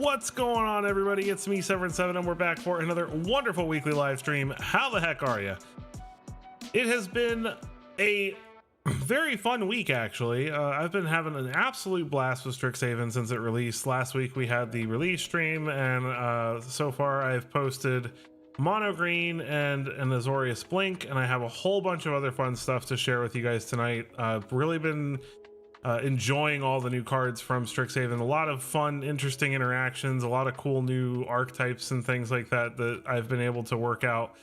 What's going on, everybody? It's me, Severin7, and we're back for another wonderful weekly live stream. How the heck are you? It has been a very fun week, actually. I've been having an absolute blast with Strixhaven since it released. Last week we had the release stream, and so far I've posted Mono Green and an Azorius Blink, and I have a whole bunch of other fun stuff to share with you guys tonight. I've really been enjoying all the new cards from Strixhaven. A lot of fun, interesting interactions, a lot of cool new archetypes and things like that that I've been able to work out.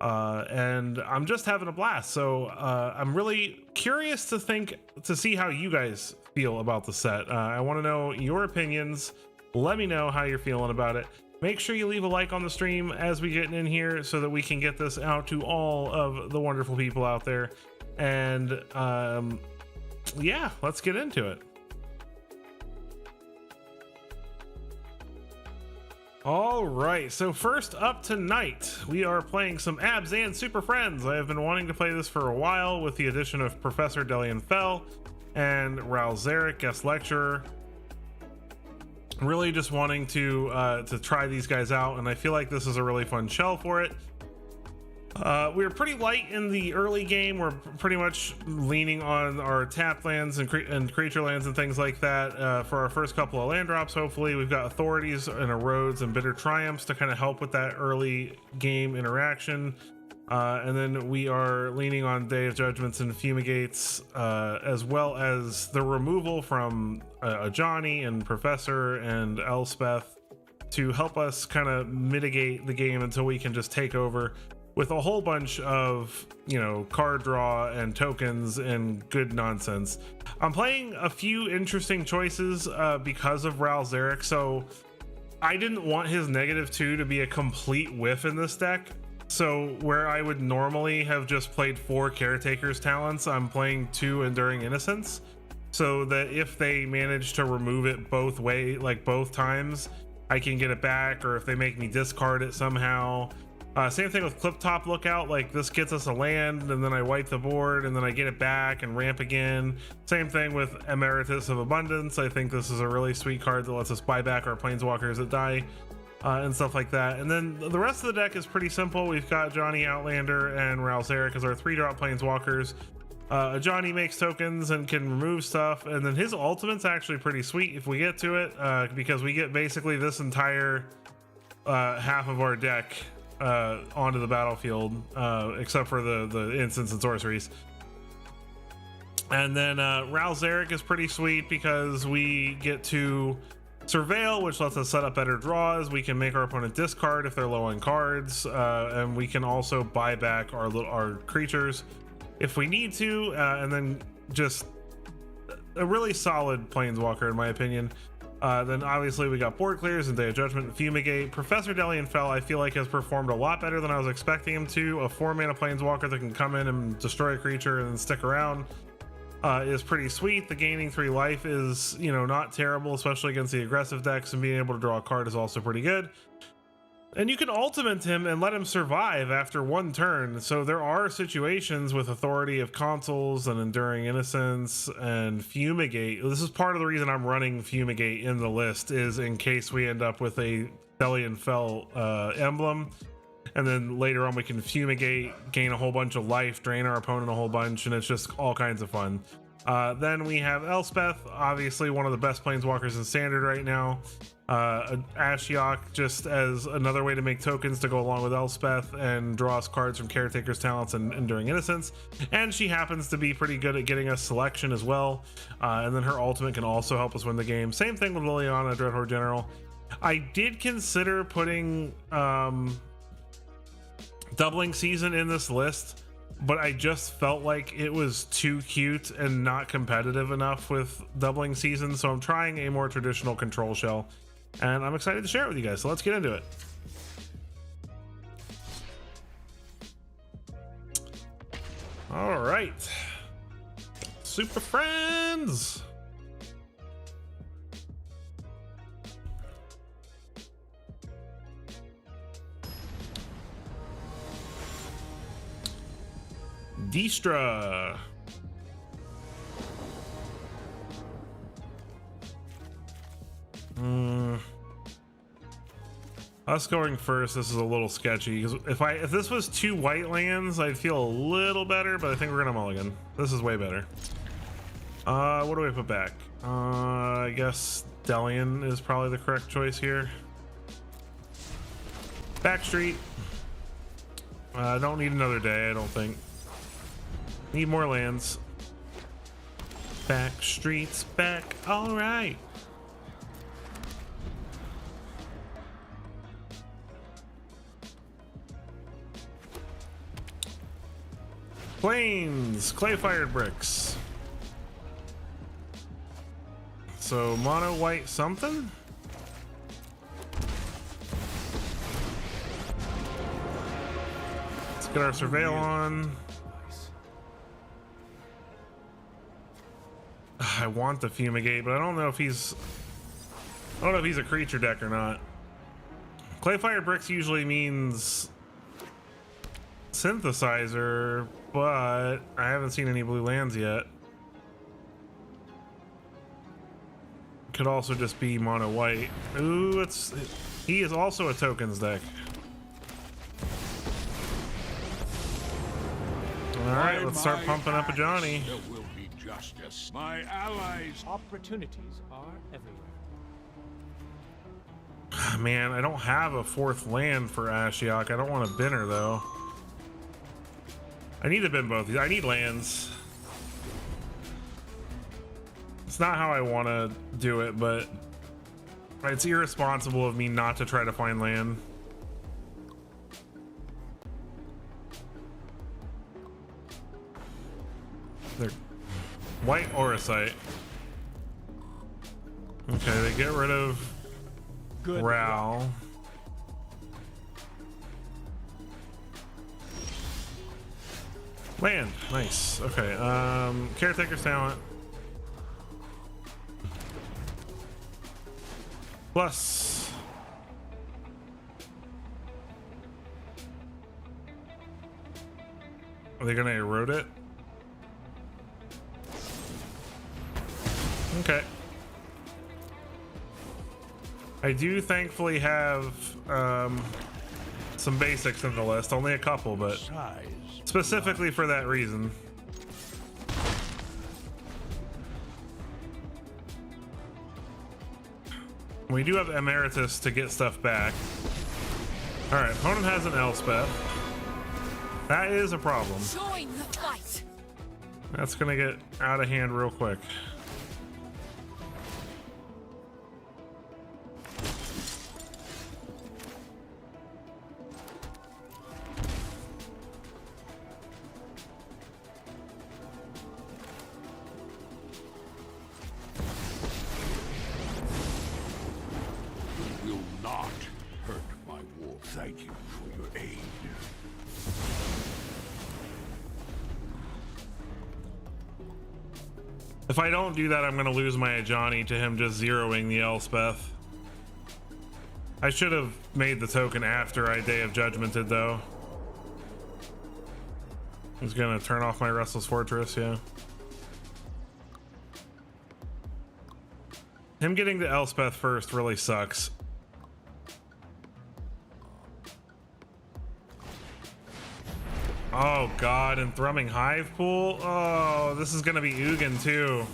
And I'm just having a blast. So I'm really curious to see how you guys feel about the set. I want to know your opinions. Let me know how you're feeling about it. Make sure you leave a like on the stream as we get in here so that we can get this out to all of the wonderful people out there. And yeah, let's get into it. All right, so first up tonight, we are playing some Abs and Super Friends. I have been wanting to play this for a while with the addition of Professor Delian Fell and Raul Zarek, guest lecturer. Really just wanting to try these guys out, and I feel like this is a really fun shell for it. We were pretty light in the early game. We're pretty much leaning on our tap lands and creature lands and things like that for our first couple of land drops. Hopefully we've got authorities and erodes and bitter triumphs to kind of help with that early game interaction, and then we are leaning on Day of Judgments and Fumigates, as well as the removal from Johnny and Professor and Elspeth to help us kind of mitigate the game until we can just take over with a whole bunch of, you know, card draw and tokens and good nonsense. I'm playing a few interesting choices because of Raul Zarek, so I didn't want his -2 to be a complete whiff in this deck. So where I would normally have just played 4 Caretaker's Talents, I'm playing 2 Enduring Innocence, so that if they manage to remove it both times, I can get it back, or if they make me discard it somehow. Same thing with Clip Top Lookout. Like, this gets us a land and then I wipe the board and then I get it back and ramp again. Same thing with Emeritus of Abundance. I think this is a really sweet card that lets us buy back our planeswalkers that die and stuff like that. And then the rest of the deck is pretty simple. We've got Johnny Outlander and Raul Zarek as our 3-drop planeswalkers. Johnny makes tokens and can remove stuff, and then his ultimate's actually pretty sweet if we get to it, because we get basically this entire half of our deck onto the battlefield, except for the instants and sorceries. And then Raul Zarek is pretty sweet because we get to Surveil, which lets us set up better draws. We can make our opponent discard if they're low on cards, and we can also buy back our creatures if we need to, and then just a really solid planeswalker in my opinion. Then obviously we got board clears and Day of Judgment and Fumigate. Professor Delian Fell, I feel like, has performed a lot better than I was expecting him to. A 4-mana planeswalker that can come in and destroy a creature and then stick around is pretty sweet. The gaining 3 life is, you know, not terrible, especially against the aggressive decks, and being able to draw a card is also pretty good. And you can ultimate him and let him survive after 1 turn. So there are situations with Authority of Consuls and Enduring Innocence and Fumigate. This is part of the reason I'm running Fumigate in the list, is in case we end up with a Delian Fell emblem. And then later on we can Fumigate, gain a whole bunch of life, drain our opponent a whole bunch, and it's just all kinds of fun. Then we have Elspeth, obviously one of the best planeswalkers in Standard right now. Ashiok just as another way to make tokens to go along with Elspeth and draw us cards from Caretaker's Talents and Enduring Innocence. And she happens to be pretty good at getting us selection as well. And then her ultimate can also help us win the game. Same thing with Liliana, Dreadhorde General. I did consider putting Doubling Season in this list, but I just felt like it was too cute and not competitive enough with Doubling Season, so I'm trying a more traditional control shell, and I'm excited to share it with you guys, so let's get into it. All right, Super Friends. Distra. Us going first, this is a little sketchy because if this was 2 white lands, I'd feel a little better, but I think we're gonna mulligan. This is way better. What do we put back? I guess Delian is probably the correct choice here. Backstreet. I don't need another day, I don't think. Need more lands. Backstreet's back. All right. Plains, clay-fired bricks. So mono white something? Let's get our surveil on. I want the fumigate, but I don't know if he's a creature deck or not. Clay-fired bricks usually means synthesizer, but I haven't seen any blue lands yet. Could also just be mono white. Ooh, he is also a tokens deck. All right, let's start pumping up a Johnny. There will be justice. My allies. Opportunities are everywhere. Man, I don't have a 4th land for Ashiok. I don't want to bin her though. I need to bin both these. I need lands. It's not how I want to do it, but it's irresponsible of me not to try to find land. They're white Auracite. Okay, they get rid of Ral. Land, nice. Okay, Caretaker's Talent. Plus. Are they gonna erode it? Okay. I do thankfully have some basics in the list, only a couple, but specifically for that reason. We do have Emeritus to get stuff back. All right, opponent has an Elspeth. That is a problem. Join the fight. That's gonna get out of hand real quick. If I don't do that, I'm going to lose my Ajani to him just zeroing the Elspeth. I should have made the token after I Day of Judgmented, though. He's going to turn off my Restless Fortress, yeah. Him getting the Elspeth first really sucks. Oh god, and Thrumming Hive Pool? Oh, this is gonna be Ugin too.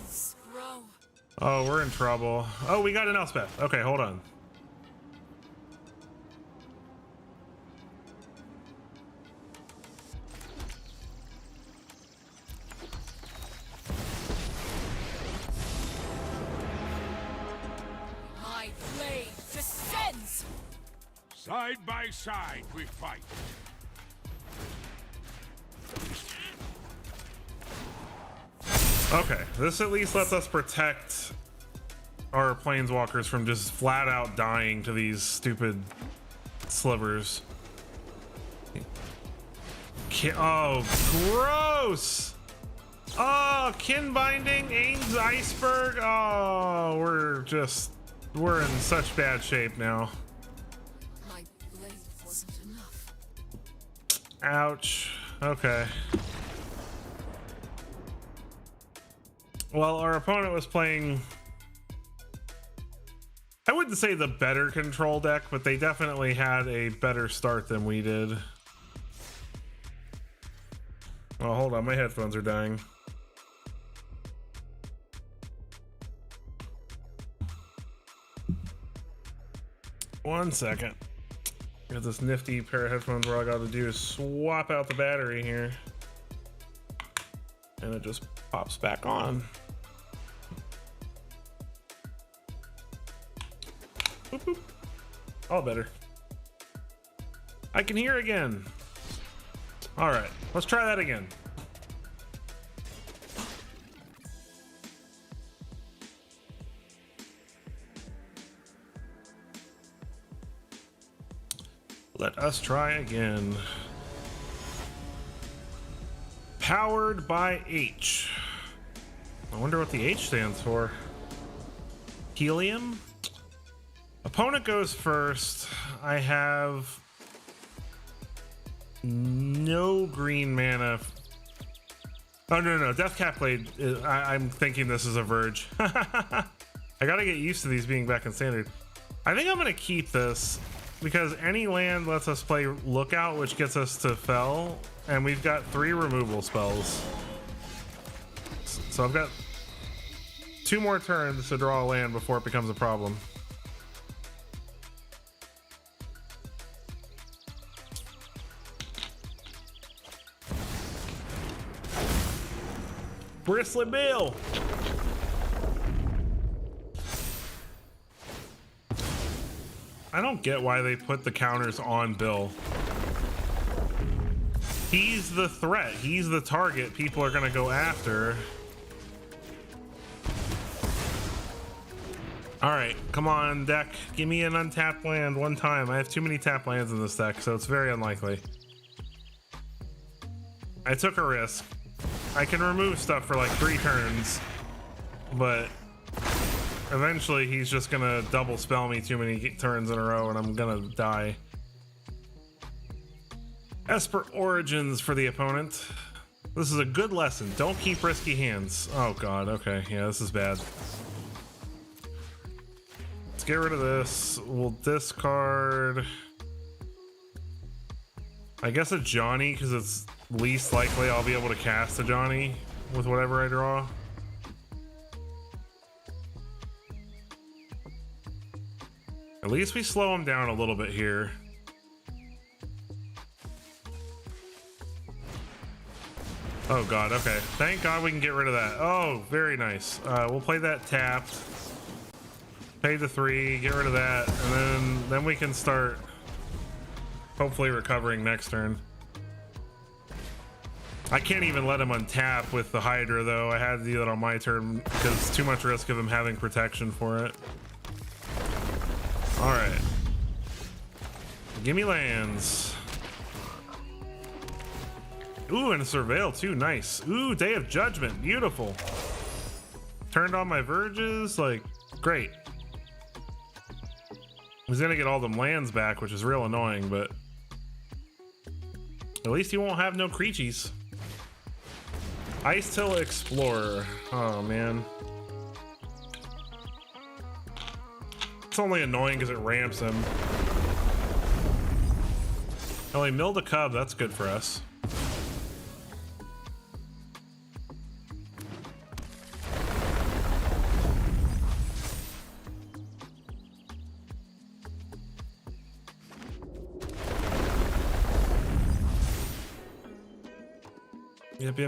Oh, we're in trouble. Oh, we got an Elspeth. Okay, hold on. My blade descends. Side by side we fight. Okay, this at least lets us protect our planeswalkers from just flat out dying to these stupid slivers. Oh, gross! Oh, kin binding, Ains iceberg. Oh, we're in such bad shape now. My blade wasn't enough. Ouch. Okay. Well, our opponent was playing. wouldn't say the better control deck, but they definitely had a better start than we did. Oh, hold on, my headphones are dying. One second. Got this nifty pair of headphones where all I got to do is swap out the battery here. And it just pops back on. Boop, boop. All better. I can hear again. All right, let's try that again. Let us try again. Powered by H. I wonder what the H stands for. Helium? Opponent goes first. I have no green mana. Oh, no. Deathcap Blade. I'm thinking this is a Verge. I gotta get used to these being back in standard. I think I'm gonna keep this because any land lets us play Lookout, which gets us to Fell, and we've got 3 removal spells. So I've got 2 more turns to draw a land before it becomes a problem. Bristly Bill. I don't get why they put the counters on Bill. He's the threat. He's the target people are gonna go after. All right, come on, deck. Give me an untapped land one time. I have too many tapped lands in this deck, so it's very unlikely. I took a risk. I can remove stuff for like 3 turns, but eventually he's just gonna double spell me too many turns in a row and I'm gonna die. Esper Origins for the opponent. This is a good lesson. Don't keep risky hands. Oh god, okay. Yeah, this is bad. Let's get rid of this. We'll discard, I guess, a Johnny, because it's least likely I'll be able to cast a Johnny with whatever I draw. At least we slow him down a little bit here. Oh god, okay. Thank god we can get rid of that. Oh, very nice. We'll play that tapped. Pay the 3, get rid of that, and then we can start hopefully recovering next turn. I can't even let him untap with the Hydra though. I had to do that on my turn because it's too much risk of him having protection for it. All right. Give me lands. Ooh, and a Surveil too, nice. Ooh, Day of Judgment, beautiful. Turned on my Verges, like, great. He's gonna get all them lands back, which is real annoying, but at least he won't have no creaties. Ice Till Explorer. Oh man. It's only annoying because it ramps him. Oh, he milled a cub. That's good for us.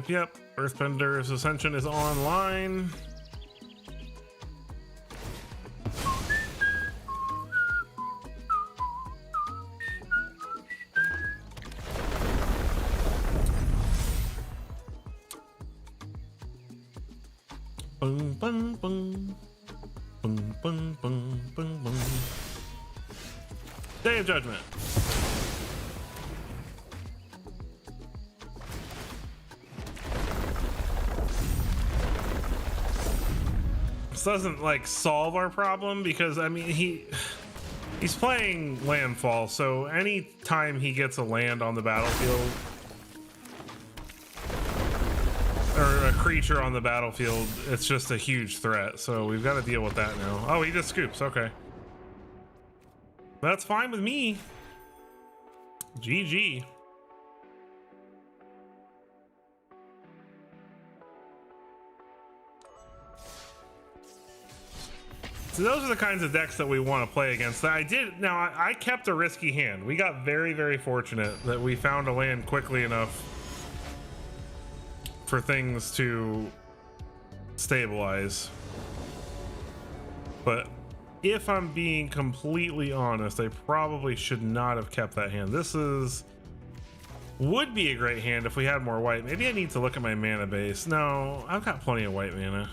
Yep. Earthbender's Ascension is online. Boom, boom, boom. Boom, boom, boom, boom, boom. Day of Judgment. This doesn't like solve our problem because I mean he's playing landfall, so any time he gets a land on the battlefield or a creature on the battlefield, it's just a huge threat. So we've got to deal with that now. Oh, he just scoops. Okay. That's fine with me. GG. So those are the kinds of decks that we want to play against. I kept a risky hand. We got very, very fortunate that we found a land quickly enough for things to stabilize. But if I'm being completely honest, I probably should not have kept that hand. This would be a great hand if we had more white. Maybe I need to look at my mana base. No, I've got plenty of white mana.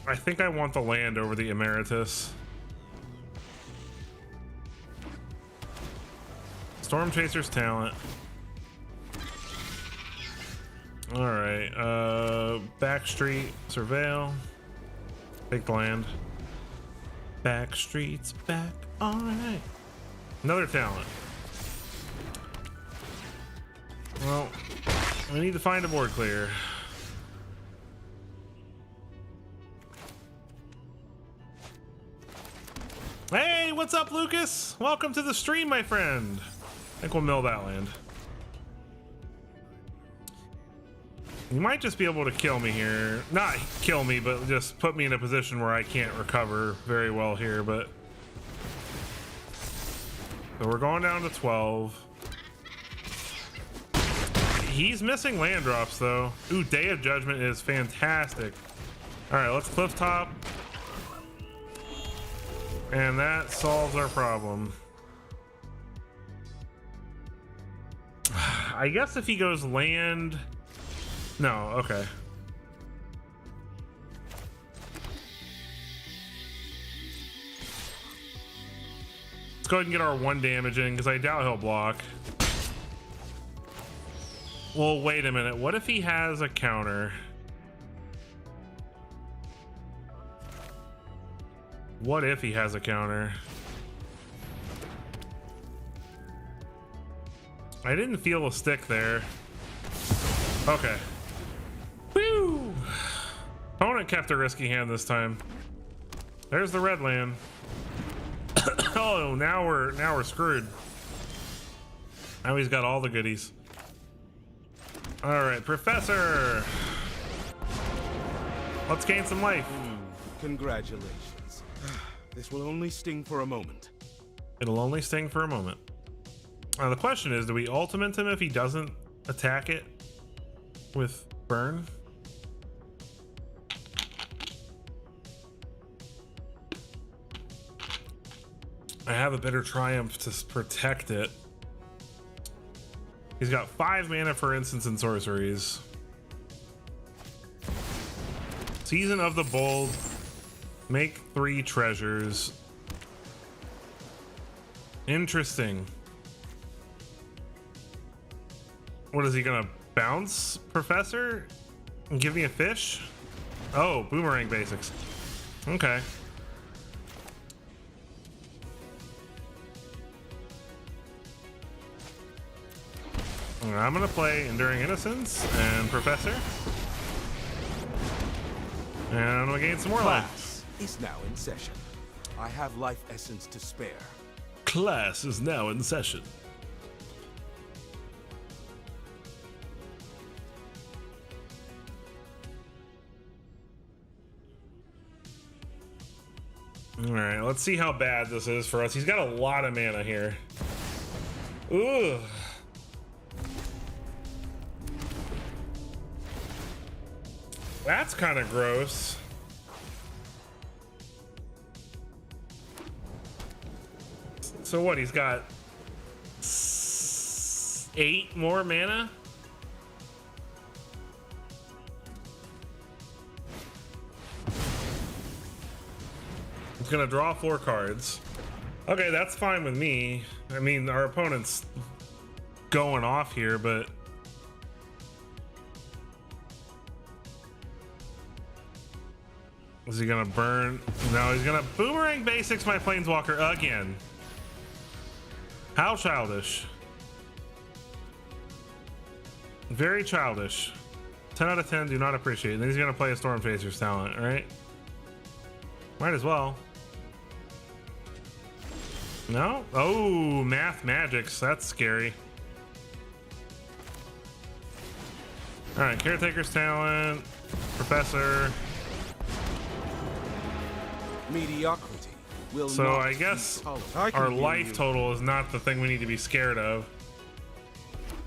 I think I want the land over the Emeritus. Storm Chaser's talent. All right, Backstreet, Surveil. Take the land. Backstreet's back. All right. Another talent. Well, we need to find a board clear. Hey, what's up, Lucas? Welcome to the stream, my friend. I think we'll mill that land. You might just be able to kill me here. Not kill me, but just put me in a position where I can't recover very well here, but... So we're going down to 12. He's missing land drops, though. Ooh, Day of Judgment is fantastic. All right, let's cliff top. And that solves our problem. I guess if he goes land... No, okay. Let's go ahead and get our 1 damage in, because I doubt he'll block. Well, wait a minute. What if he has a counter? What if he has a counter? I didn't feel a stick there. Okay. Woo! Opponent kept a risky hand this time. There's the red land. Oh, now we're screwed. Now he's got all the goodies. All right, Professor. Let's gain some life. Congratulations. This will only sting for a moment. It'll only sting for a moment. The question is, do we ultimate him if he doesn't attack it with burn? I have a bitter triumph to protect it. He's got 5 mana for instants and sorceries. Season of the Bold. Make 3 treasures. Interesting. What is he gonna bounce, Professor? And give me a fish? Oh, boomerang basics. Okay. I'm gonna play Enduring Innocence and Professor. And I'm gonna gain some more life. Class is now in session. I have life essence to spare. Class is now in session. All right, let's see how bad this is for us. He's got a lot of mana here. Ooh. That's kind of gross. So what, he's got 8 more mana? He's gonna draw 4 cards. Okay, that's fine with me. I mean, our opponent's going off here, but is he gonna burn? No, he's gonna boomerang basics my planeswalker again. How childish. Very childish. 10 out of 10, do not appreciate. And then he's gonna play a Storm Chaser's talent, right? Might as well. No? Oh, Math Magics. That's scary. Alright, Caretaker's talent. Professor. Mediocrity will So not I be guess tolerated. our life total is not the thing we need to be scared of.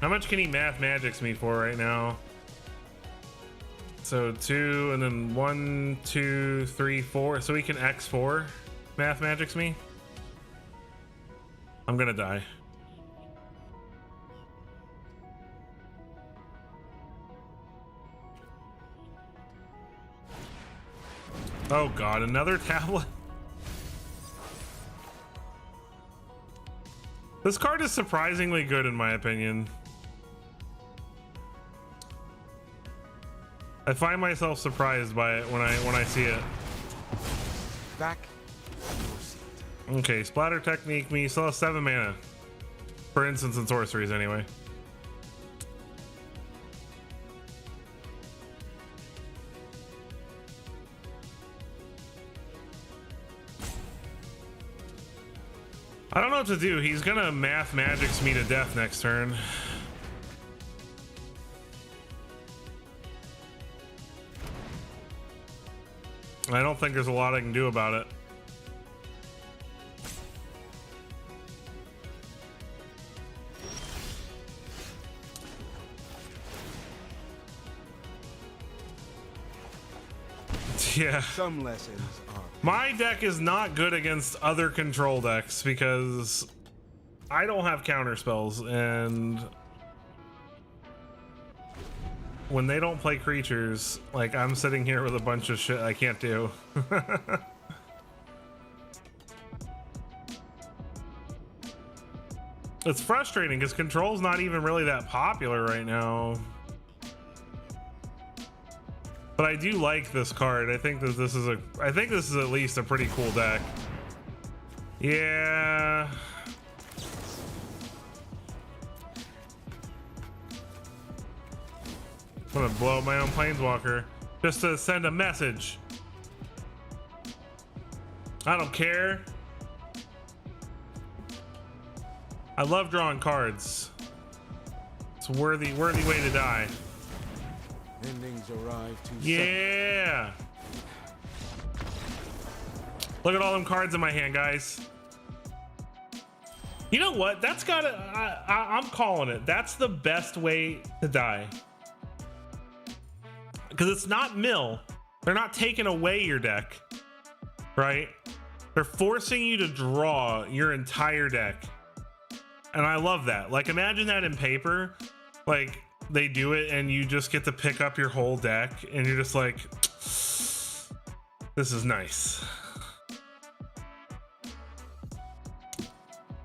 How much can he Math Magics me for right now? So 2 and then 1, 2, 3, 4. So he can X4 Math Magics me. I'm gonna die. Oh god, another tablet. This card is surprisingly good in my opinion. I find myself surprised by it when I see it. Back. Okay, Splatter Technique me, still has 7 mana. For instants and sorceries anyway. I don't know what to do. He's gonna Math Magics me to death next turn. I don't think there's a lot I can do about it. Yeah. Some lessons are. My deck is not good against other control decks because I don't have counter spells, and when they don't play creatures, like I'm sitting here with a bunch of shit I can't do. It's frustrating because control's not even really that popular right now. But I do like this card. I think that this is at least a pretty cool deck. Yeah. I'm gonna blow up my own Planeswalker just to send a message. I don't care. I love drawing cards. It's a worthy way to die. Endings arrive too Yeah. Look at all them cards in my hand, guys. You know what? That's gotta. I'm calling it. That's the best way to die. Because it's not mill. They're not taking away your deck, right? They're forcing you to draw your entire deck. And I love that. Like, imagine that in paper. Like, they do it and you just get to pick up your whole deck and you're just like, this is nice.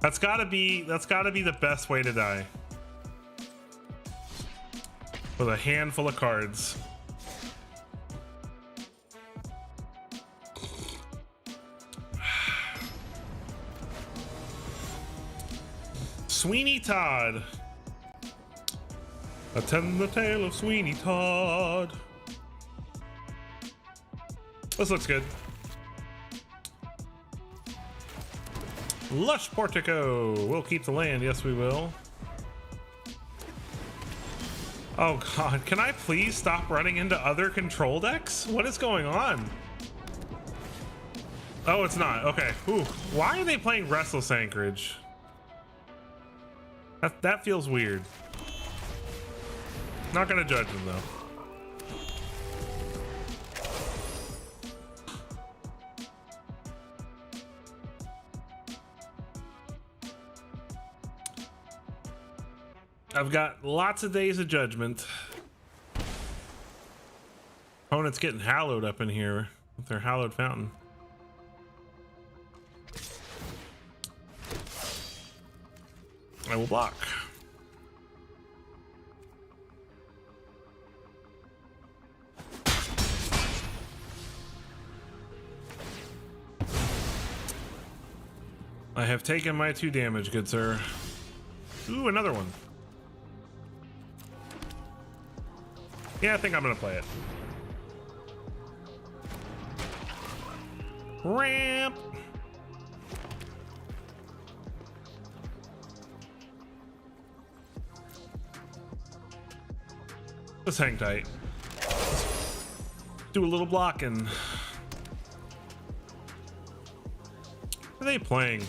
That's gotta be the best way to die. With a handful of cards. Sweeney Todd. Attend the tale of Sweeney Todd. This looks good. Lush Portico. We'll keep the land. Yes, we will. Oh god, can I please stop running into other control decks? What is going on? Oh, it's not. Okay. Ooh. Why are they playing Restless Anchorage? That feels weird. Not gonna judge them though. I've got lots of Days of Judgment. Opponent's getting hallowed up in here with their hallowed fountain. I will block. I have taken my 2 damage, good sir. Ooh, another one. Yeah, I think I'm gonna play it. Ramp. Just hang tight. Do a little blocking. What are they playing?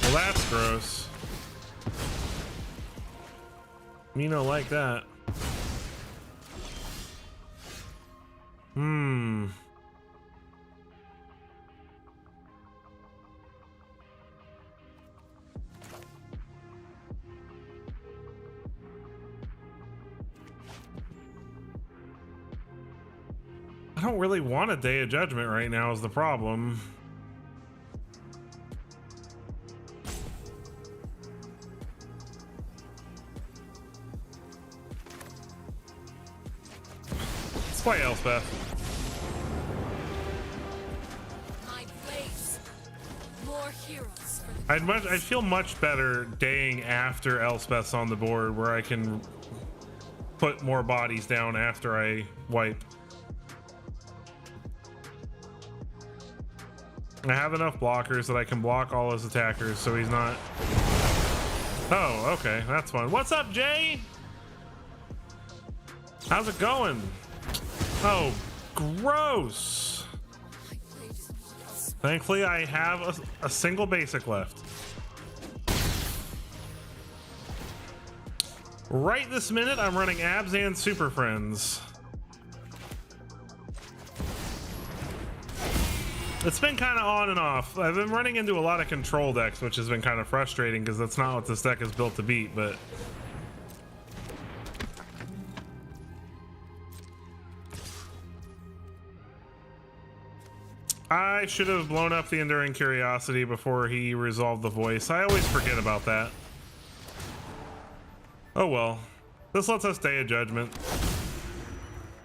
Well, that's gross. Me no like that. I don't really want a Day of Judgment right now is the problem. Let's play Elspeth. My blades. More heroes for the I'd feel much better daying after Elspeth's on the board where I can put more bodies down after I wipe. I have enough blockers that I can block all his attackers, so he's not... Oh, okay, that's fun. What's up, Jay? How's it going? Oh, gross. my blade is else. Thankfully, I have a single basic left. Right this minute, I'm running Abs and Super Friends. It's been kind of on and off. I've been running into a lot of control decks, which has been kind of frustrating because that's not what this deck is built to beat, but... I should have blown up the Enduring Curiosity before he resolved the voice. I always forget about that. Oh well. This lets us Day of Judgment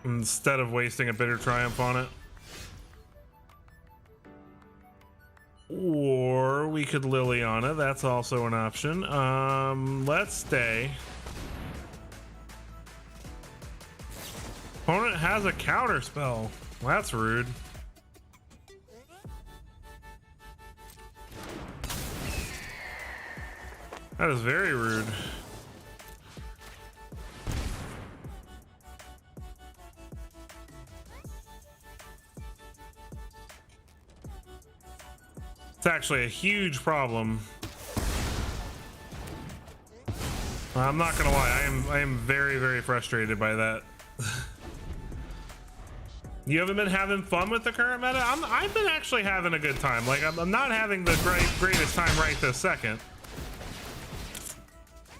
instead of wasting a Bitter Triumph on it. Or we could Lily on it. That's also an option. Let's stay. Opponent has a counter spell. Well, that's rude. That is very rude. It's actually a huge problem. I'm not gonna lie, I am very, very frustrated by that. You haven't been having fun with the current meta? I've been actually having a good time. Like I'm not having the greatest time right this second,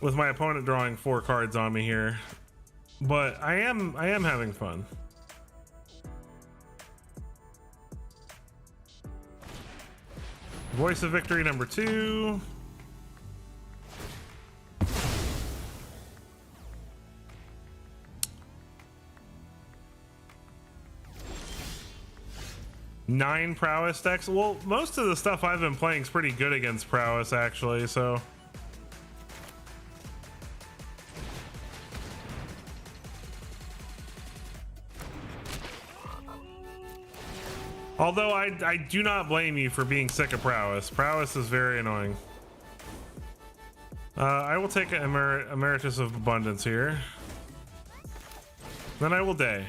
with my opponent drawing 4 cards on me here, but I am having fun. Voice of Victory number 2. Nine prowess decks. Well, most of the stuff I've been playing is pretty good against prowess, actually, so. Although I do not blame you for being sick of prowess. Prowess is very annoying. I will take an Emeritus of Abundance here. Then I will Day.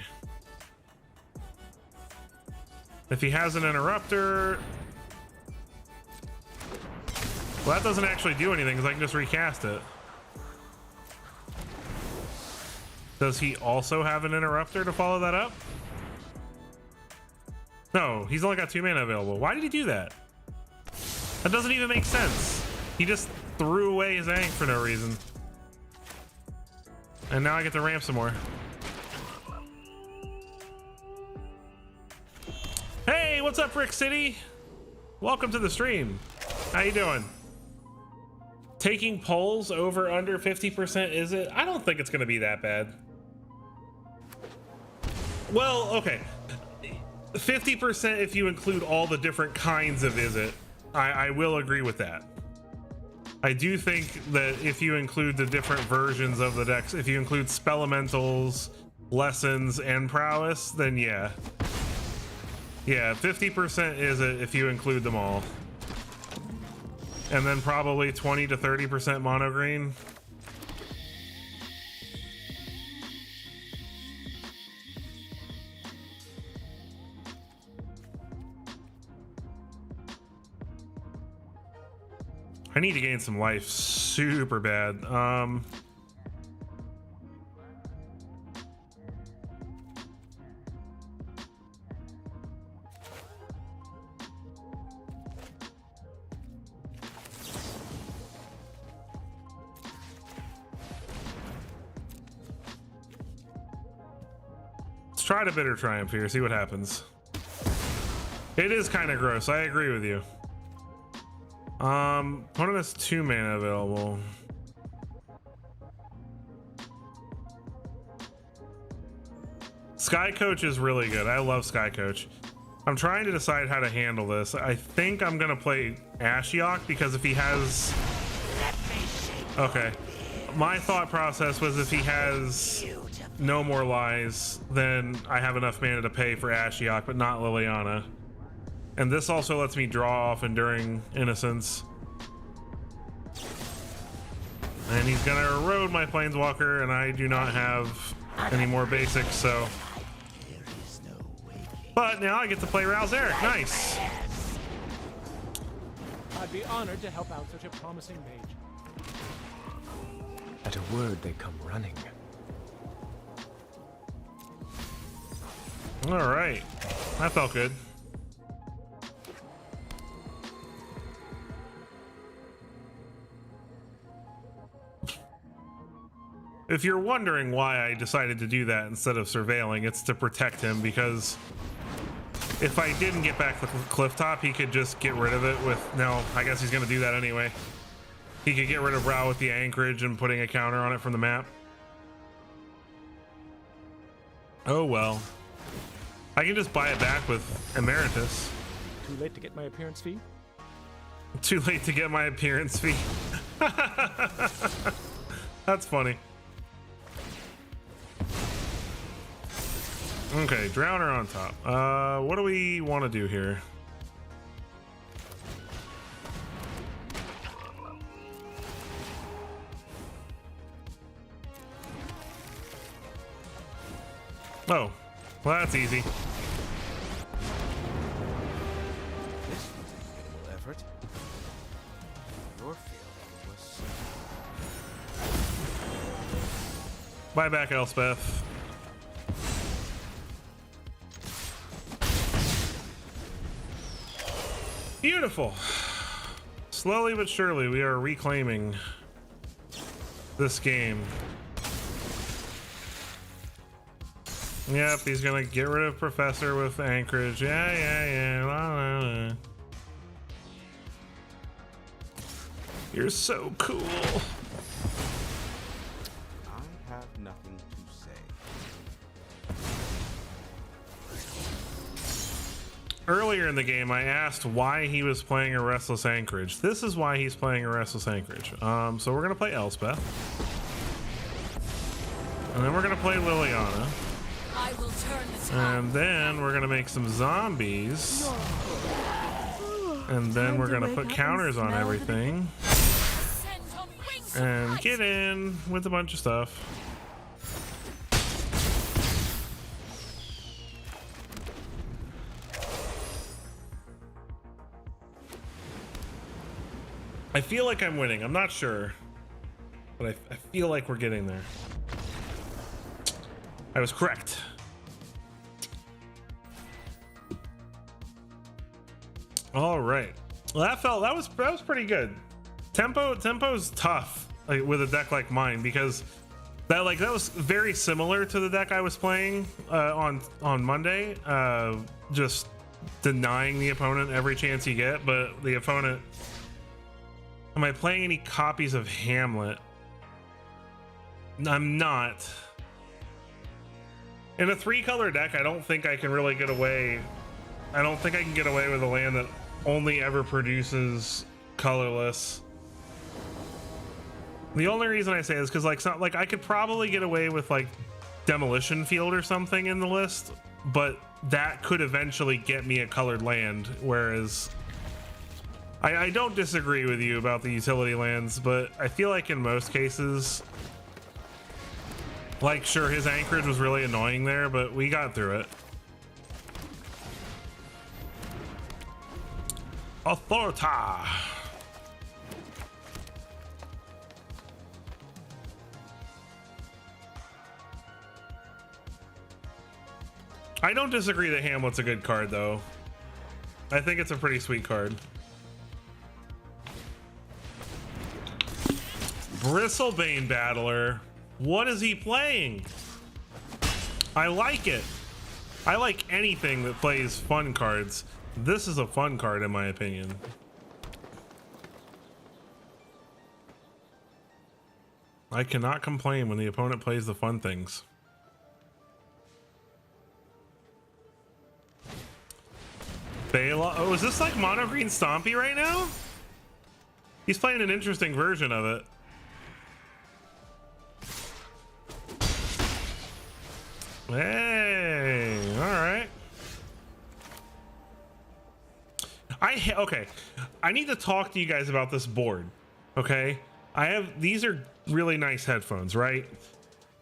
If he has an Interrupter... Well, that doesn't actually do anything because I can just recast it. Does he also have an Interrupter to follow that up? No, he's only got 2 mana available. Why did he do that? That doesn't even make sense. He just threw away his Aang for no reason. And now I get to ramp some more. Hey, what's up, Rick City? Welcome to the stream. How you doing? Taking polls over under 50%, is it? I don't think it's gonna be that bad. Well, okay. 50% if you include all the different kinds of Izzet. I will agree with that. I do think that if you include the different versions of the decks, if you include Spelementals, Lessons, and Prowess, then yeah. Yeah, 50% is it if you include them all. And then probably 20 to 30% mono green. I need to gain some life super bad. Let's try to Bitter Triumph here, see what happens. It is kind of gross, I agree with you. Opponent has 2 mana available. Sky Coach is really good. I love Sky Coach. I'm trying to decide how to handle this. I think I'm gonna play Ashiok because if he has... Okay. My thought process was if he has no more lies, then I have enough mana to pay for Ashiok, but not Liliana. And this also lets me draw off Enduring Innocence. And he's gonna erode my Planeswalker, and I do not have any more basics, so... But now I get to play Rouse Eric, nice! I'd be honored to help out such a promising mage. At a word, they come running. Alright, that felt good. If you're wondering why I decided to do that instead of surveilling, it's to protect him, because if I didn't get back the cliff top, he could just get rid of it with... No, I guess he's going to do that anyway. He could get rid of Rao with the anchorage and putting a counter on it from the map. Oh well. I can just buy it back with Emeritus. Too late to get my appearance fee? Too late to get my appearance fee. That's funny. Okay, Drowner on top. What do we want to do here? Oh, well, that's easy. This was a little effort. Your failure was... Bye back, Elspeth. Beautiful. Slowly but surely, we are reclaiming this game. Yep, he's gonna get rid of Professor with anchorage. Yeah. La, la, la. You're so cool. I have nothing to say. Earlier in the game, I asked why he was playing a Restless Anchorage. This is why he's playing a Restless Anchorage. So we're gonna play Elspeth. And then we're gonna play Liliana. I will turn this And then we're gonna make some zombies. And then we're gonna put counters on everything. send on wings of And light. get in with a bunch of stuff. I feel like I'm winning. I'm not sure. But I feel like we're getting there. I was correct. All right. Well, that was pretty good. Tempo's tough, like with a deck like mine, because that was very similar to the deck I was playing on Monday. Just denying the opponent every chance you get, but the opponent. Am I playing any copies of Hamlet? I'm not. In a 3-color deck, I don't think I can really get away I don't think I can get away with a land that only ever produces colorless. The only reason I say is because like I could probably get away with like Demolition Field or something in the list, but that could eventually get me a colored land, whereas I don't disagree with you about the utility lands, but I feel like in most cases, like, sure, his anchorage was really annoying there, but we got through it. Authorita. I don't disagree that Hamlet's a good card, though. I think it's a pretty sweet card. Bristlebane Battler. What is he playing? I like it. I like anything that plays fun cards. This is a fun card in my opinion. I cannot complain when the opponent plays the fun things. Bela. Oh, is this like mono green Stompy right now? He's playing an interesting version of it. Hey, all right. Okay. I need to talk to you guys about this board. Okay. These are really nice headphones, right?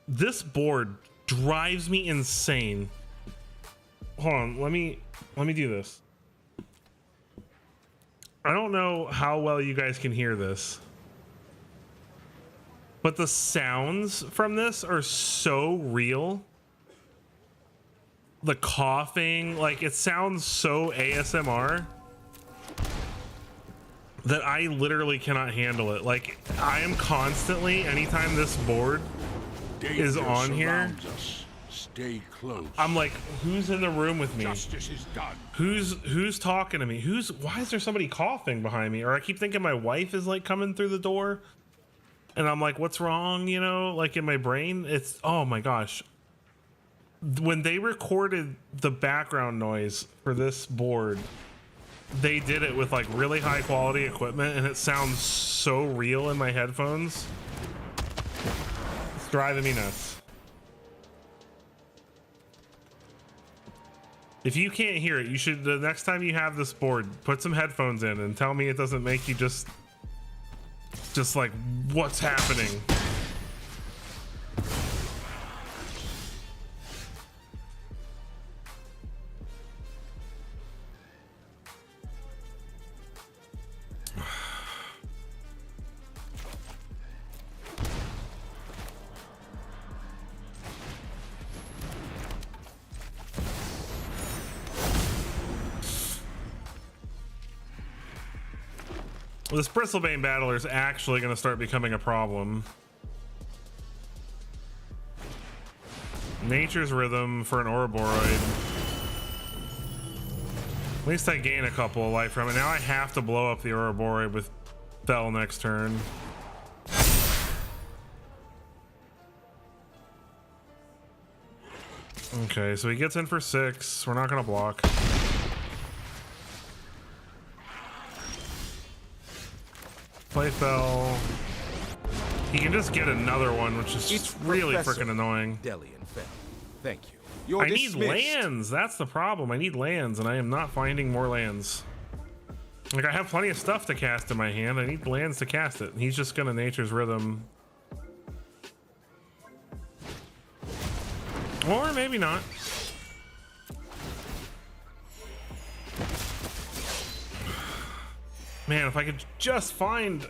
This board drives me insane. Hold on, let me do this. I don't know how well you guys can hear this, but the sounds from this are so real. The coughing, like, it sounds so ASMR that I literally cannot handle it. Like, I am constantly, anytime this board is on here, Stay close. I'm like, who's in the room with me? Justice is done. Who's talking to me? Why is there somebody coughing behind me? Or I keep thinking my wife is like coming through the door, and I'm like, what's wrong? You know, like in my brain, it's, oh my gosh. When they recorded the background noise for this board, they did it with like really high quality equipment, and it sounds so real in my headphones. It's driving me nuts. If you can't hear it, you should, the next time you have this board, put some headphones in and tell me it doesn't make you just like, what's happening? This Bristlebane Battler is actually going to start becoming a problem. Nature's Rhythm for an Ouroboros. At least I gain a couple of life from it. Now I have to blow up the Ouroboros with Fell next turn. Okay, so he gets in for 6. We're not going to block. Play Fell. He can just get another one, which is just really freaking annoying. Deli and Fell. Thank you. You're I need dismissed. lands. That's the problem. I need lands, and I am not finding more lands. Like, I have plenty of stuff to cast in my hand. I need lands to cast it. He's just gonna Nature's Rhythm. Or maybe not. Man, if I could just find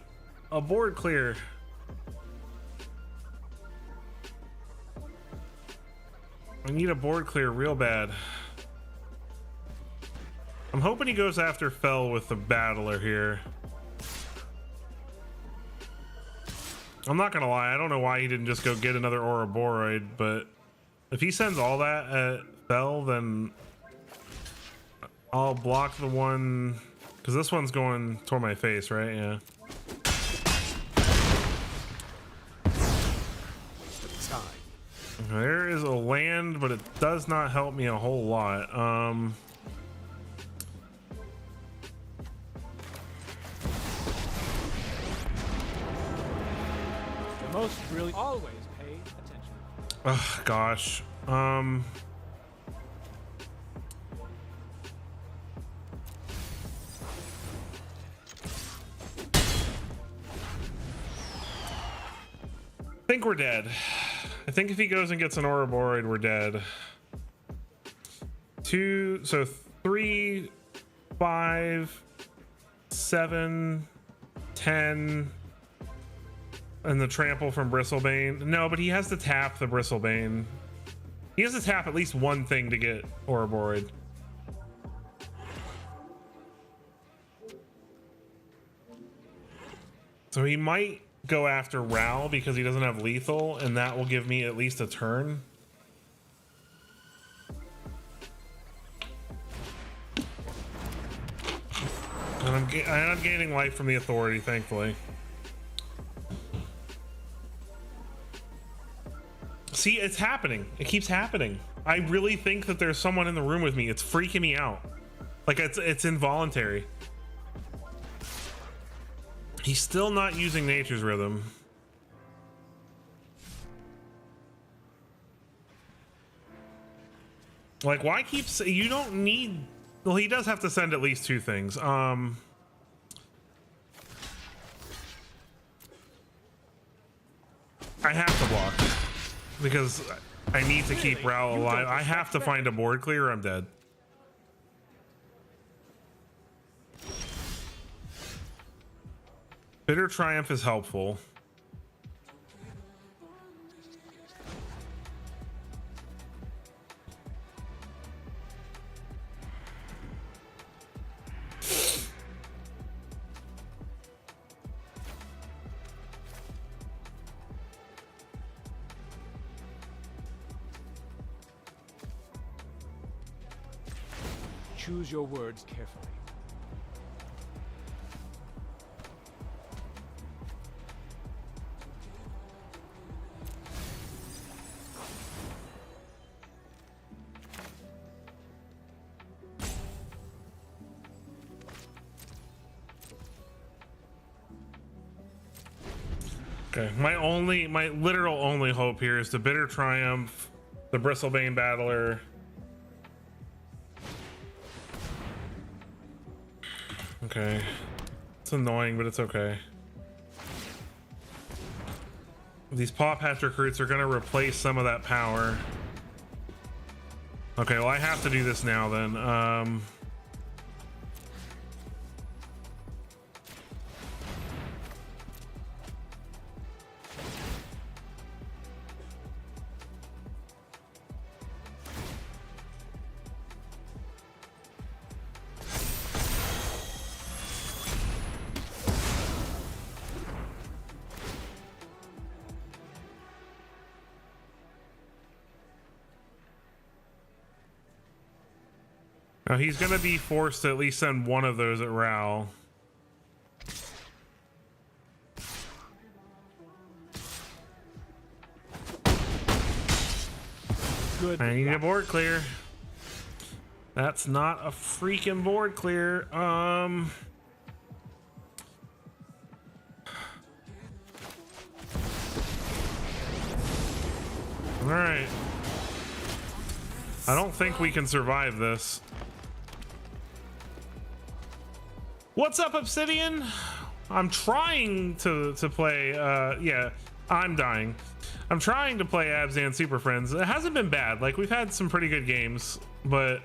a board clear. I need a board clear real bad. I'm hoping he goes after Fell with the Battler here. I'm not gonna lie, I don't know why he didn't just go get another Ouroboros, but if he sends all that at Fell, then I'll block the one, because this one's going toward my face, right? Yeah. There is a land, but it does not help me a whole lot. most brilliant. Always pay attention. Oh gosh. I think we're dead. I think if he goes and gets an Ouroboros, we're dead. 2, so 3, 5, 7, 10, and the trample from Bristlebane. No, but he has to tap the Bristlebane. He has to tap at least one thing to get Ouroboros. So he might go after Ral because he doesn't have lethal, and that will give me at least a turn. And I'm gaining life from the authority, thankfully. See, it's happening. It keeps happening. I really think that there's someone in the room with me. It's freaking me out. Like it's involuntary. He's still not using Nature's Rhythm. Like, why keep you don't need, well, he does have to send at least 2 things. I have to block because I need to keep Ral alive. I have to find a board clear or I'm dead. Bitter Triumph is helpful. Choose your words carefully. Okay, my literal only hope here is the Bitter Triumph, the Bristlebane Battler. Okay, it's annoying, but it's okay. These Paw Patch recruits are gonna replace some of that power. Okay, well I have to do this now then. Now he's gonna be forced to at least send one of those at Ral. Good. I need a board clear. That's not a freaking board clear. All right. I don't think we can survive this. What's up, Obsidian? I'm trying to play, yeah, I'm dying. I'm trying to play Abzan Super Friends. It hasn't been bad. Like, we've had some pretty good games, but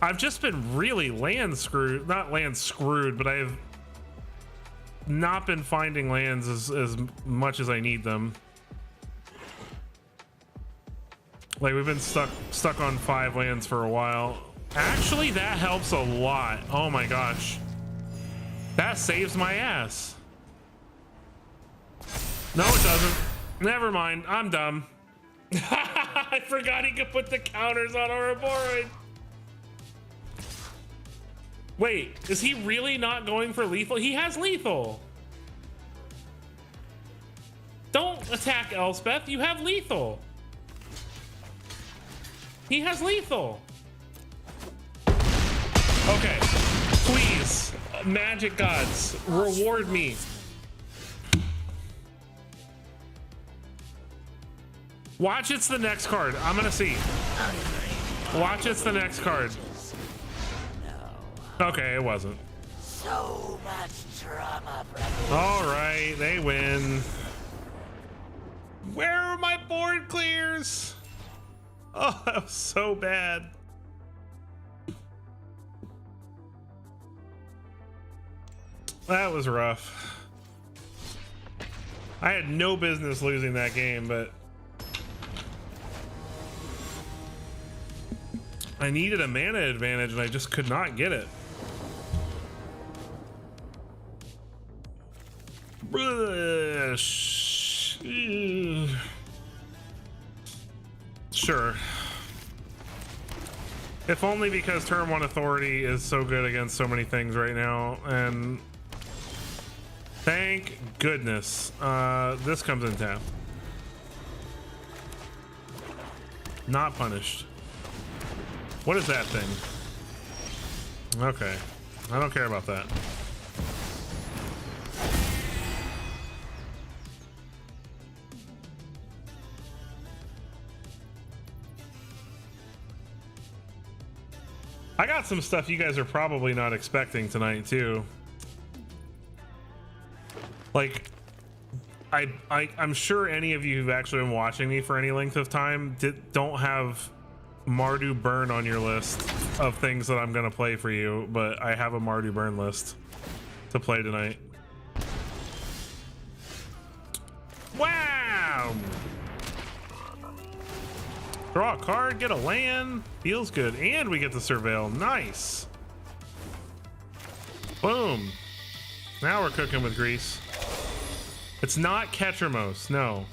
I've just been really not land screwed, but I've not been finding lands as much as I need them. Like, we've been stuck on 5 lands for a while. Actually, that helps a lot. Oh my gosh. That saves my ass. No, it doesn't. Never mind. I'm dumb. I forgot he could put the counters on Ouroboros. Wait, is he really not going for lethal? He has lethal. Don't attack Elspeth. You have lethal. He has lethal. Okay, please, magic gods, reward me. Watch, it's the next card. I'm gonna see. Watch, it's the next card. Okay, it wasn't. So much drama, brother. All right, they win. Where are my board clears? Oh, that was so bad. That was rough. I had no business losing that game, but I needed a mana advantage and I just could not get it. Sure. If only because turn 1 authority is so good against so many things right now, and thank goodness this comes in tap. Not punished. What is that thing? Okay, I don't care about that. I got some stuff you guys are probably not expecting tonight too. Like, I'm sure any of you who've actually been watching me for any length of time don't have Mardu Burn on your list of things that I'm gonna play for you, but I have a Mardu Burn list to play tonight. Wow! Draw a card, get a land, feels good, and we get to surveil. Nice. Boom. Now we're cooking with grease. It's not Ketramos, no.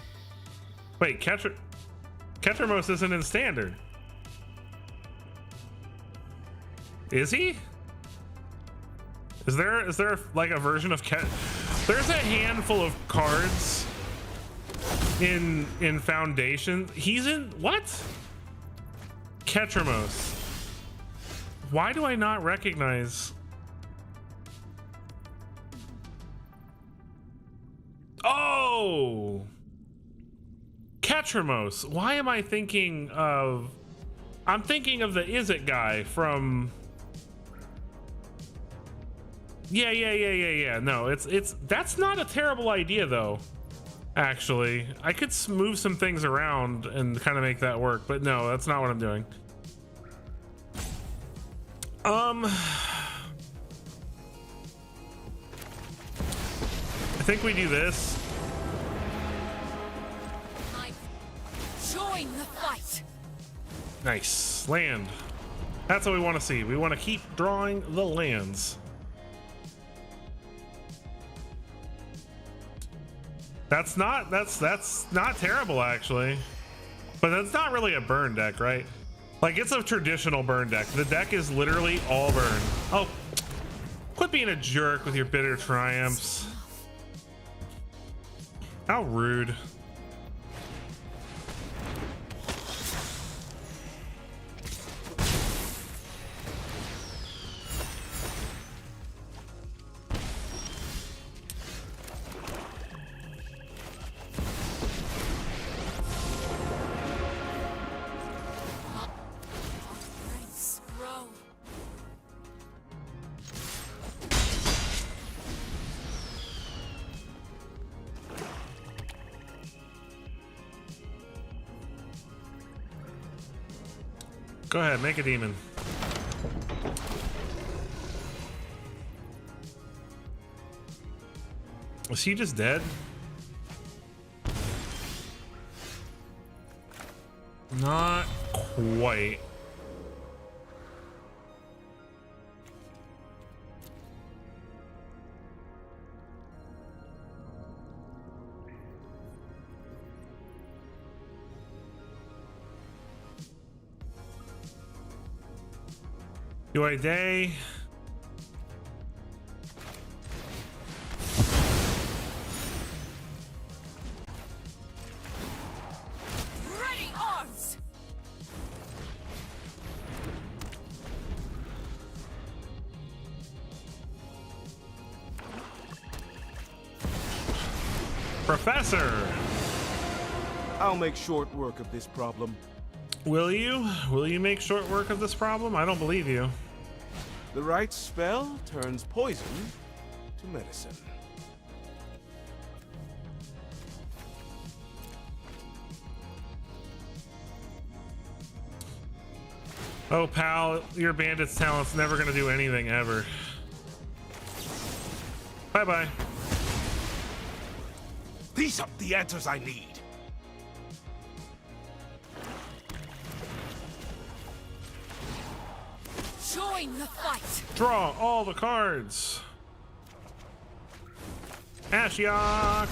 Wait, Ketramos isn't in standard. Is he? Is there like a version of There's a handful of cards in Foundation. He's in what? Ketramos. Why do I not recognize? Oh, Ketramos. Why am I thinking of? I'm thinking of the Is It guy from. Yeah. No, that's not a terrible idea though. Actually, I could move some things around and kind of make that work, but no, that's not what I'm doing. I think we do this. Join the fight. Nice land. That's what we want to see. We want to keep drawing the lands. That's not terrible actually, but that's not really a burn deck, right? Like, it's a traditional burn deck. The deck is literally all burn. Oh, quit being a jerk with your bitter triumphs. How rude. Go ahead, make a demon. Was he just dead? Not quite. Do I day? Ready arms. Professor. I'll make short work of this problem. Will you? Will you make short work of this problem? I don't believe you. The right spell turns poison to medicine. Oh, pal, your bandit's talent's never gonna do anything ever. Bye-bye. These are the answers I need. Join the fight. Draw all the cards. Ashiok.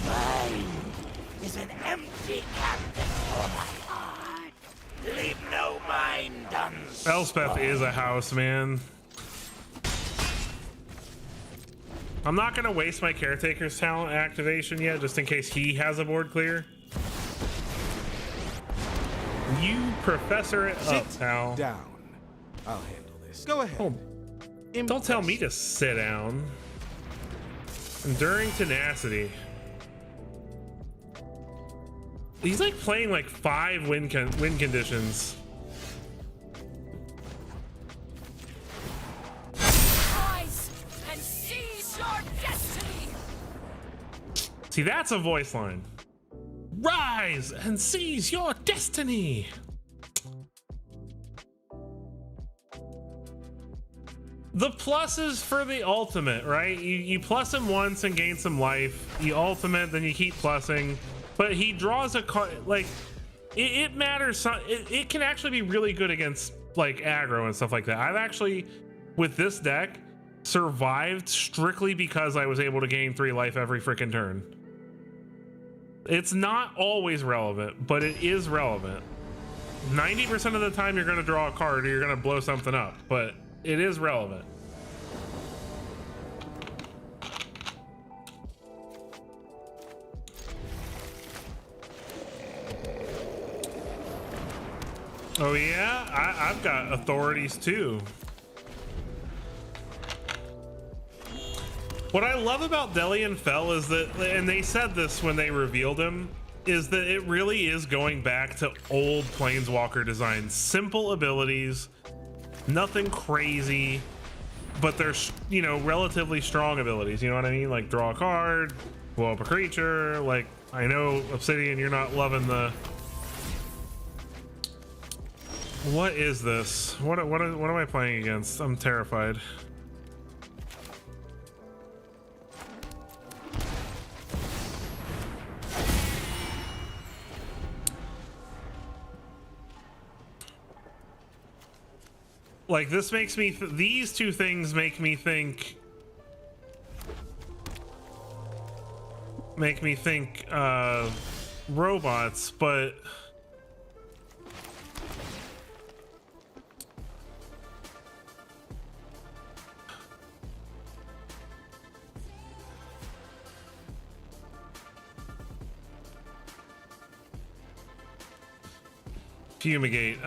Mine is an empty canvas for my heart. Leave no mind unspoiled. Elspeth is a house, man. I'm not gonna waste my caretaker's talent activation yet, just in case he has a board clear. You professor it up, pal. Down. I'll handle this. Go ahead. Oh, don't tell me to sit down. Enduring tenacity. He's like playing like 5 win conditions. Rise and seize your destiny. See, that's a voice line. Rise and seize your destiny. The pluses for the ultimate, right? You plus him once and gain some life. You ultimate, then you keep plussing. But he draws a card, like, it matters. It can actually be really good against, like, aggro and stuff like that. I've actually, with this deck, survived strictly because I was able to gain 3 life every freaking turn. It's not always relevant, but it is relevant. 90% of the time you're going to draw a card or you're going to blow something up, but it is relevant. Oh yeah, I've got authorities too. What I love about Delian Fell is that, and they said this when they revealed him, is that it really is going back to old Planeswalker design. Simple abilities, nothing crazy, but they're, you know, relatively strong abilities. You know what I mean? Like draw a card, blow up a creature. Like, I know Obsidian, you're not loving the... What is this? What am I playing against? I'm terrified. Like, this makes me these two things make me think robots, but Fumigate.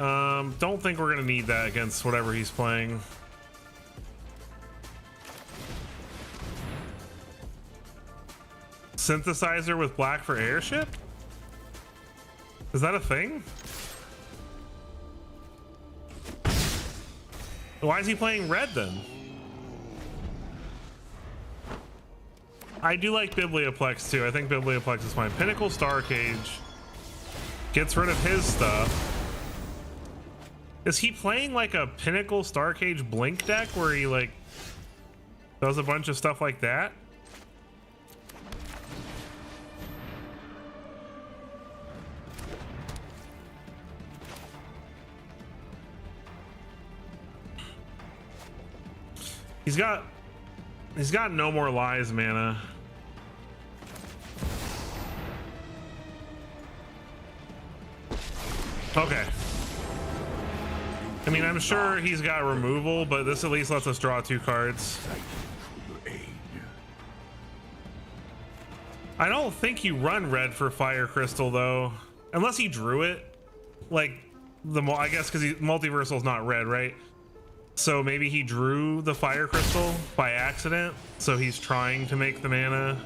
Don't think we're gonna need that against whatever he's playing. Synthesizer with black for airship? Is that a thing? Why is he playing red then? I do like Biblioplex too. I think Biblioplex is fine. Pinnacle Starcage gets rid of his stuff. Is he playing like a Pinnacle Starcage Blink deck where he like does a bunch of stuff like that? He's got no more lies mana. Okay. I mean, I'm sure he's got removal, but this at least lets us draw 2 cards. I don't think you run red for Fire Crystal though, unless he drew it. Like I guess because Multiversal's not red, right? So maybe he drew the Fire Crystal by accident. So he's trying to make the mana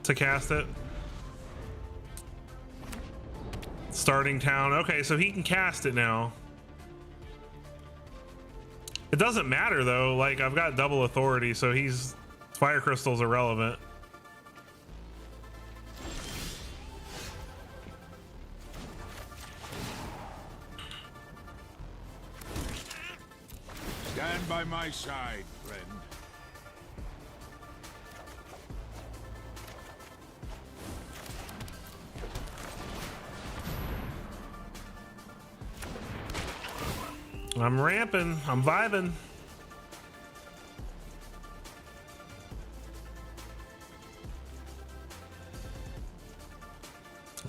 to cast it. Starting town. Okay, so he can cast it now. It doesn't matter though, like I've got double authority, so he's fire crystal's irrelevant. Stand by my side, friend. I'm ramping, I'm vibing.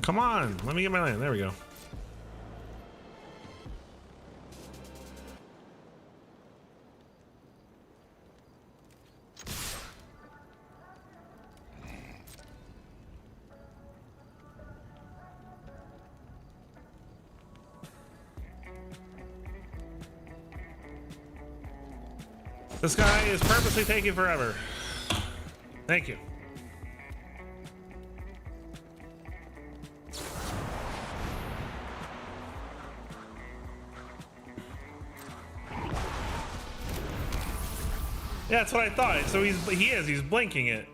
Come on, let me get my land. There we go. This guy is purposely taking forever. Thank you. Yeah, that's what I thought. So he's blinking it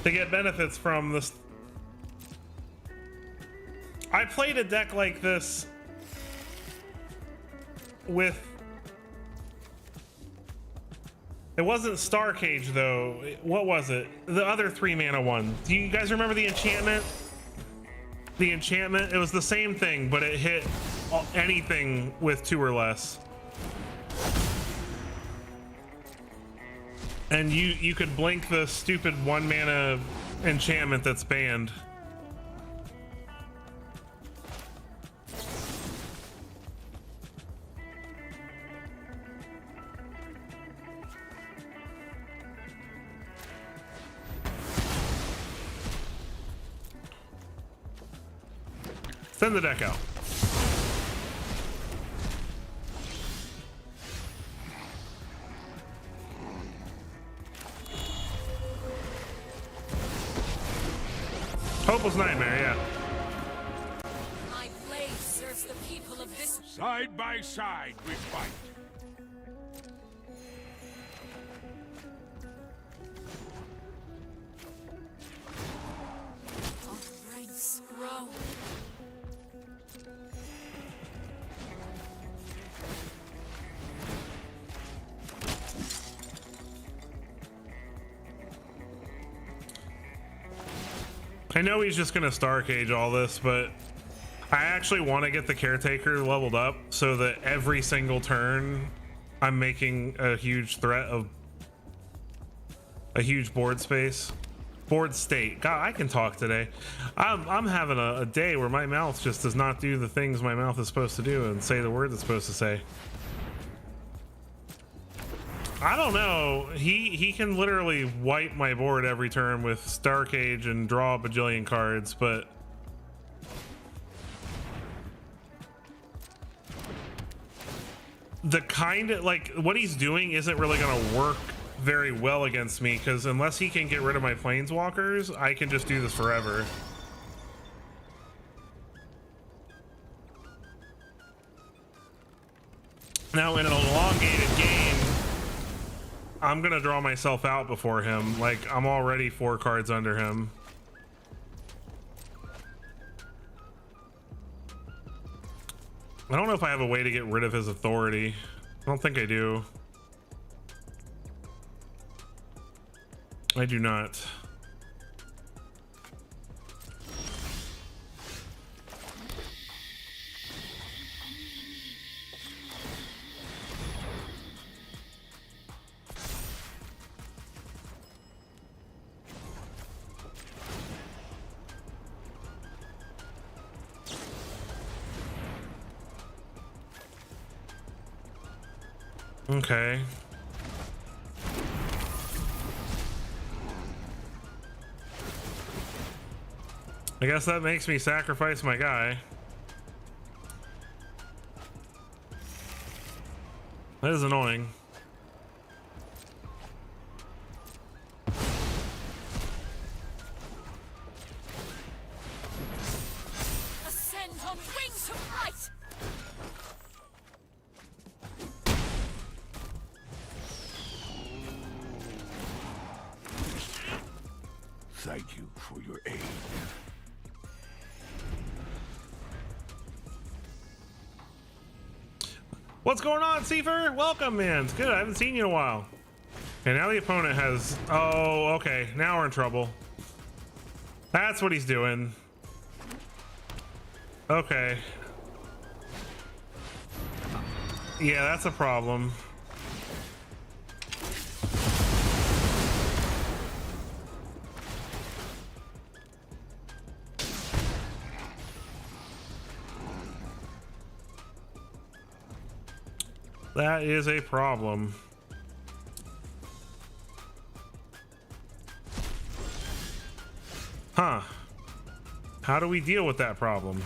to get benefits from this. I played a deck like this with, it wasn't Star Cage though. What was it? The other 3-mana one. Do you guys remember the enchantment? The enchantment, it was the same thing, but it hit anything with 2 or less. And you could blink the stupid 1-mana enchantment that's banned. Send the deck out. Hopeless Nightmare, yeah. My blade serves the people of this. Side by side we fight. Our ranks grow. I know he's just gonna Star Cage all this, but I actually want to get the Caretaker leveled up so that every single turn I'm making a huge threat of a huge board space. Board state. God, I can talk today. I'm having a day where my mouth just does not do the things my mouth is supposed to do and say the words it's supposed to say. I don't know. He can literally wipe my board every turn with Star Cage and draw a bajillion cards, but the kind of like what he's doing isn't really going to work very well against me, because unless he can get rid of my planeswalkers, I can just do this forever. Now in an elongated game, I'm gonna draw myself out before him. Like, I'm already 4 cards under him. I don't know if I have a way to get rid of his authority. I don't think I do. I do not. Okay. I guess that makes me sacrifice my guy. That is annoying. Ascend on Thank you for your aid. What's going on, Seifer? Welcome, man. It's good. I haven't seen you in a while. And now the opponent has... Oh, okay. Now we're in trouble. That's what he's doing. Okay. Yeah, that's a problem. That is a problem. Huh. How do we deal with that problem?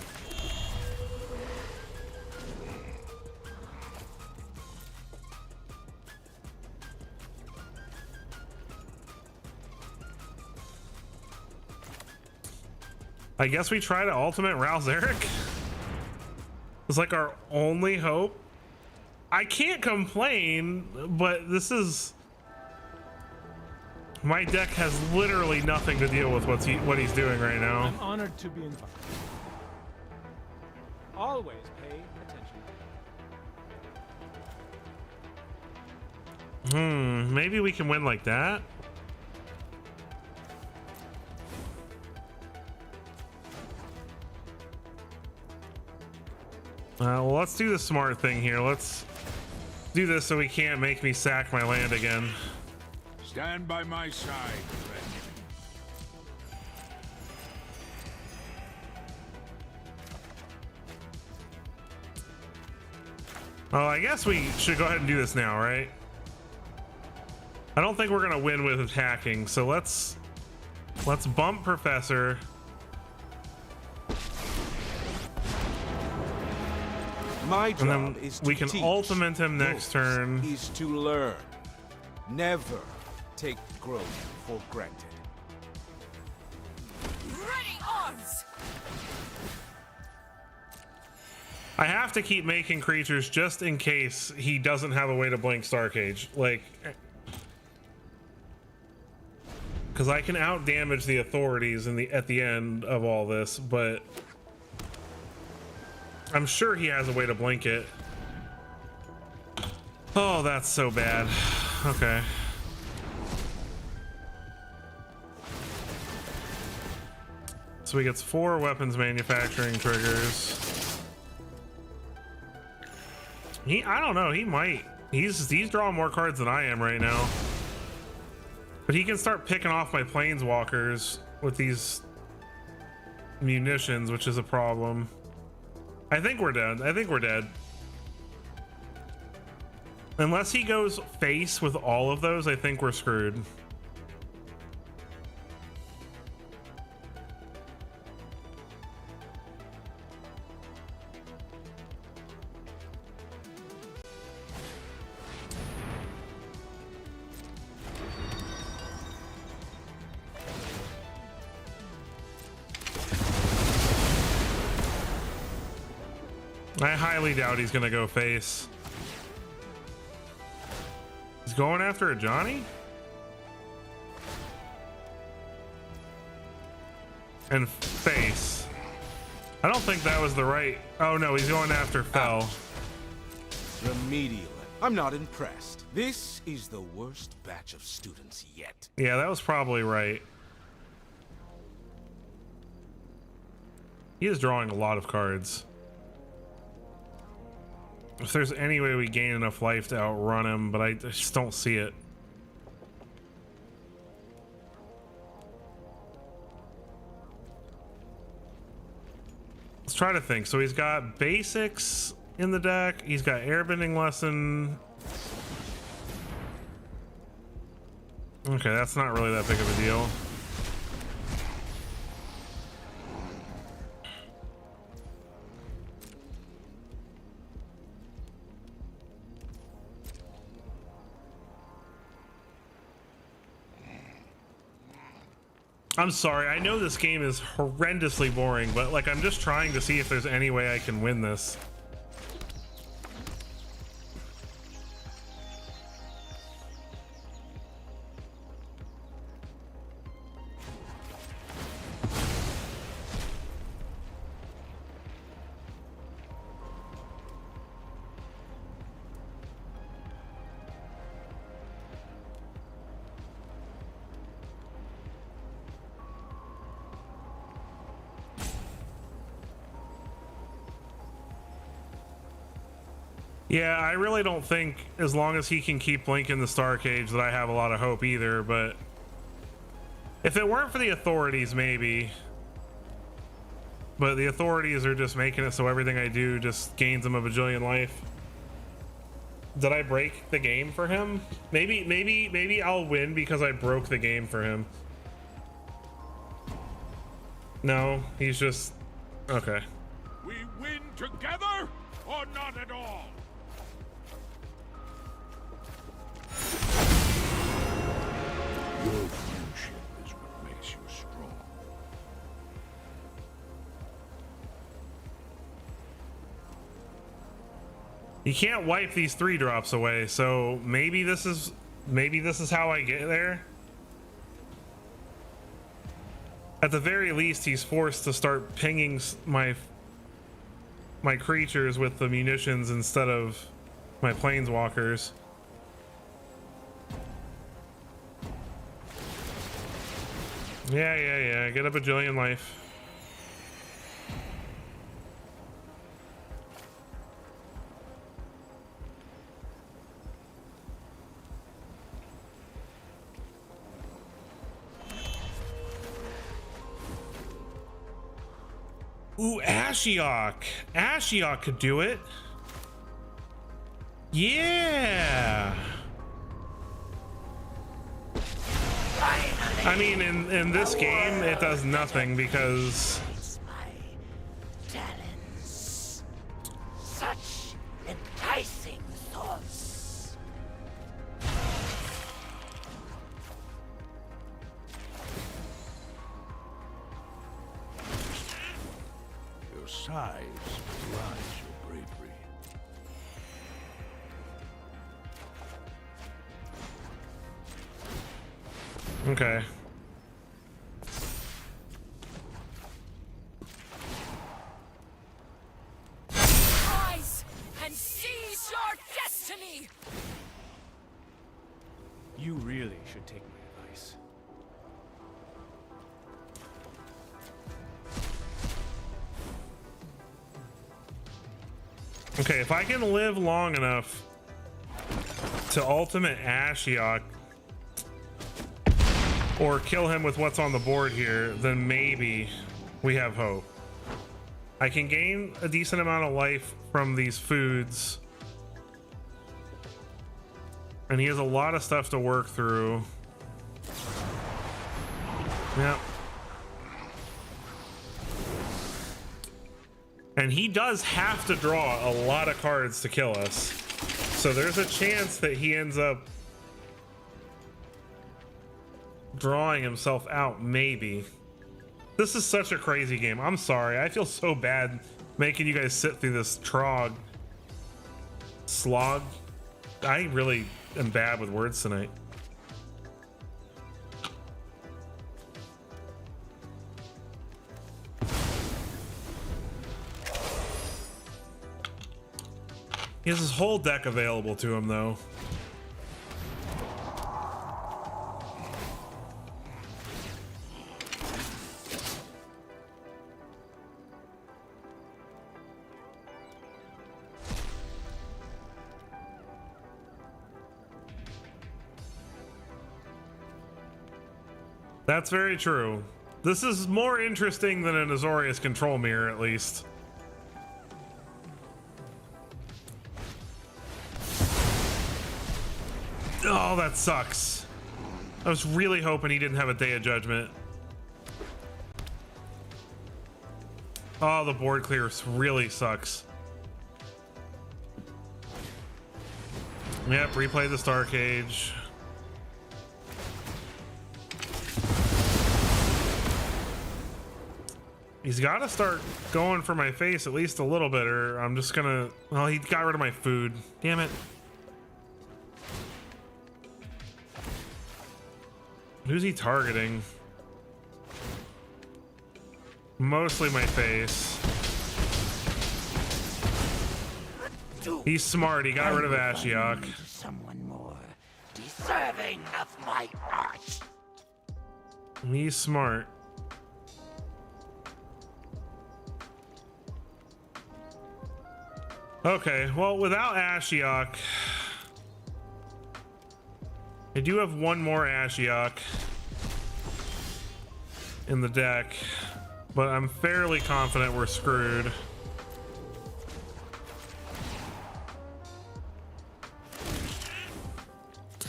I guess we try to ultimate Rouse Eric. It's like our only hope. I can't complain, but this is... My deck has literally nothing to deal with what he's doing right now. I'm honored to be invited. Always pay attention. Maybe we can win like that. Well, let's do the smart thing here. Let's do this so he can't make me sack my land again. Stand by my side, friend. Oh, I guess we should go ahead and do this now, right? I don't think we're gonna win with attacking, so let's bump Professor. My And job then is to we can teach. ultimate him next Yours turn. is to learn. Never take growth for granted. Ready arms! I have to keep making creatures just in case he doesn't have a way to blink Starcage. Like, because I can out damage the authorities at the end of all this, but I'm sure he has a way to blink it. Oh, that's so bad. Okay. So he gets 4 weapons manufacturing triggers. I don't know, he might. He's drawing more cards than I am right now. But he can start picking off my planeswalkers with these munitions, which is a problem. I think we're dead. I think we're dead. Unless he goes face with all of those, I think we're screwed. I highly doubt he's gonna go face. He's going after a Johnny? And face. I don't think that was the right... Oh no, he's going after Fell. Remedial. I'm not impressed. This is the worst batch of students yet. Yeah, that was probably right. He is drawing a lot of cards. If there's any way we gain enough life to outrun him, but I just don't see it. Let's try to think. So he's got basics in the deck. He's got airbending lesson. Okay, that's not really that big of a deal. I'm sorry, I know this game is horrendously boring, but like I'm just trying to see if there's any way I can win this. Yeah, I really don't think as long as he can keep linking the Star Cage that I have a lot of hope either, but if it weren't for the authorities, maybe. But the authorities are just making it so everything I do just gains him a bajillion life. Did I break the game for him? Maybe I'll win because I broke the game for him. No, he's just okay. We win together or not at all. Your friendship is what makes you strong. You can't wipe these 3-drops away, so maybe this is how I get there. At the very least, he's forced to start pinging my creatures with the munitions instead of my planeswalkers. Yeah. Get a bajillion life. Ooh, Ashiok. Ashiok could do it. Yeah. I mean, in this game, it does nothing because It's my talents. Such enticing thoughts. Your size belies your bravery. okay. Rise and seize your destiny! You really should take my advice. Okay, if I can live long enough to ultimate Ashiok or kill him with what's on the board here, then maybe we have hope. I can gain a decent amount of life from these foods, and he has a lot of stuff to work through. Yep. And he does have to draw a lot of cards to kill us. So there's a chance that he ends up drawing himself out, maybe. This is such a crazy game. I'm sorry. I feel so bad making you guys sit through this slog. I really am bad with words tonight. He has his whole deck available to him, though. That's very true. This is more interesting than an Azorius control mirror, at least. Oh, that sucks. I was really hoping he didn't have a Day of Judgment. Oh, the board clear really sucks. Yep, replay the Star Cage. He's got to start going for my face at least a little bit, or I'm just gonna... Well, he got rid of my food. Damn it. Who's he targeting? Mostly my face. He's smart. He got rid of Ashiok. Someone more deserving of my art. He's smart. Okay, well, without Ashiok, I do have one more Ashiok in the deck, but I'm fairly confident we're screwed.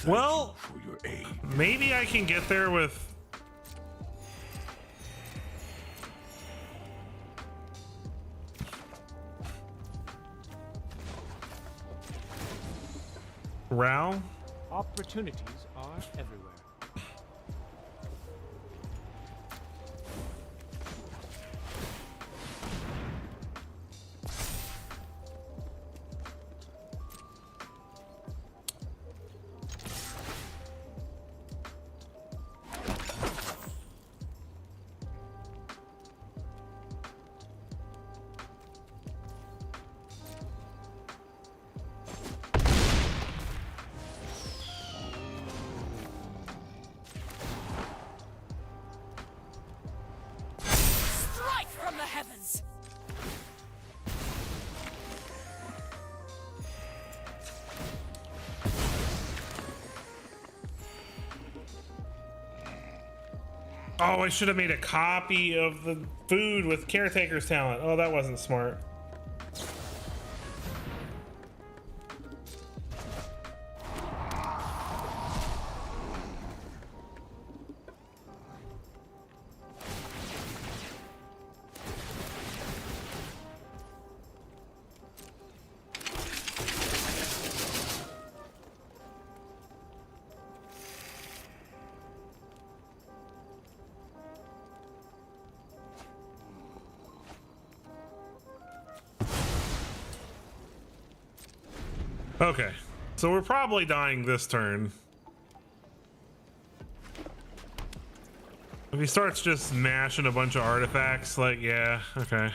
Well, For your aid. maybe I can get there with... Rao? Opportunities are everywhere. Strike from the heavens! Oh, I should have made a copy of the food with Caretaker's talent. Oh, that wasn't smart. Okay, so we're probably dying this turn. If he starts just mashing a bunch of artifacts, like, yeah, okay.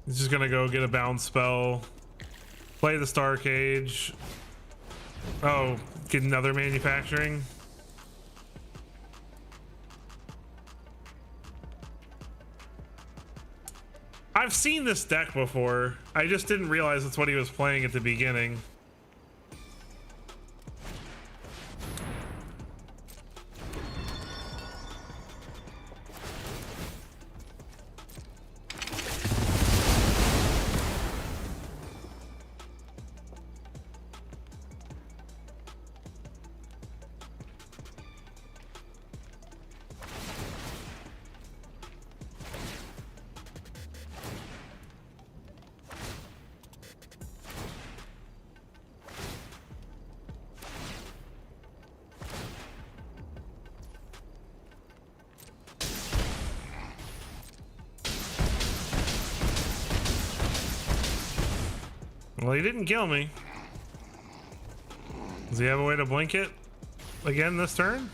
He's just gonna go get a bounce spell, play the Star Cage. Oh, get another manufacturing. I've seen this deck before. I just didn't realize that's what he was playing at the beginning. Well, he didn't kill me. Does he have a way to blink it again this turn?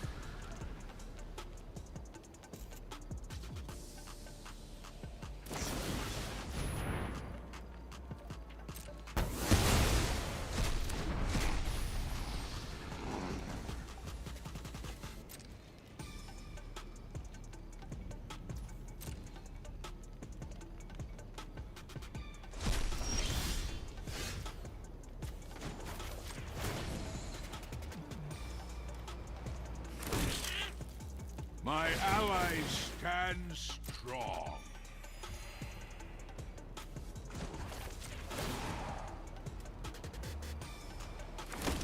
My allies stand strong.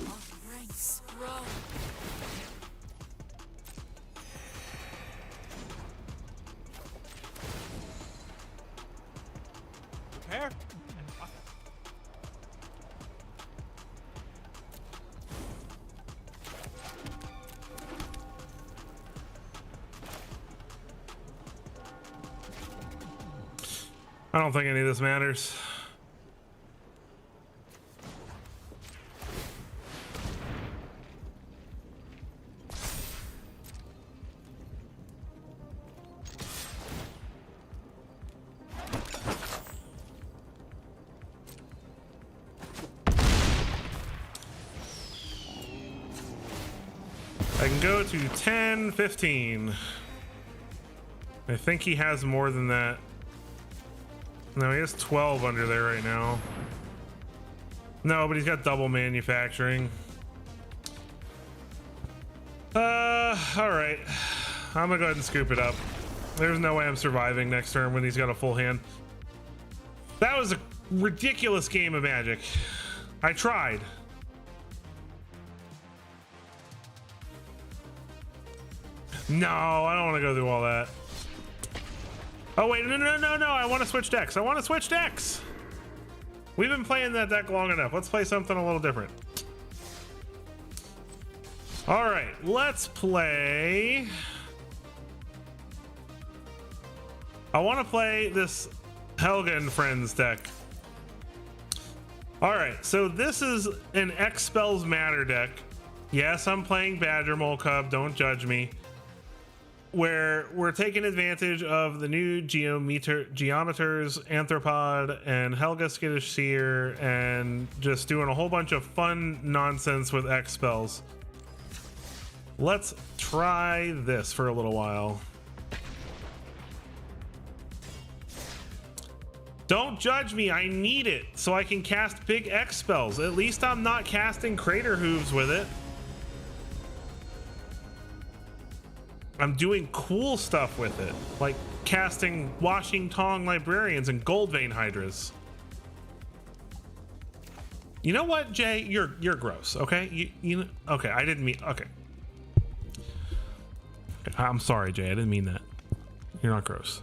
Our ranks grow. Prepare and fire. I don't think any of this matters. can go to 10, 15. I think he has more than that. No, he has 12 under there right now. No, but he's got double manufacturing. All right. I'm gonna go ahead and scoop it up. There's no way I'm surviving next turn when he's got a full hand. That was a ridiculous game of Magic. I tried. No, I don't want to go through all that. Oh wait, no, I want to switch decks. I want to switch decks. We've been playing that deck long enough. Let's play something a little different. All right, let's play. I want to play this Helga and Friends deck. All right, so this is an X Spells Matter deck. Yes, I'm playing Badger Mole Cub. Don't judge me. Where we're taking advantage of the new Geometers, Anthropod, and Helga Skittish Seer, and just doing a whole bunch of fun nonsense with X spells. Let's try this for a little while. Don't judge me, I need it so I can cast big X spells. At least I'm not casting Crater Hooves with it. I'm doing cool stuff with it, like casting Washing Tongue Librarians and Gold Vein Hydras. You know what, Jay? You're gross. Okay, you okay? I didn't mean. Okay, I'm sorry, Jay. I didn't mean that. You're not gross.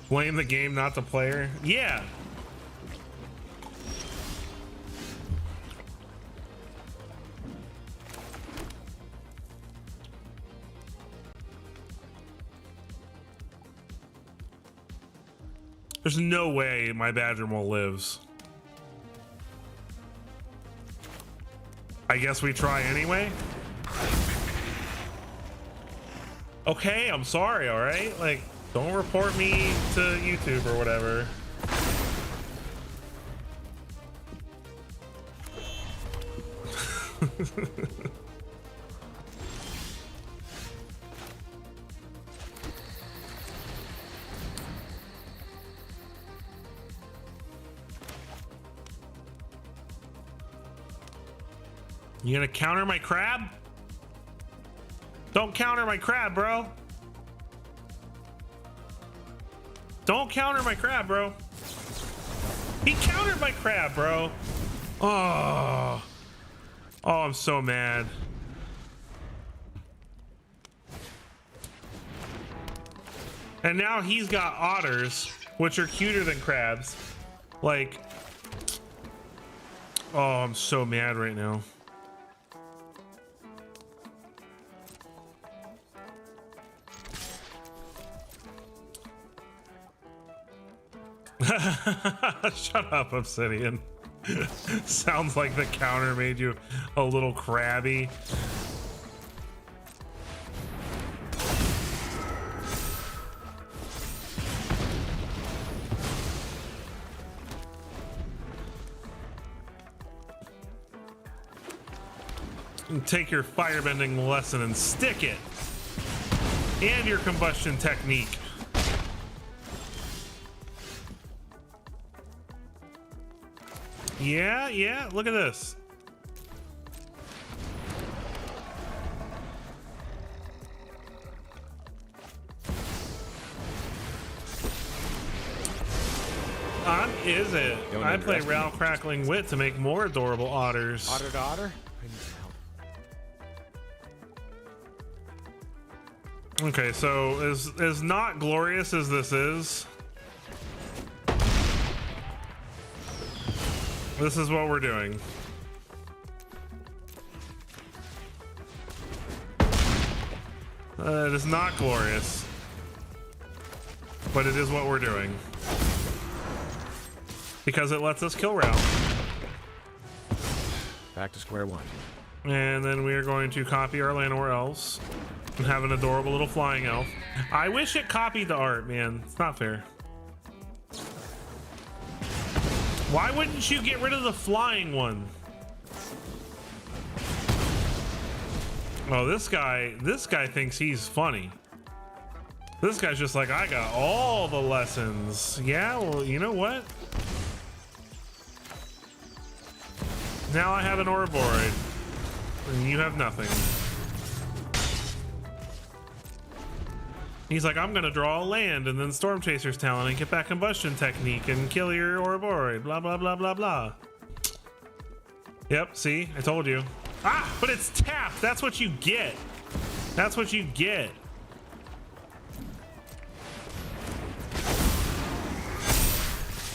Blame the game, not the player. Yeah. There's no way my Badger Mole lives. I guess we try anyway. Okay, I'm sorry, all right? Like, don't report me to YouTube or whatever. You gonna counter my crab? Don't counter my crab, bro. Don't counter my crab, bro. He countered my crab, bro. Oh, I'm so mad. And now he's got otters, which are cuter than crabs. Like, oh, I'm so mad right now. Shut up, Obsidian. Sounds like the counter made you a little crabby. And take your firebending lesson and stick it. And your combustion technique. Yeah, look at this. Is it? I play Ral Crackling Wit to make more adorable otters. Otter to otter? I need some help. Okay, so as not glorious as this is, this is what we're doing. It is not glorious, but it is what we're doing. Because it lets us kill Ralph. Back to square one. And then we are going to copy our Llanowar elves and have an adorable little flying elf. I wish it copied the art, man. It's not fair. Why wouldn't you get rid of the flying one? Oh, this guy thinks he's funny. This guy's just like, I got all the lessons. Yeah, well, you know what? Now I have an Ouroboros, and you have nothing. He's like, I'm gonna draw a land and then Storm Chaser's talent and get back combustion technique and kill your Ouroboros, blah, blah, blah, blah, blah. Yep, see, I told you. Ah, but it's tapped. That's what you get. That's what you get.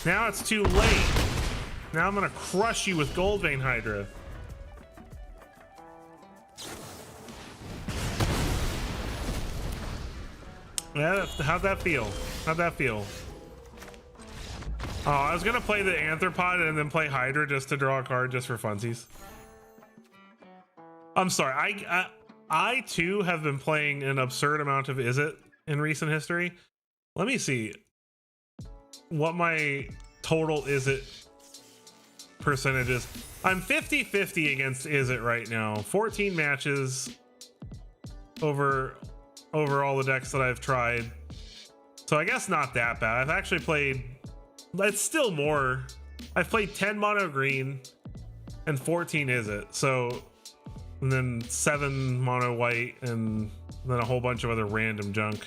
Now it's too late. Now I'm gonna crush you with Goldvein Hydra. Yeah, how'd that feel? How'd that feel? Oh, I was gonna play the Anthropod and then play Hydra just to draw a card just for funsies. I'm sorry, I too have been playing an absurd amount of Is It in recent history. Let me see what my total Is It percentage is. I'm 50-50 against Is It right now. 14 matches over all the decks that I've tried. So I guess not that bad. I've actually played, it's still more. I've played 10 mono green and 14 Is It. So, and then 7 mono white and then a whole bunch of other random junk.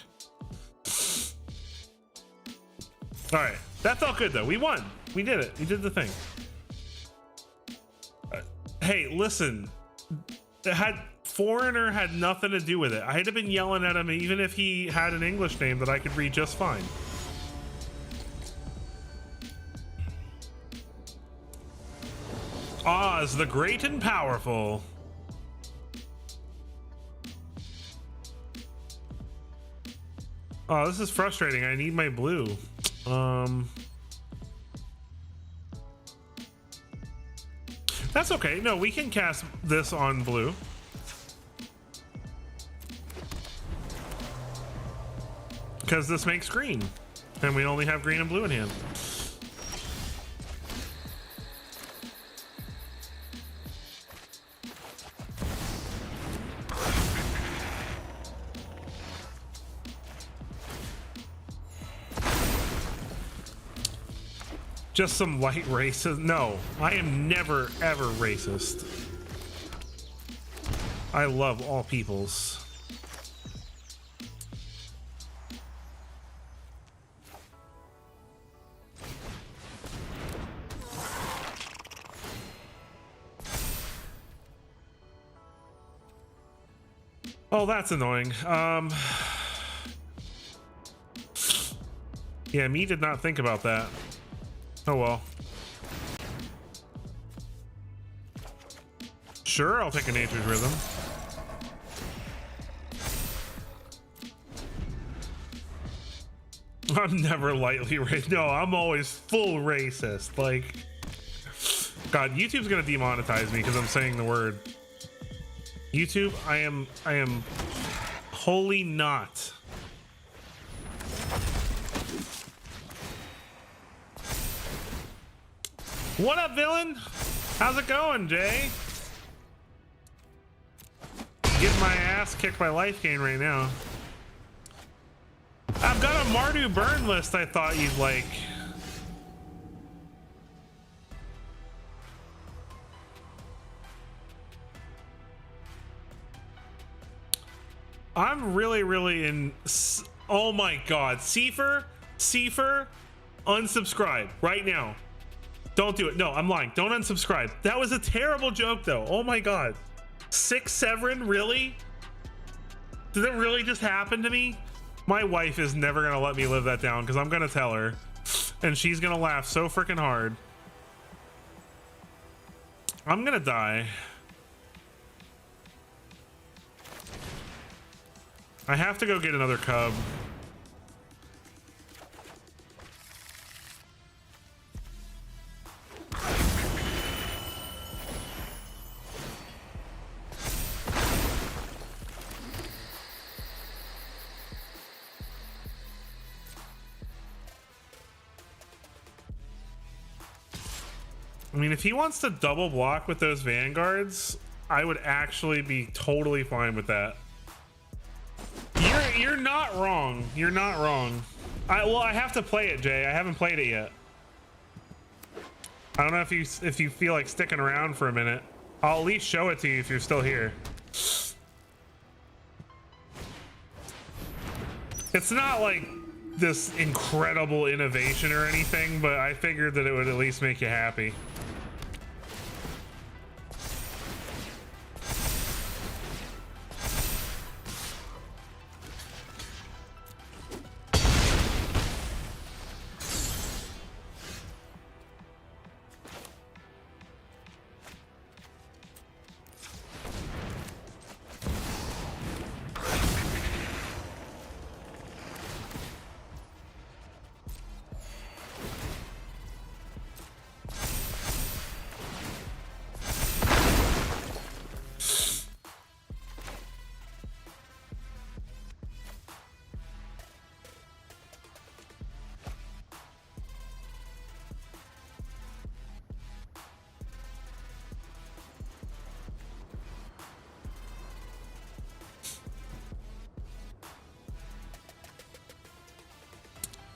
All right, that felt good though. We won. We did it. We did the thing. Hey, listen, Foreigner had nothing to do with it. I'd have been yelling at him even if he had an English name that I could read just fine. Oz, the great and powerful. Oh, this is frustrating. I need my blue. That's okay. No, we can cast this on blue. Because this makes green. And we only have green and blue in hand. Just some light racist. No, I am never ever racist. I love all peoples. Oh, that's annoying. Yeah, me did not think about that. Oh well. Sure, I'll take a Nature's Rhythm. I'm never lightly racist. No, I'm always full racist. Like, God, YouTube's gonna demonetize me because I'm saying the word. YouTube, I am wholly not. What up, villain? How's it going, Jay? Getting my ass kicked by life gain right now. I've got a Mardu burn list I thought you'd like. I'm really in. Oh my God, Seifer, unsubscribe right now. Don't do it. No, I'm lying. Don't unsubscribe. That was a terrible joke though. Oh my God. 6 Severin, really? Did that really just happen to me? My wife is never gonna let me live that down because I'm gonna tell her and she's gonna laugh so freaking hard. I'm gonna die. I have to go get another cub. I mean, if he wants to double block with those vanguards, I would actually be totally fine with that. You're not wrong. You're not wrong. I have to play it, Jay. I haven't played it yet. I don't know if you feel like sticking around for a minute. I'll at least show it to you if you're still here. It's not like this incredible innovation or anything, but I figured that it would at least make you happy.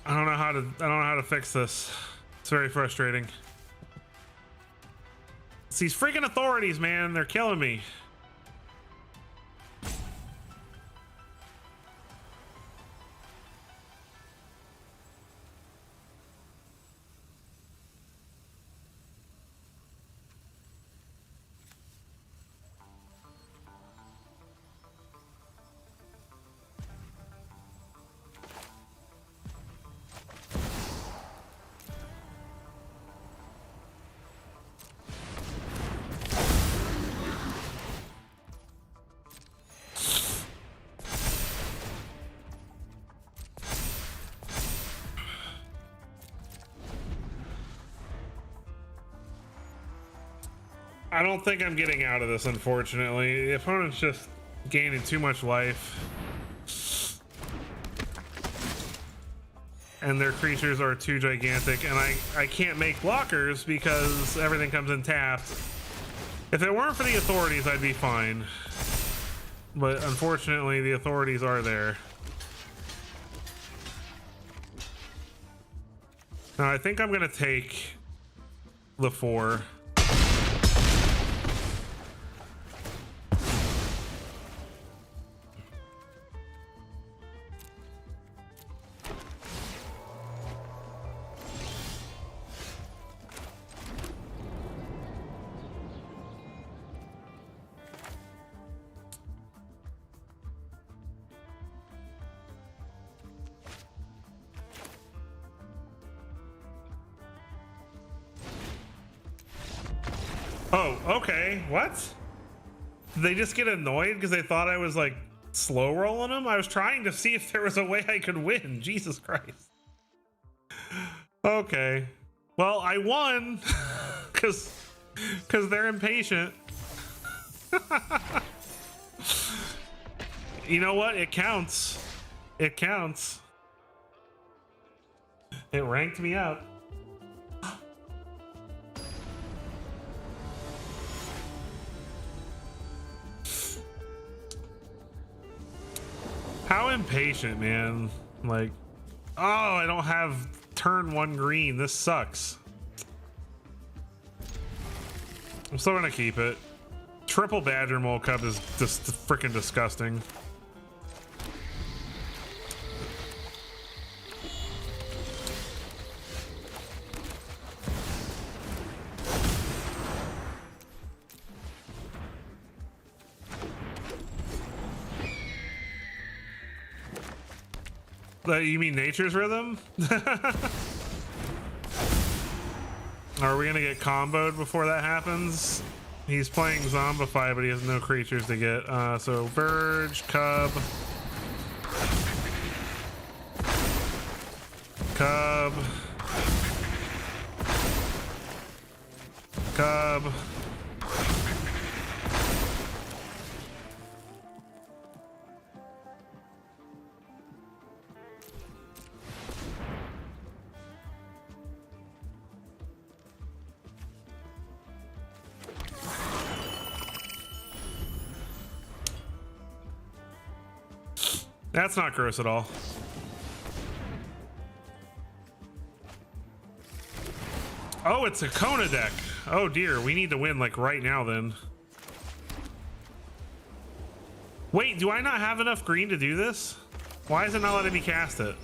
I don't know how to fix this. It's very frustrating. It's these freaking authorities, man. They're killing me. I don't think I'm getting out of this, unfortunately. The opponent's just gaining too much life. And their creatures are too gigantic, and I can't make blockers because everything comes in tapped. If it weren't for the authorities, I'd be fine. But unfortunately, the authorities are there. Now, I think I'm gonna take the 4. Oh, okay. What? Did they just get annoyed because they thought I was like slow rolling them? I was trying to see if there was a way I could win. Jesus Christ. Okay. Well, I won because they're impatient. You know what? It counts. It counts. It ranked me up. How impatient, man. Like, oh, I don't have turn 1 green. This sucks. I'm still gonna keep it. Triple Badger Mole Cub is just freaking disgusting. You mean Nature's Rhythm? Are we gonna get comboed before that happens? He's playing Zombify, but he has no creatures to get. So Verge, Cub. Cub. Cub. That's not gross at all. Oh, it's a Kona deck. Oh dear, we need to win like right now then. Wait, do I not have enough green to do this? Why is it not letting me cast it?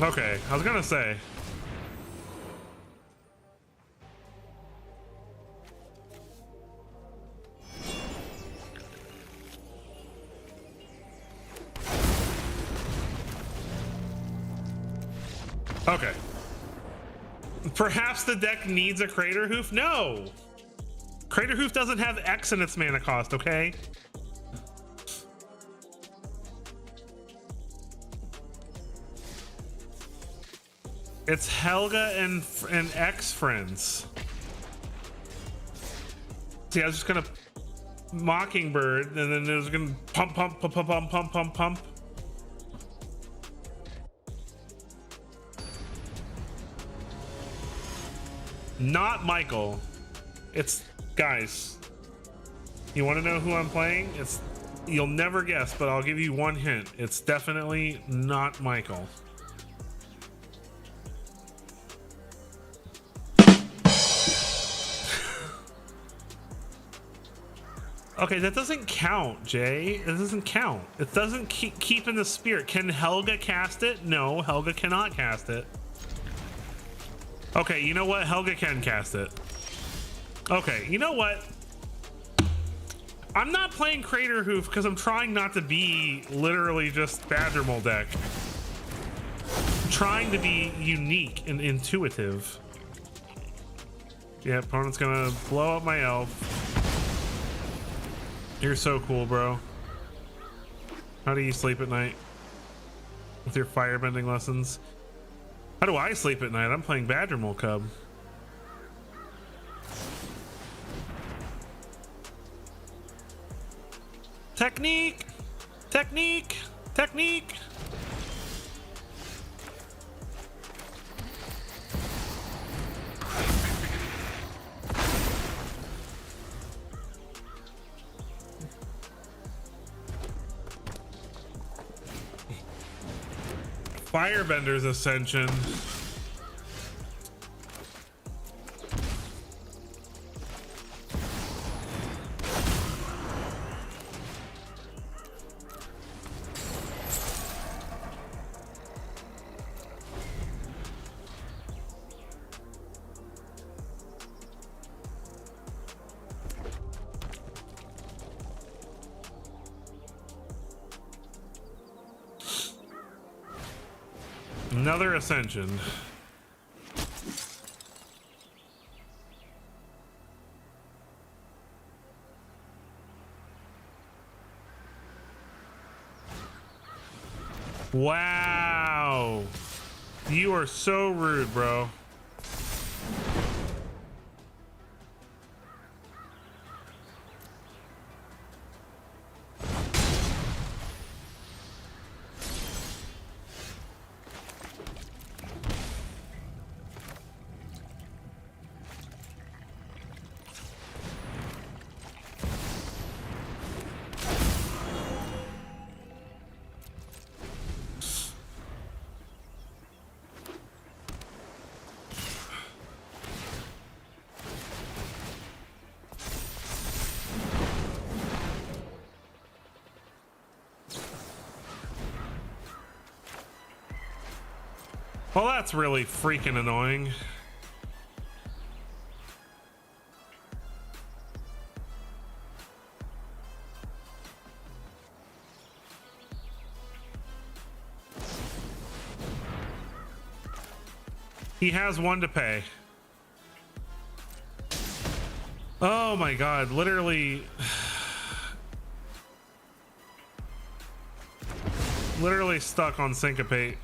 Okay, I was gonna say. Okay. Perhaps the deck needs a Crater Hoof? No! Crater Hoof doesn't have X in its mana cost, okay? It's Helga and X friends. See, I was just gonna Mockingbird, and then it was gonna pump, pump, pump, pump, pump, pump, pump, pump. Not Michael. It's guys. You want to know who I'm playing? It's you'll never guess, but I'll give you one hint. It's definitely not Michael. Okay, that doesn't count, Jay. It doesn't count. It doesn't keep in the spirit. Can Helga cast it? No, Helga cannot cast it. Okay, you know what? Helga can cast it. Okay, you know what? I'm not playing Crater Hoof because I'm trying not to be literally just Badger Mole deck. I'm trying to be unique and intuitive. Yeah, opponent's gonna blow up my elf. You're so cool, bro. How do you sleep at night? With your firebending lessons? How do I sleep at night? I'm playing Badger Mole Cub. Technique! Technique! Technique! Firebender's Ascension. Another Ascension. Wow. You are so rude, bro. Well, that's really freaking annoying. He has one to pay. Oh my god, literally. Literally stuck on Syncopate.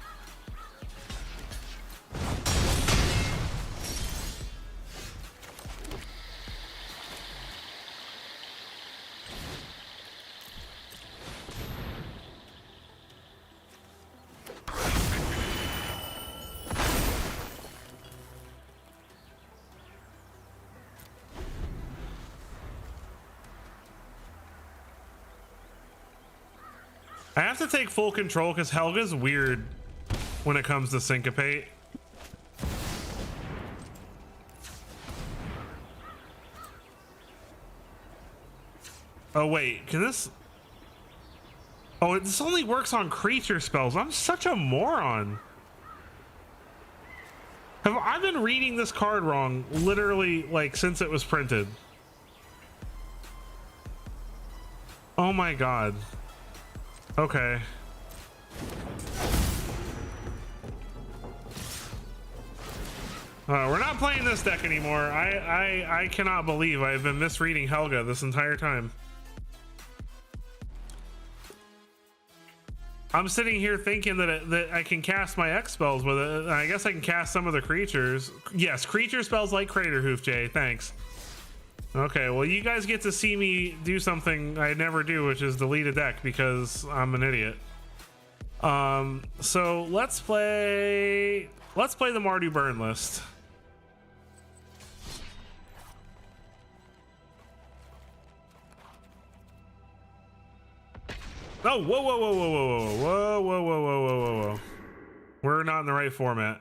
I have to take full control because Helga's weird when it comes to syncopate. Oh wait, can this? Oh, this only works on creature spells. I'm such a moron. Have I been reading this card wrong literally like since it was printed? Oh my god. Okay. We're not playing this deck anymore. I cannot believe I've been misreading Helga this entire time. I'm sitting here thinking that I can cast my X spells with it. I guess I can cast some of the creatures. Yes, creature spells like Craterhoof, Jay. Thanks. Okay, well, you guys get to see me do something I never do, which is delete a deck because I'm an idiot. So let's play the Mardu burn list. Oh, whoa, whoa, whoa, whoa, whoa, whoa, whoa, whoa, whoa, whoa, whoa, whoa. We're not in the right format.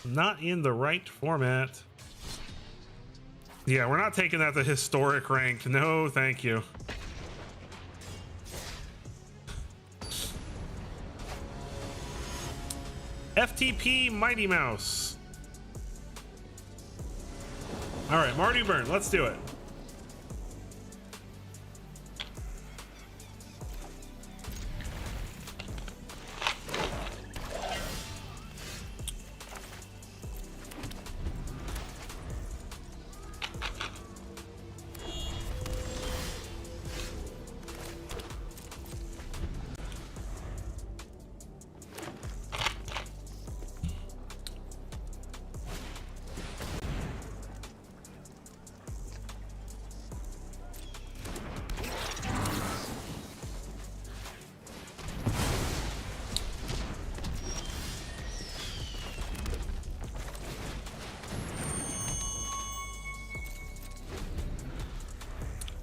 Not in the right format. Yeah, we're not taking that to historic rank. No, thank you. FTP Mighty Mouse. All right, Mardu burn. Let's do it.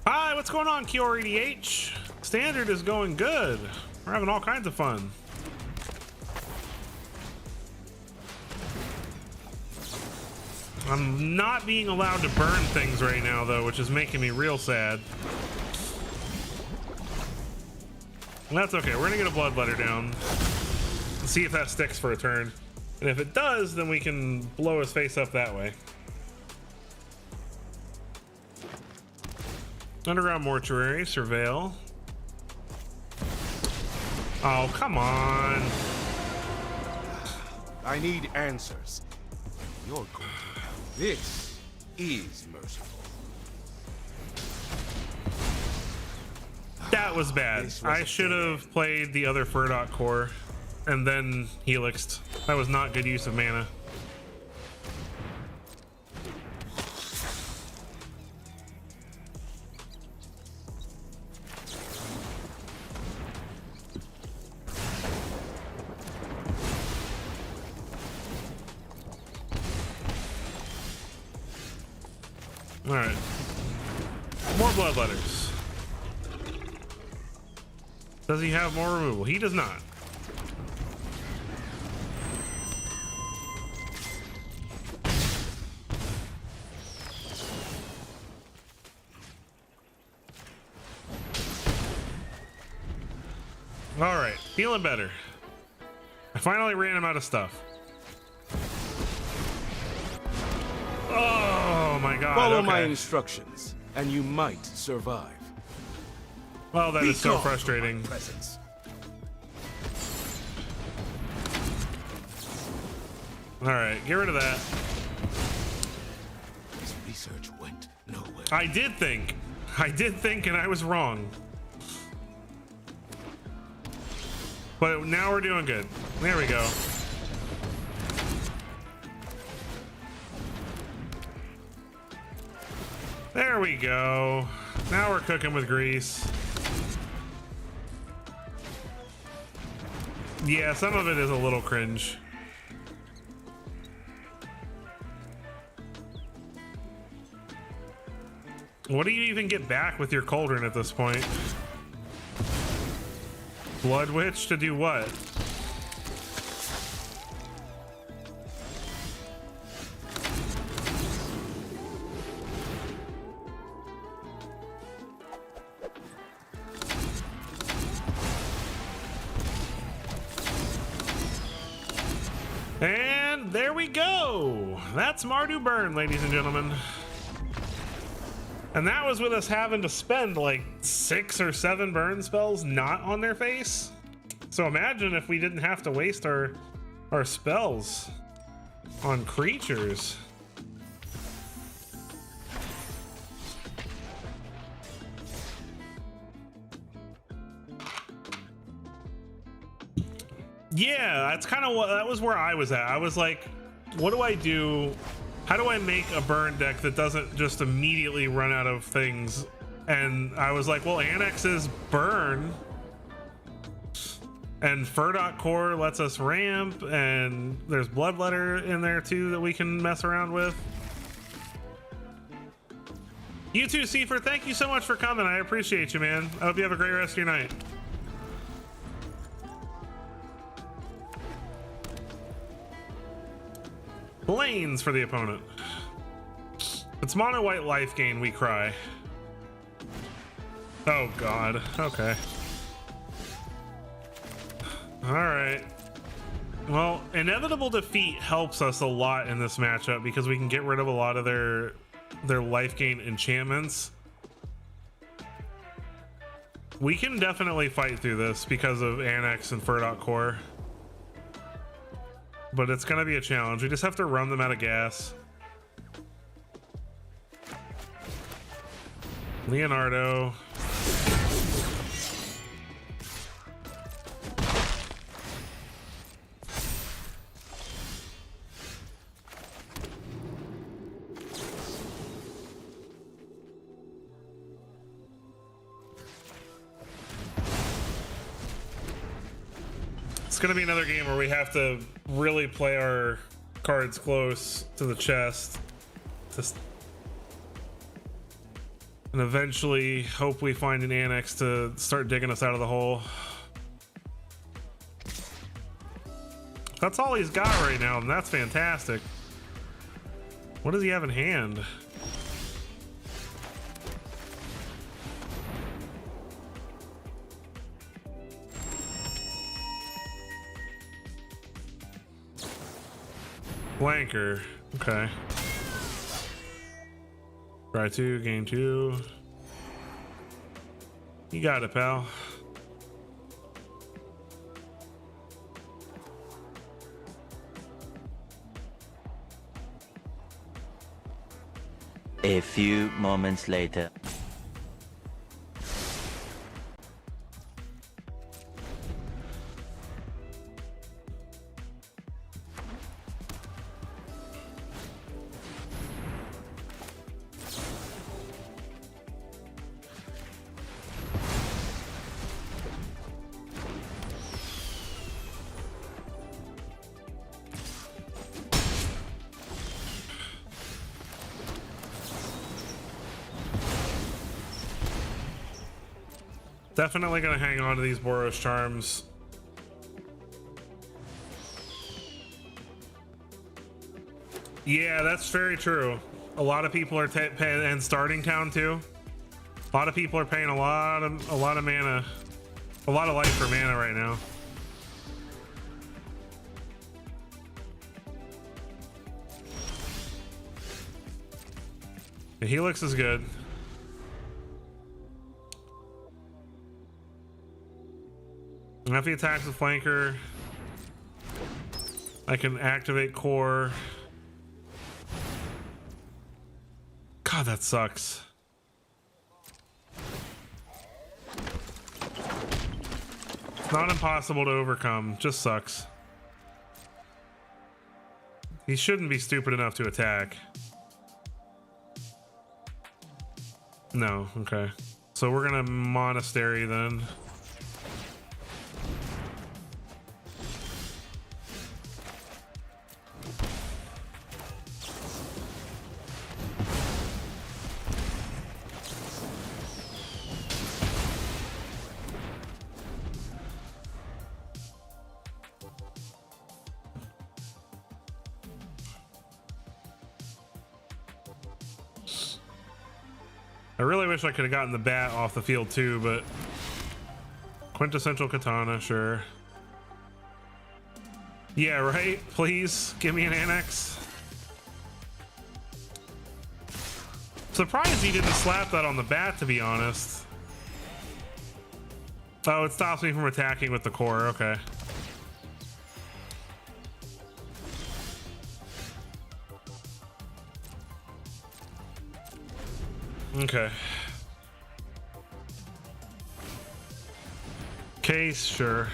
Hi, what's going on, Kior EDH? Standard is going good. We're having all kinds of fun. I'm not being allowed to burn things right now, though, which is making me real sad. That's okay. We're gonna get a bloodletter down and see if that sticks for a turn. And if it does, then we can blow his face up that way. Underground Mortuary, Surveil. Oh, come on. I need answers. You're going to have this is merciful. That was bad. I should have played the other Furdok core and then Helixed. That was not good use of mana. All right, more bloodletters. Does he have more removal? He does not. All right, feeling better. I finally ran him out of stuff. Oh my god. Follow okay. my instructions, and you might survive. Well, that is so gone from frustrating. my presence. All right, get rid of that. This research went nowhere. I did think, and I was wrong. But now we're doing good. There we go. There we go. Now we're cooking with grease. Yeah, some of it is a little cringe. What do you even get back with your cauldron at this point? Blood Witch to do what? And there we go. That's Mardu Burn, ladies and gentlemen. And that was with us having to spend like 6 or 7 burn spells not on their face. So imagine if we didn't have to waste our spells on creatures. Yeah, that's kind of what, that was where I was at. I was like, what do I do? How do I make a burn deck that doesn't just immediately run out of things? And I was like, well, Annex is burn. And Furdot Core lets us ramp, and there's Bloodletter in there too that we can mess around with. You too, Seifer, thank you so much for coming. I appreciate you, man. I hope you have a great rest of your night. Lanes for the opponent. It's mono white life gain, we cry. Oh god, okay. Alright. Well, inevitable defeat helps us a lot in this matchup because we can get rid of a lot of their life gain enchantments. We can definitely fight through this because of Annex and Furdot Core. But it's gonna be a challenge. We just have to run them out of gas. Leonardo. It's gonna be another game where we have to really play our cards close to the chest and eventually hope we find an Annex to start digging us out of the hole. That's all he's got right now, and that's fantastic. What does he have in hand? Flanker. Okay. Try 2, gain 2. You got it, pal. A few moments later. Definitely gonna hang on to these Boros Charms. Yeah, that's very true. A lot of people are paying, and starting town too. A lot of people are paying a lot of mana, a lot of life for mana right now. The Helix is good. And if he attacks the flanker, I can activate core. God, that sucks. It's not impossible to overcome, just sucks. He shouldn't be stupid enough to attack. No, okay. So we're gonna Monastery then. I really wish I could have gotten the bat off the field too, but quintessential katana, sure. Yeah, right? Please give me an annex. Surprised he didn't slap that on the bat, to be honest. Oh, it stops me from attacking with the core. Okay. Okay. Case, sure.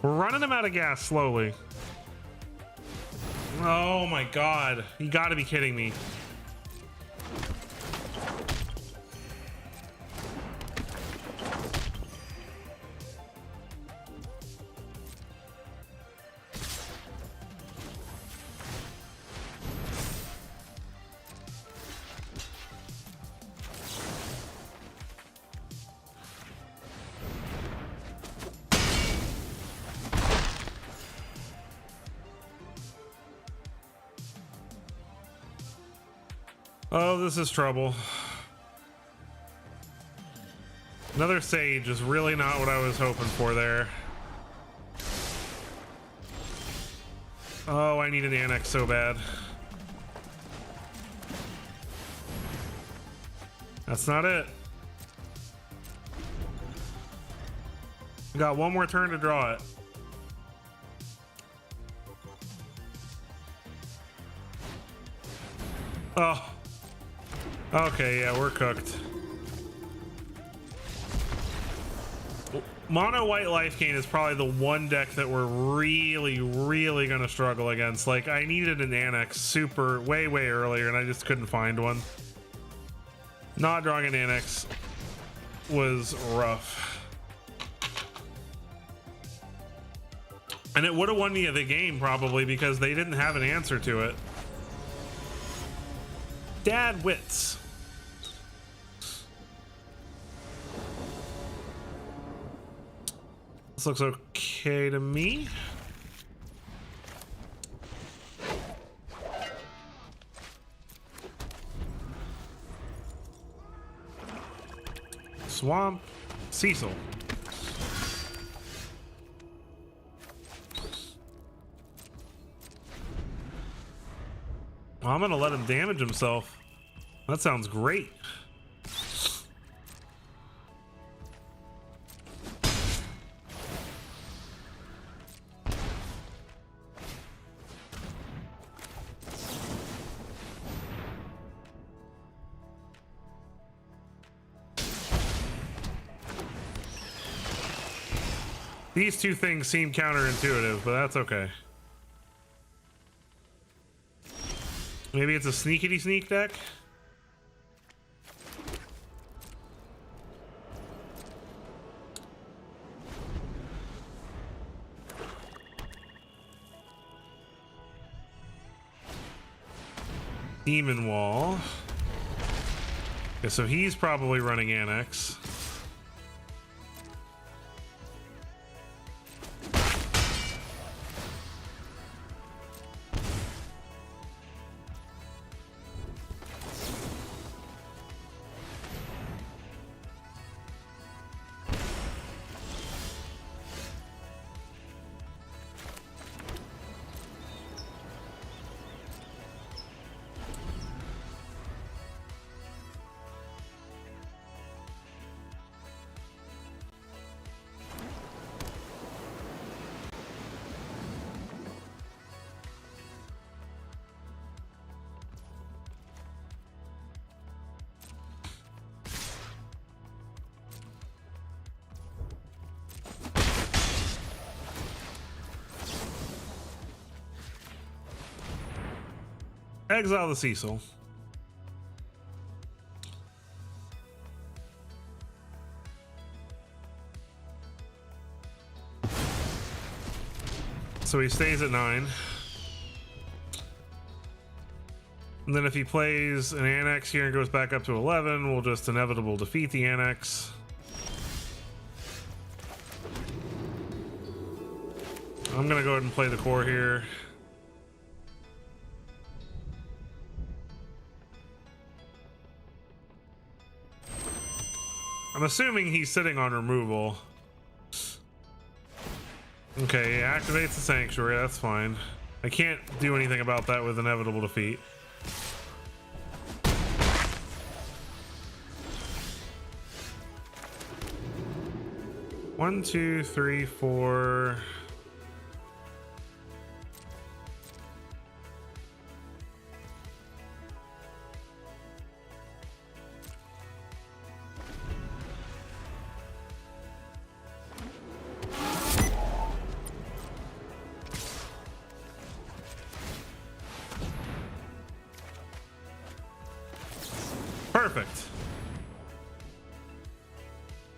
We're running him out of gas slowly. Oh my god. You gotta be kidding me. Oh, this is trouble. Another sage is really not what I was hoping for there. Oh, I need an annex so bad. That's not it. We got one more turn to draw it. Oh. Okay, yeah, we're cooked. Mono white life gain is probably the one deck that we're really gonna struggle against. Like, I needed an annex way earlier and I just couldn't find one. Not drawing an annex was rough. And it would have won me the game probably because they didn't have an answer to it. Dad wits. This looks okay to me. Swamp, Cecil. Well, I'm gonna let him damage himself. That sounds great. These two things seem counterintuitive, but that's okay. Maybe it's a sneakity sneak deck? Demon Wall. Okay, so he's probably running Annex. Exile the Cecil. So he stays at 9. And then if he plays an Annex here and goes back up to 11, we'll just inevitable defeat the Annex. I'm gonna go ahead and play the core here. I'm assuming he's sitting on removal. Okay, he activates the sanctuary, that's fine. I can't do anything about that with inevitable defeat. One, two, three, four. Perfect.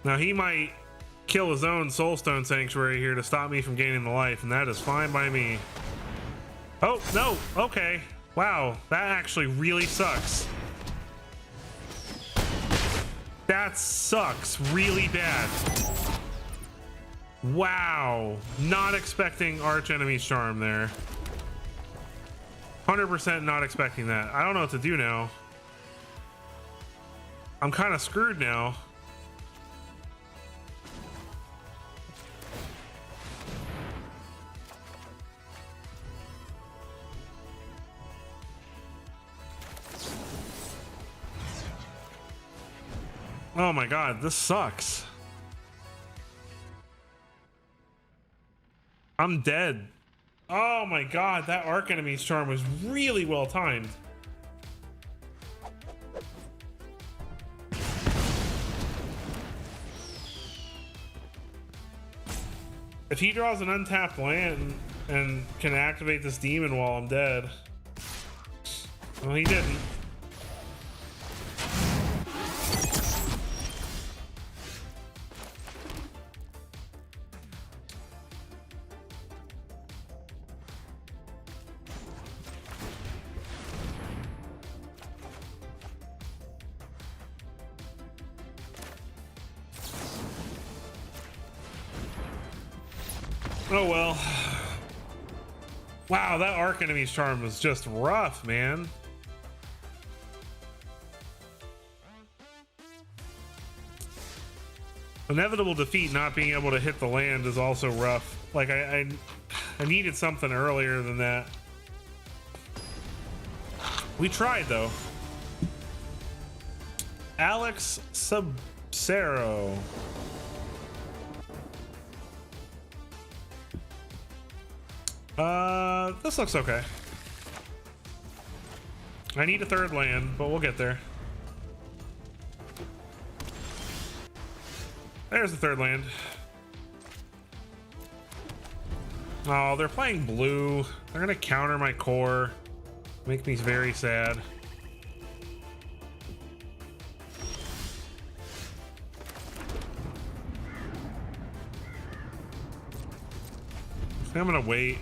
Now he might kill his own Soulstone Sanctuary here to stop me from gaining the life, and that is fine by me. Oh, no. Okay. Wow. That actually really sucks. That sucks really bad. Wow. Not expecting Arch Enemy's Charm there. 100% not expecting that. I don't know what to do now. I'm kind of screwed now. Oh my god, this sucks. I'm dead. Oh my god, that Arch Enemy's Charm was really well timed. If he draws an untapped land and can activate this demon while I'm dead. Well, he didn't. Oh well. Wow, that Arch Enemy's Charm was just rough, man. Inevitable defeat not being able to hit the land is also rough. Like I needed something earlier than that. We tried though. Alex Subsero. This looks okay. I need a third land, but we'll get there. There's the third land. Oh, they're playing blue. They're gonna counter my core. Make me very sad. I'm gonna wait.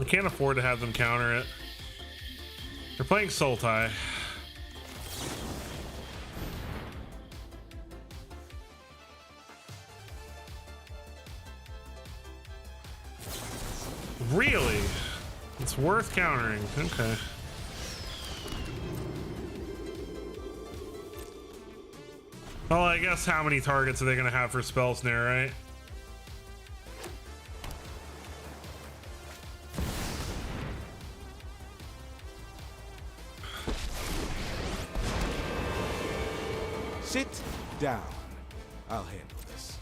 I can't afford to have them counter it. They're playing Sultai. Really? It's worth countering. Okay. Well, I guess how many targets are they gonna have for Spell Snare, right? Sit down. I'll handle this.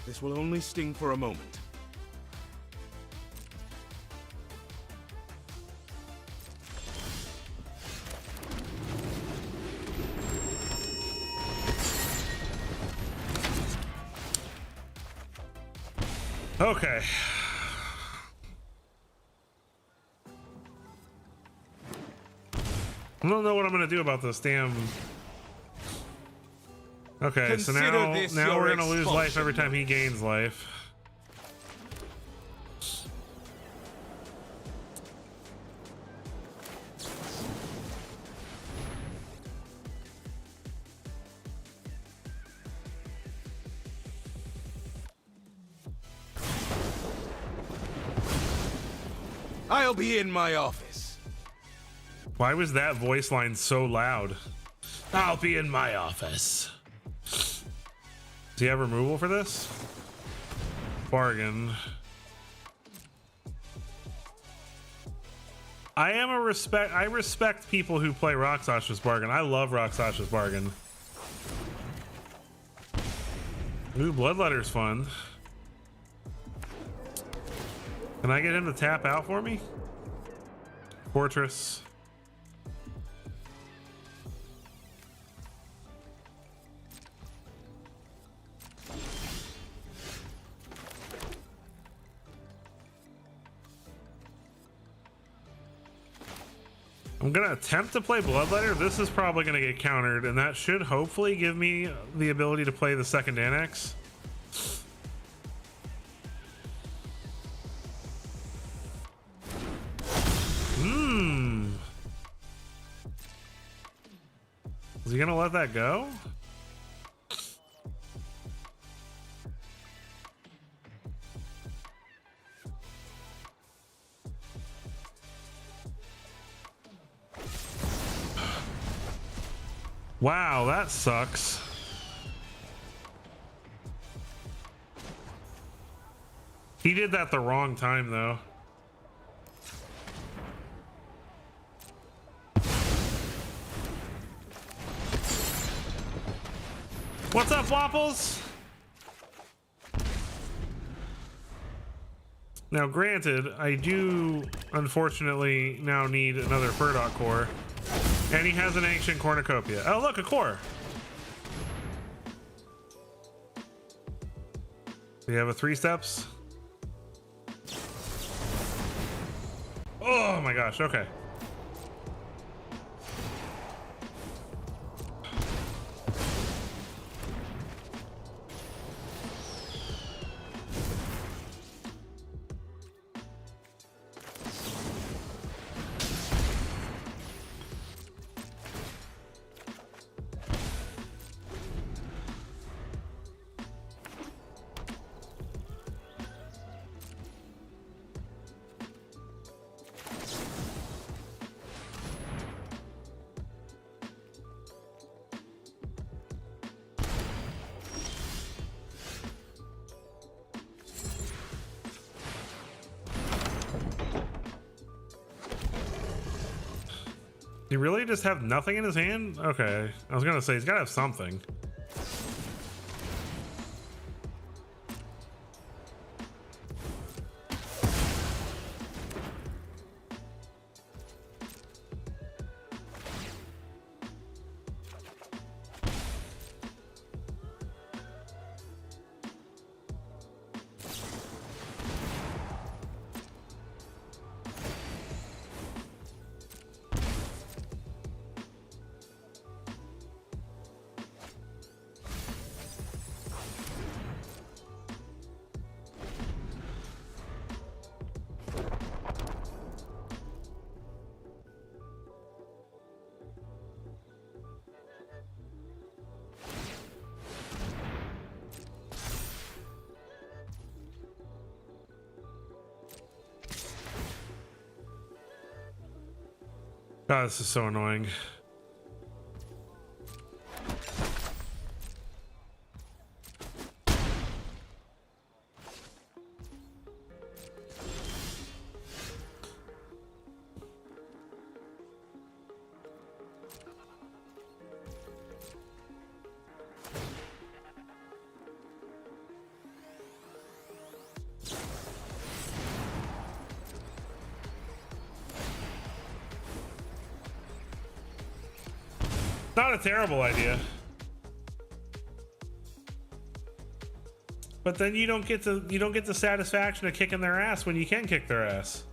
This will only sting for a moment. Okay. I don't know what I'm gonna do about this damn. Okay, so now we're gonna lose life every time he gains life. I'll be in my office. Why was that voice line so loud? I'll be in my office. Does he have removal for this? Bargain. I respect people who play Roxash's Bargain. I love Roxash's Bargain. Ooh, Bloodletter's fun. Can I get him to tap out for me? Fortress. I'm gonna attempt to play Bloodletter. This is probably gonna get countered, and that should hopefully give me the ability to play the second annex. Is he gonna let that go? Wow, that sucks. He did that the wrong time, though. What's up, Waffles? Now, granted, I do unfortunately now need another Furdock core. And he has an ancient cornucopia. Oh, look, a core. Do you have a 3 steps? Oh my gosh, okay. He really just have nothing in his hand? Okay. I was gonna say he's gotta have something. God, this is so annoying. Not a terrible idea. But then you don't get the satisfaction of kicking their ass when you can kick their ass.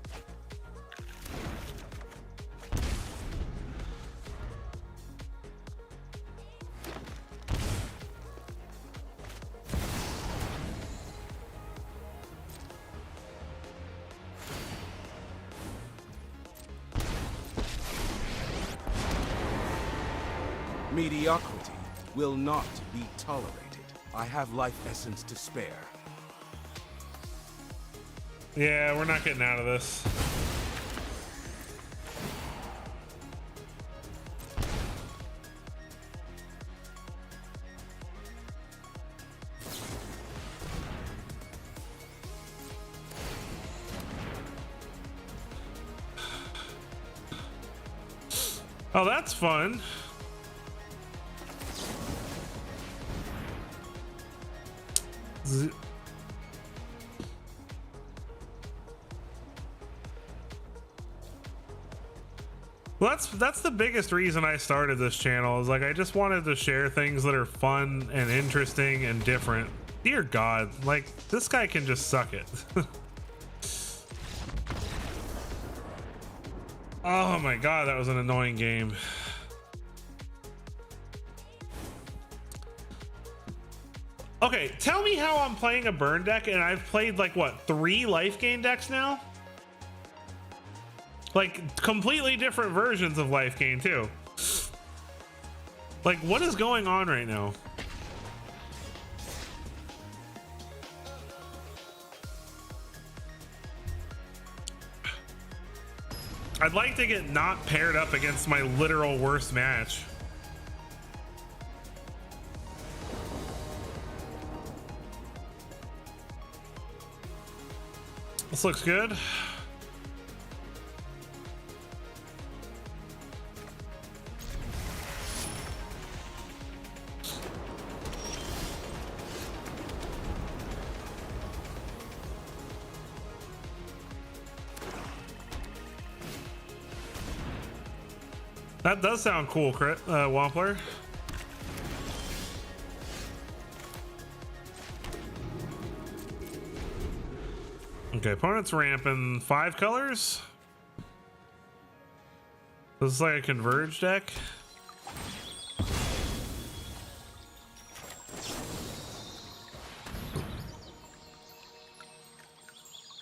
Mediocrity will not be tolerated. I have life essence to spare. Yeah, we're not getting out of this. Oh, that's fun. Well, that's the biggest reason I started this channel, is like I just wanted to share things that are fun and interesting and different. Dear God, like this guy can just suck it. Oh my God, that was an annoying game. Okay, tell me how I'm playing a burn deck and I've played like what, 3 life gain decks now? Like completely different versions of life gain too. Like what is going on right now? I'd like to get not paired up against my literal worst match. This looks good. That does sound cool, Wampler. Okay, opponent's ramping 5 colors. This is like a converge deck.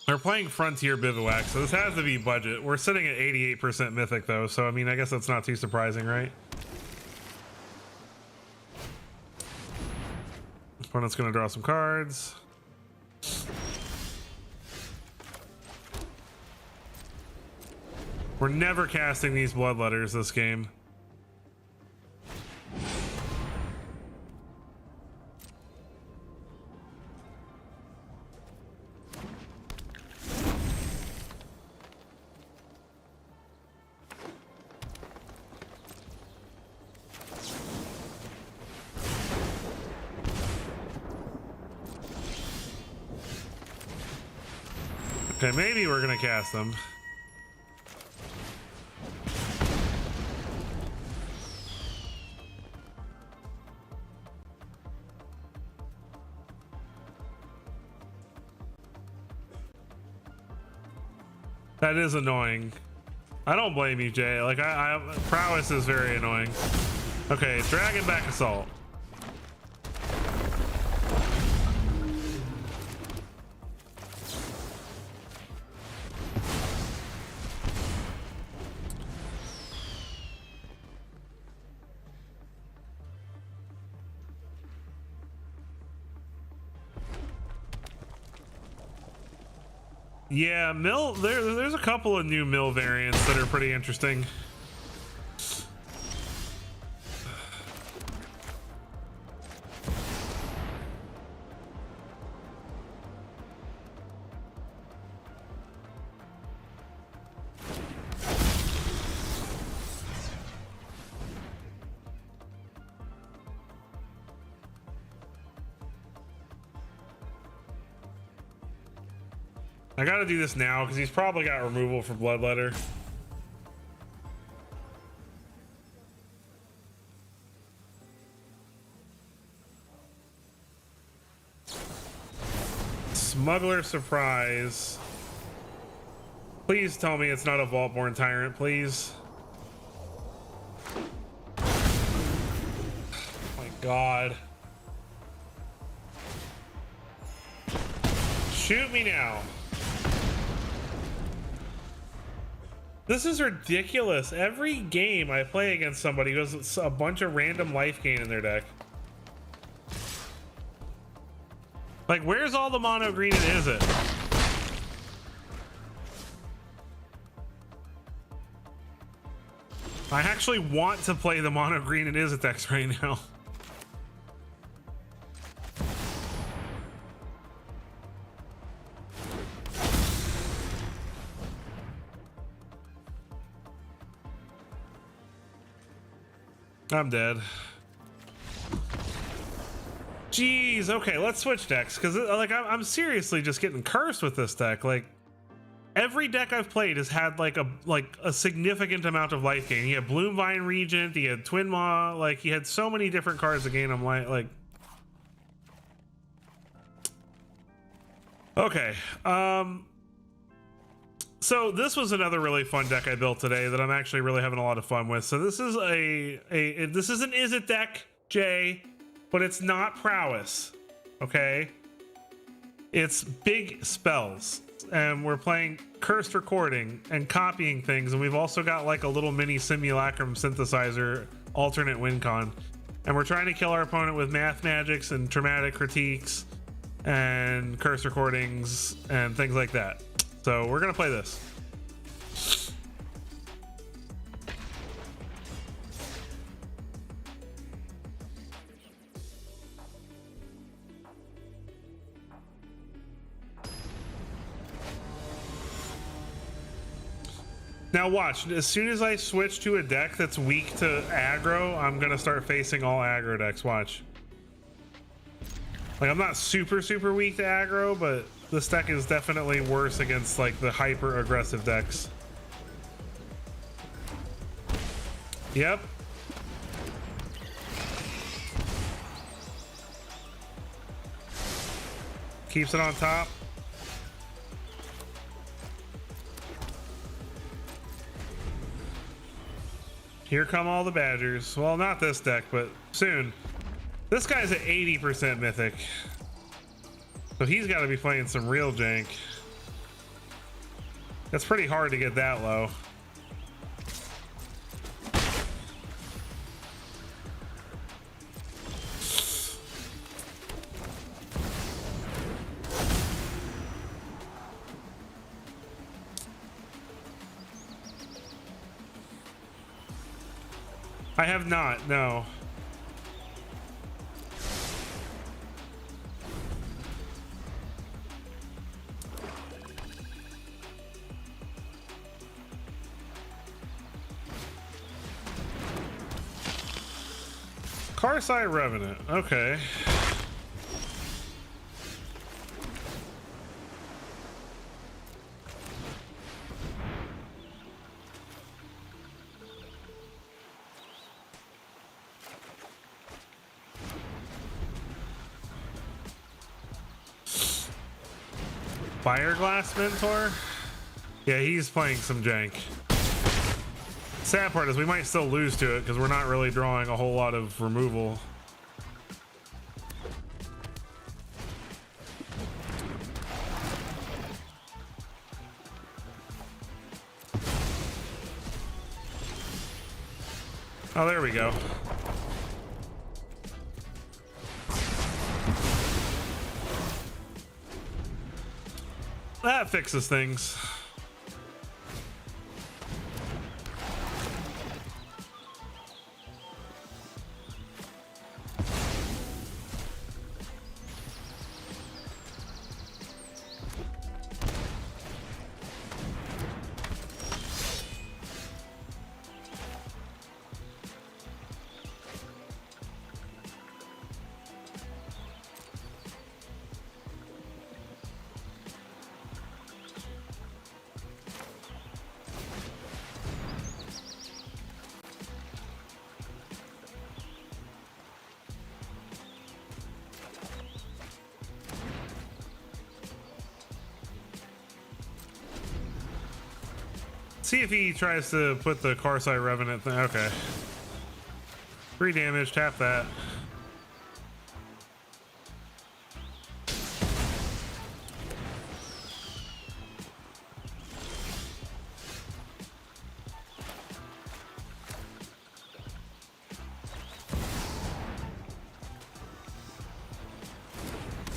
They're playing Frontier Bivouac, so this has to be budget. We're sitting at 88% Mythic though, so I mean, I guess that's not too surprising, right? Opponent's gonna draw some cards. We're never casting these bloodletters this game. Okay, maybe we're gonna cast them. That is annoying. I don't blame you, Jay. Like, prowess is very annoying. Okay, Dragon Back Assault. Yeah, mill. There's a couple of new mill variants that are pretty interesting. I gotta do this now because he's probably got removal for Bloodletter. Smuggler Surprise. Please tell me it's not a Vaultborn Tyrant, please. Oh my God. Shoot me now. This is ridiculous. Every game I play against somebody who has a bunch of random life gain in their deck. Like, where's all the mono green and is it? I actually want to play the mono green and is it decks right now. I'm dead. Jeez, okay, let's switch decks because like I'm seriously just getting cursed with this deck. Like every deck I've played has had like a significant amount of life gain. He had Bloomvine Regent, he had Twin Maw, like he had so many different cards to gain him like. Okay, so this was another really fun deck I built today that I'm actually really having a lot of fun with. So this is this is an Izzet deck, Jay, but it's not prowess, okay? It's big spells, and we're playing Cursed Recording and copying things, and we've also got like a little mini Simulacrum Synthesizer alternate win con, and we're trying to kill our opponent with Math Magics and Traumatic Critiques and Cursed Recordings and things like that. So we're gonna play this. Now watch, as soon as I switch to a deck that's weak to aggro, I'm gonna start facing all aggro decks, watch. Like I'm not super weak to aggro, but this deck is definitely worse against like the hyper aggressive decks. Yep. Keeps it on top. Here come all the Badgers. Well, not this deck, but soon. This guy's at 80% Mythic. So he's got to be playing some real jank. It's pretty hard to get that low. I have not, no. Carside Revenant, okay. Fireglass Mentor? Yeah, he's playing some jank. Sad part is we might still lose to it because we're not really drawing a whole lot of removal. Oh, there we go. That fixes things. See if he tries to put the Carside Revenant thing. Okay. 3 damage, tap that.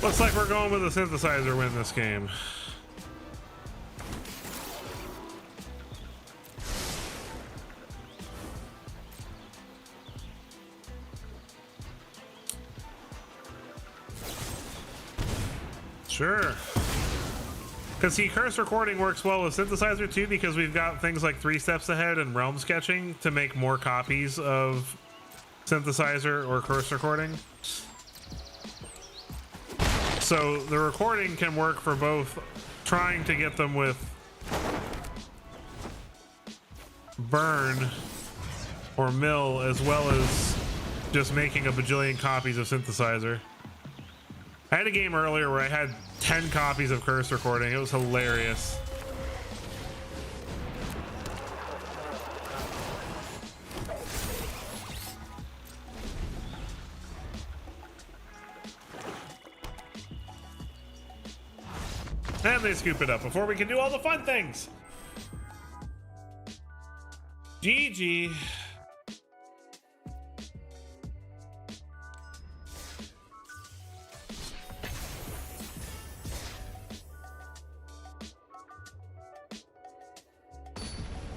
Looks like we're going with a synthesizer win this game. Sure. Because see, Curse Recording works well with Synthesizer too, because we've got things like 3 Steps Ahead and Realm Sketching to make more copies of synthesizer or curse recording. So the recording can work for both trying to get them with burn or mill, as well as just making a bajillion copies of synthesizer. I had a game earlier where I had 10 copies of curse recording. It was hilarious. And they scoop it up before we can do all the fun things. GG.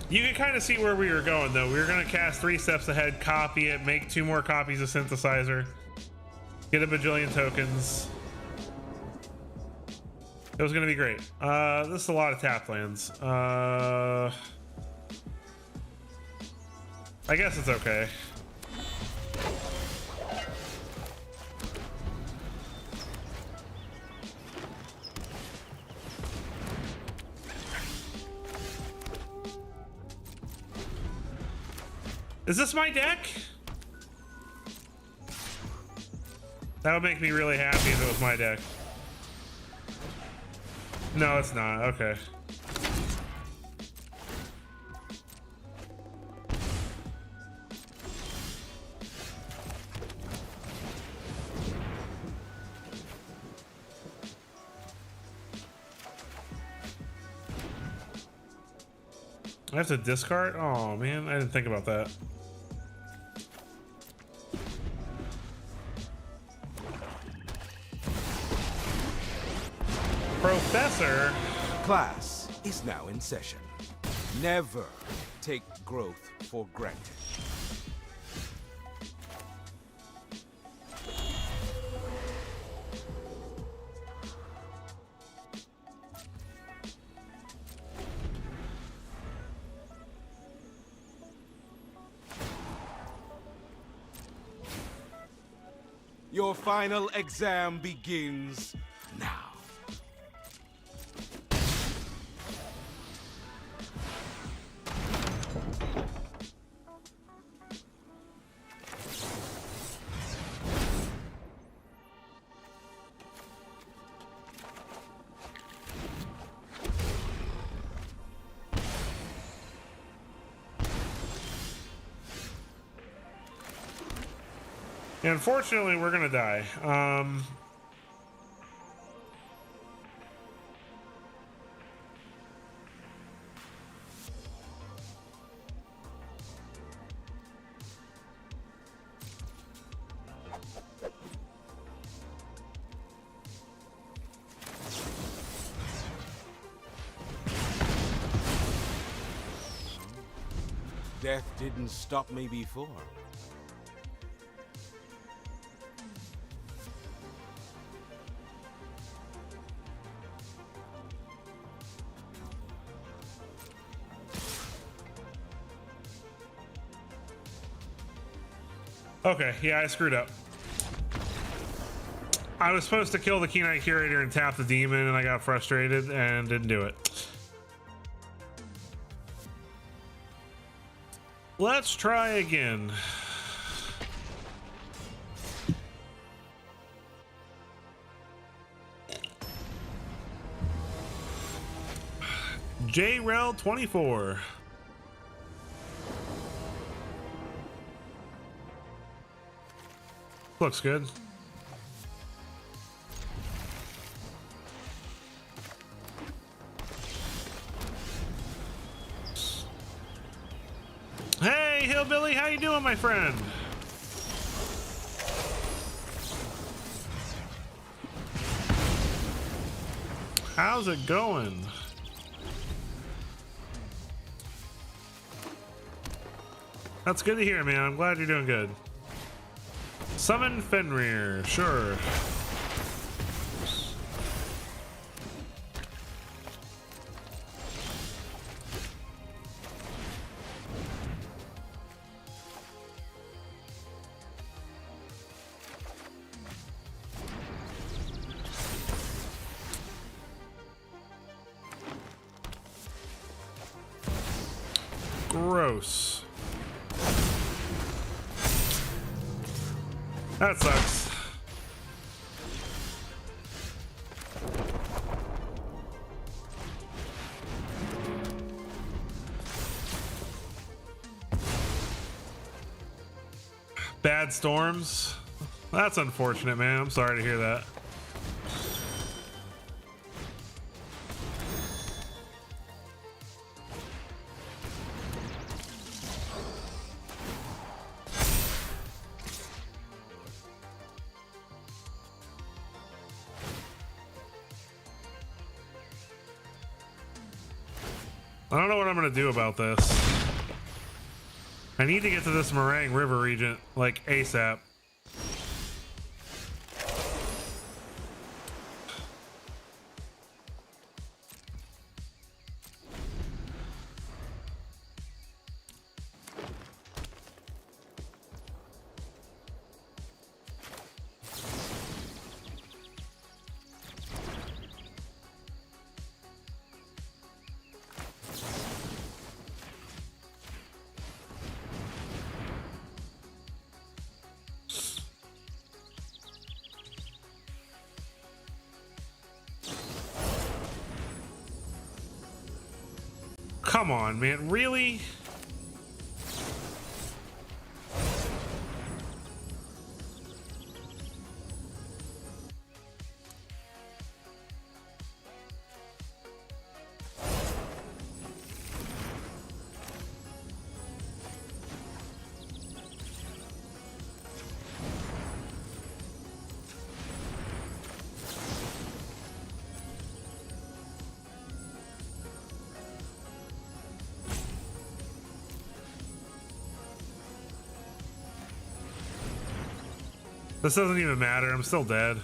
You can kind of see where we were going, though. We were going to cast 3 steps ahead, copy it, make 2 more copies of synthesizer, get a bajillion tokens. It was going to be great. This is a lot of tap lands. I guess it's okay. Is this my deck? That would make me really happy if it was my deck. No, it's not. Okay. I have to discard? Oh man, I didn't think about that. Professor. Class is now in session. Never take growth for granted. Your final exam begins now. Unfortunately, we're gonna die. Death didn't stop me before. Okay, yeah, I screwed up. I was supposed to kill the Key Knight Curator and tap the demon, and I got frustrated and didn't do it. Let's try again. JREL 24. Looks good. Hey, Hillbilly, how you doing, my friend? How's it going? That's good to hear, man. I'm glad you're doing good. Summon Fenrir, sure. Gross. That sucks. Bad storms. That's unfortunate, man. I'm sorry to hear that. I don't know what I'm gonna do about this. I need to get to this Meringue River Regent, like, ASAP. Come on, man. Really? This doesn't even matter. I'm still dead.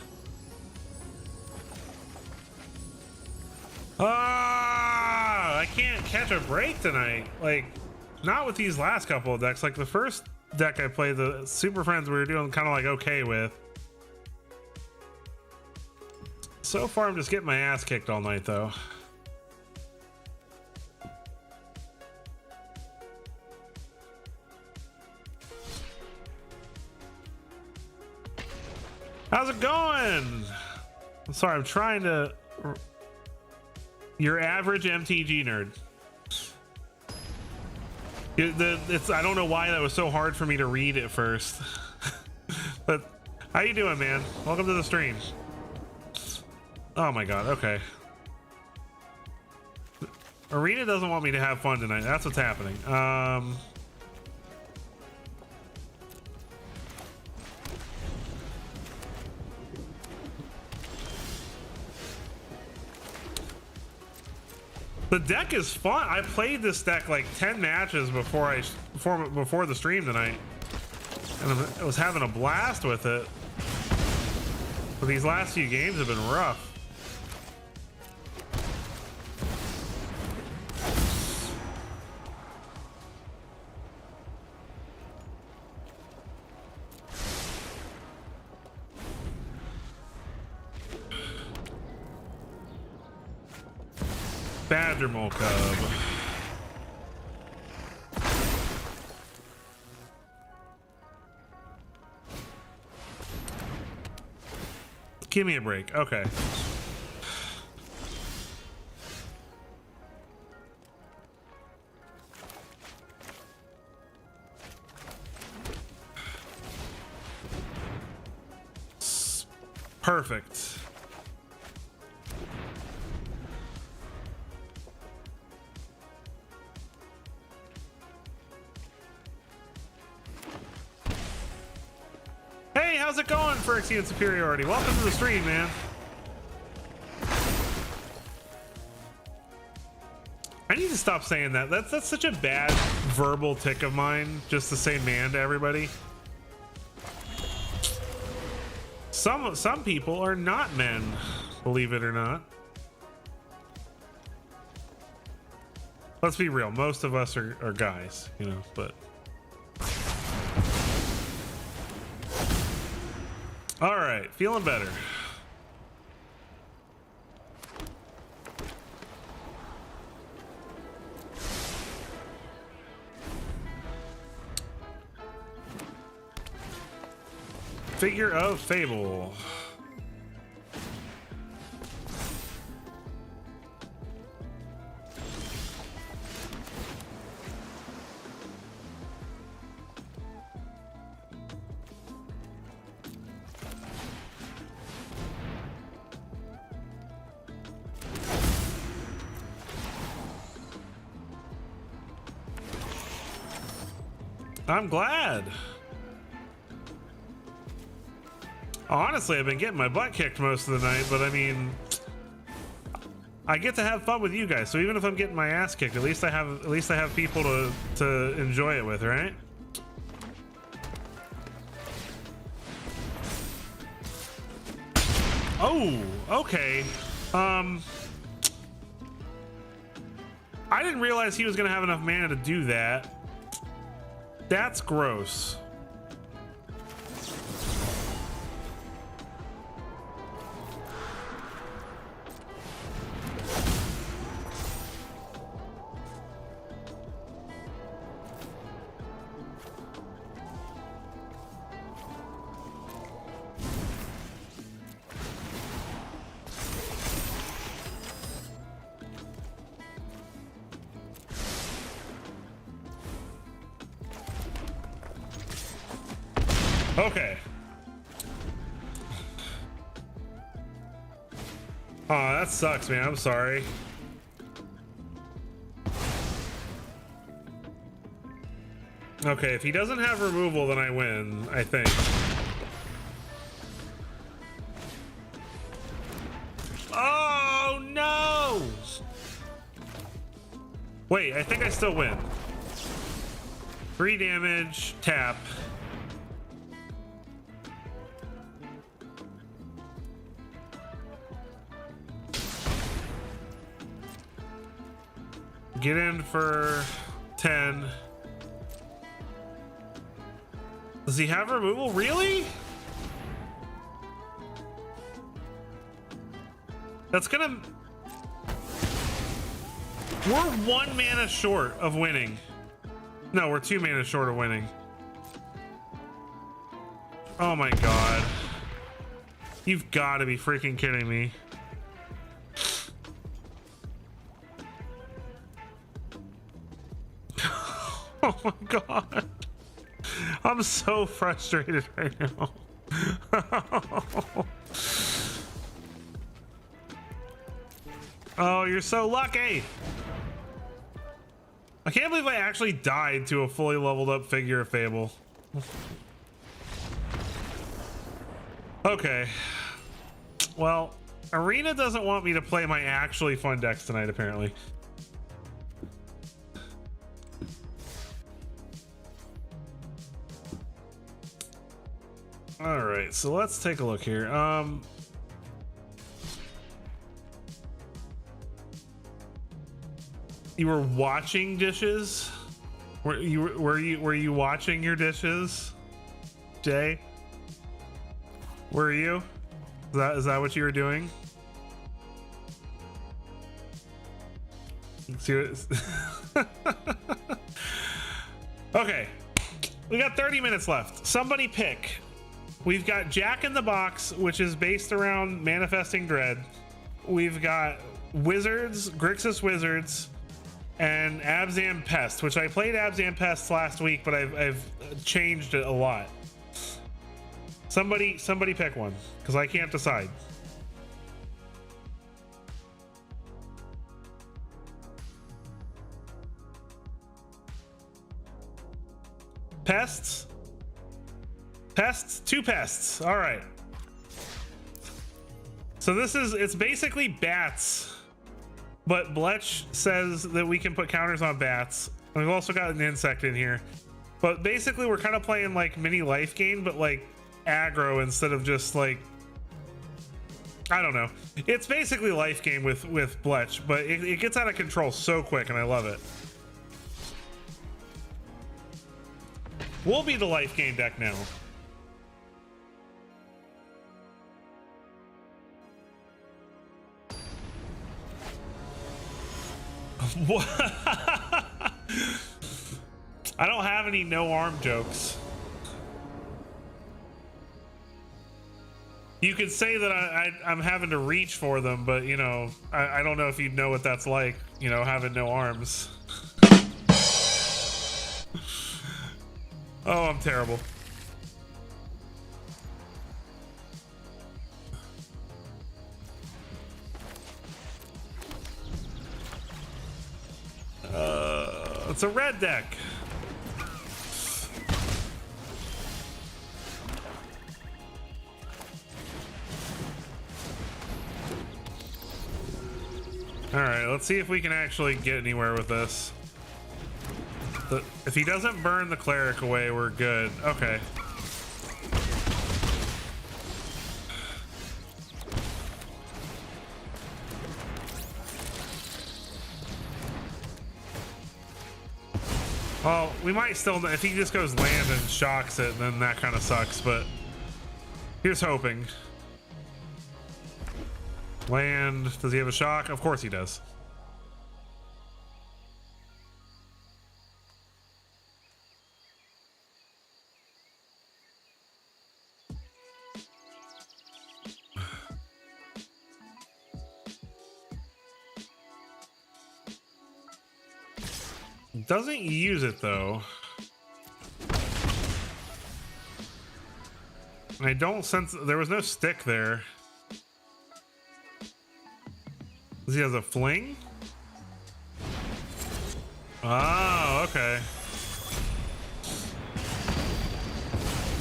Ah! I can't catch a break tonight. Like, not with these last couple of decks. Like, the first deck I played, the Super Friends, we were doing kind of like okay with. So far, I'm just getting my ass kicked all night, though. How's it going? I'm sorry, I'm trying to... Your average MTG nerd. I don't know why that was so hard for me to read at first. But how you doing, man? Welcome to the stream. Oh my god, okay. Arena doesn't want me to have fun tonight. That's what's happening. The deck is fun. I played this deck like 10 matches before the stream tonight, and I was having a blast with it. But these last few games have been rough. Badger Mole Cub. Give me a break. Okay. Perfect. Hey, how's it going, Phyrexian Superiority? Welcome to the stream, man. I need to stop saying that. That's such a bad verbal tick of mine, just to say man to everybody. Some people are not men, believe it or not. Let's be real, most of us are guys, you know, but... All right, feeling better. Figure of Fable. I'm glad. Honestly, I've been getting my butt kicked most of the night, but I mean, I get to have fun with you guys. So even if I'm getting my ass kicked, at least I have people to enjoy it with, right? Oh, okay. I didn't realize he was gonna have enough mana to do that. That's gross. Okay. Oh, that sucks, man. I'm sorry. Okay, if he doesn't have removal, then I win, I think. Oh, no! Wait, I think I still win. 3 damage, tap. Get in for 10. Does he have removal? Really? That's gonna... We're 1 mana short of winning. No, we're 2 mana short of winning. Oh my god. You've got to be freaking kidding me. Oh my god. I'm so frustrated right now. Oh, you're so lucky. I can't believe I actually died to a fully leveled up Figure of Fable. Okay. Well, Arena doesn't want me to play my actually fun decks tonight, apparently. All right, so let's take a look here. You were watching dishes? Were you watching your dishes, Jay? Were you? Is that what you were doing? Okay, we got 30 minutes left. Somebody pick. We've got Jack in the Box, which is based around Manifesting Dread. We've got Wizards, Grixis Wizards, and Abzan Pest, which I played Abzan Pest last week, but I've changed it a lot. Somebody pick one, because I can't decide. Pests? Pests? 2 pests. All right. So it's basically bats, but Bletch says that we can put counters on bats. And we've also got an insect in here. But basically we're kind of playing like mini life gain, but like aggro instead of just like, I don't know. It's basically life game with Bletch, but it gets out of control so quick and I love it. We'll be the life gain deck now. What? I don't have any no arm jokes. You could say that I'm having to reach for them, but you know, I don't know if you'd know what that's like, you know, having no arms. Oh, I'm terrible. It's a red deck. All right, let's see if we can actually get anywhere with this. If he doesn't burn the cleric away, we're good. Okay. Well, we might still, if he just goes land and shocks it, then that kind of sucks, but here's hoping. Land, does he have a shock? Of course he does. Doesn't use it though. I don't sense there was no stick there. Does he have a fling? Oh, okay.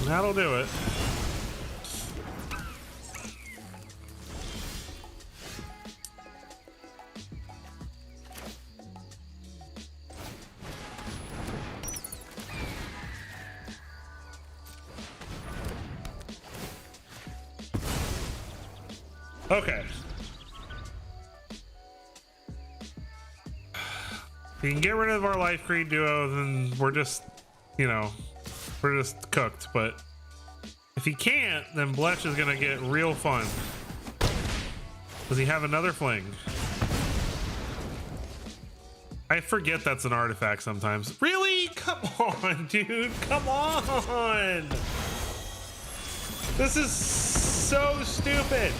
That'll do it. Okay. If you can get rid of our Life Creed duo, then we're just, you know, we're just cooked. But if he can't, then Bletch is gonna get real fun. Does he have another fling? I forget that's an artifact sometimes. Really? Come on, dude. Come on. This is so stupid.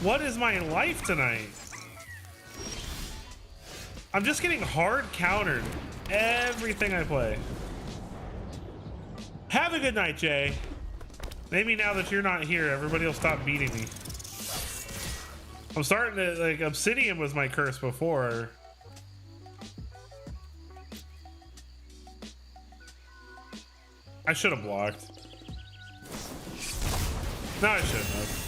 What is my life tonight? I'm just getting hard countered everything I play. Have a good night, Jay. Maybe now that you're not here, everybody will stop beating me. I'm starting to, like, Obsidian was my curse before. I should have blocked. No, I shouldn't have.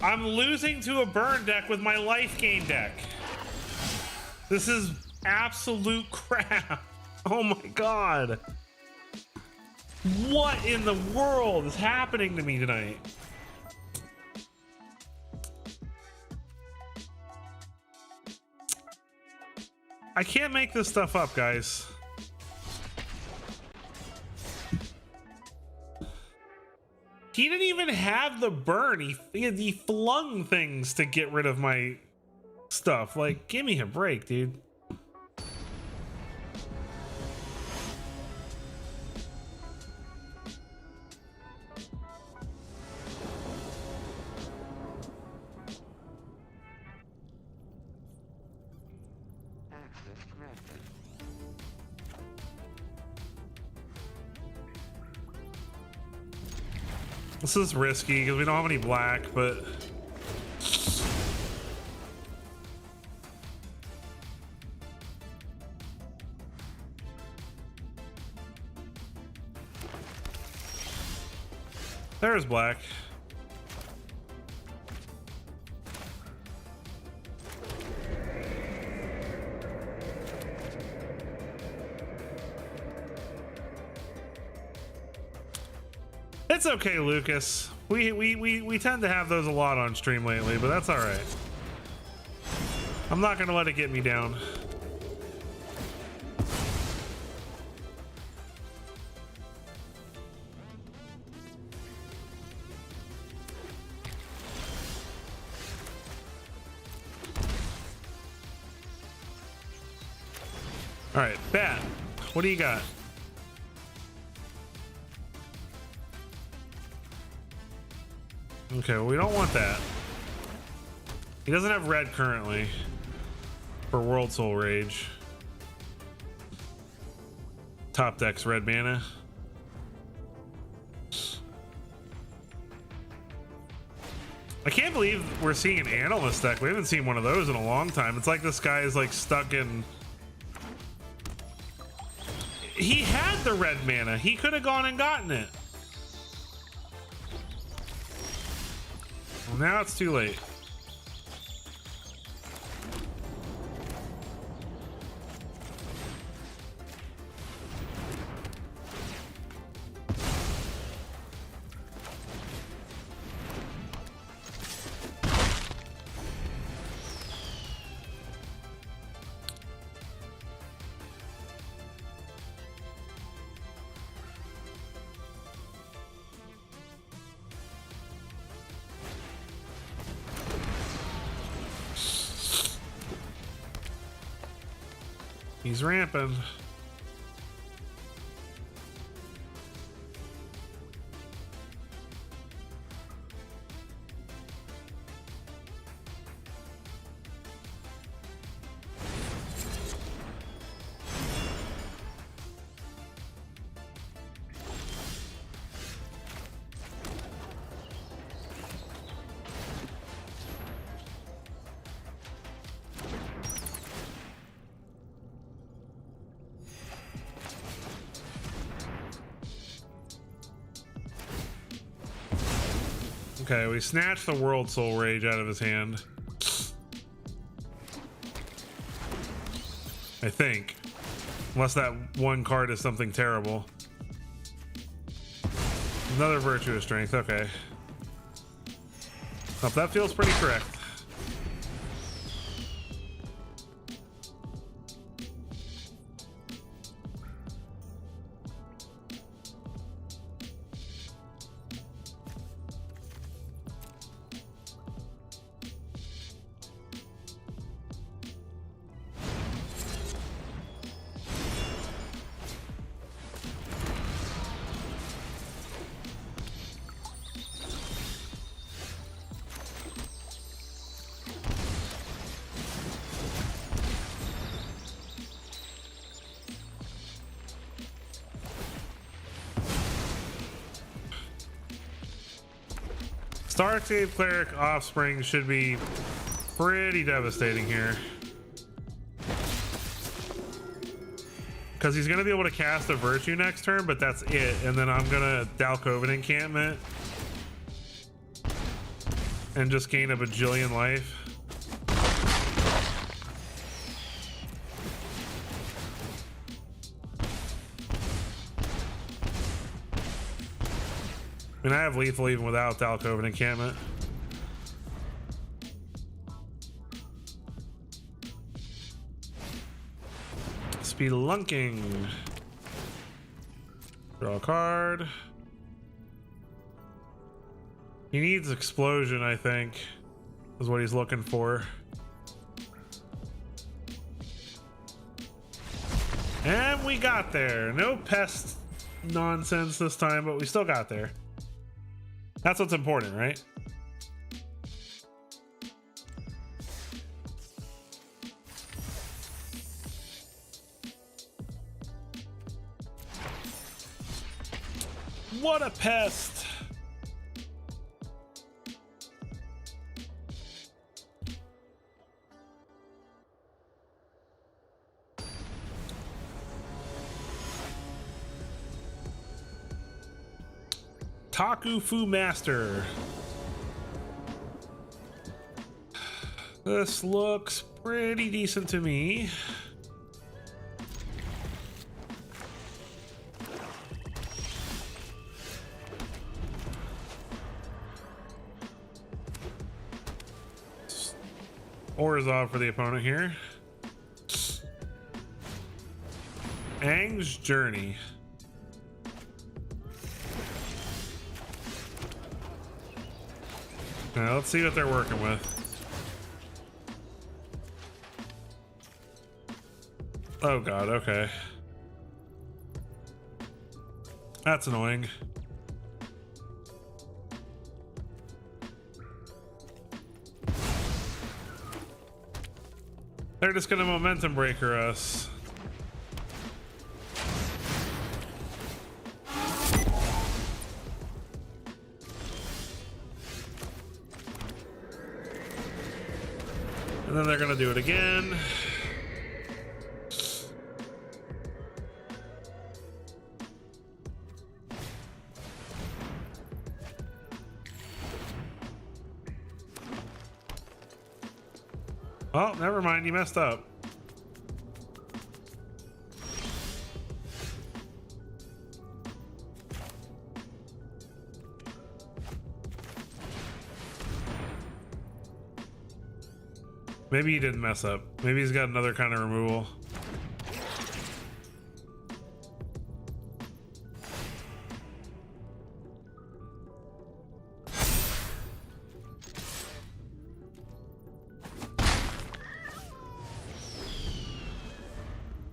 I'm losing to a burn deck with my life gain deck. This is absolute crap. Oh my god. What in the world is happening to me tonight? I can't make this stuff up, guys. He didn't even have the burn. He flung things to get rid of my stuff. Like, give me a break, dude. This is risky because we don't have any black, but there's black. It's okay, Lucas. We tend to have those a lot on stream lately, but that's all right. I'm not gonna let it get me down. All right, Bat, what do you got? Okay, well, we don't want that. He doesn't have red currently for World Soul Rage. Top deck's red mana. I can't believe we're seeing an analyst deck. We haven't seen one of those in a long time. It's like this guy is like stuck in... He had the red mana. He could have gone and gotten it. Well, now it's too late. He's ramping. Okay, we snatched the World Soul Rage out of his hand. I think. Unless that one card is something terrible. Another Virtuous Strength, okay. Oh, that feels pretty correct. Strixhaven Cleric Offspring should be pretty devastating here. Because he's going to be able to cast a Virtue next turn, but that's it. And then I'm going to Dalkovan Encampment and just gain a bajillion life. I mean, I have lethal even without Dalkovan Encampment. Spelunking. Draw a card. He needs Explosion, I think, is what he's looking for. And we got there. No pest nonsense this time, but we still got there. That's what's important, right? What a pest! Taku Fu Master. This looks pretty decent to me. Orzhov for the opponent here. Aang's Journey. Now let's see what they're working with. Oh god, okay. That's annoying. They're just gonna momentum breaker us. And then they're gonna do it again. Oh, never mind, you messed up. Maybe he didn't mess up. Maybe he's got another kind of removal.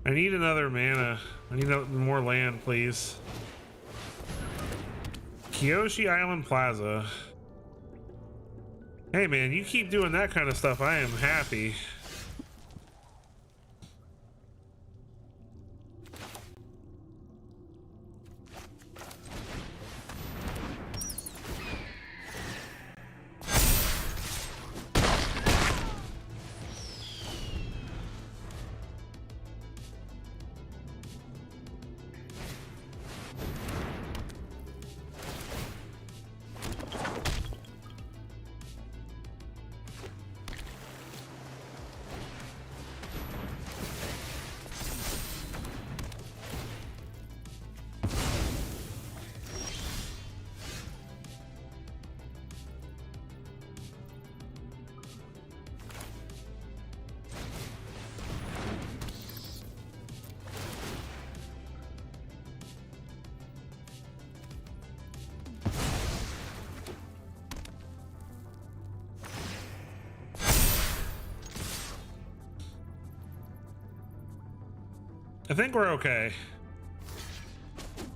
I need another mana. I need more land, please. Kyoshi Island Plaza. Hey man, you keep doing that kind of stuff, I am happy. I think we're okay.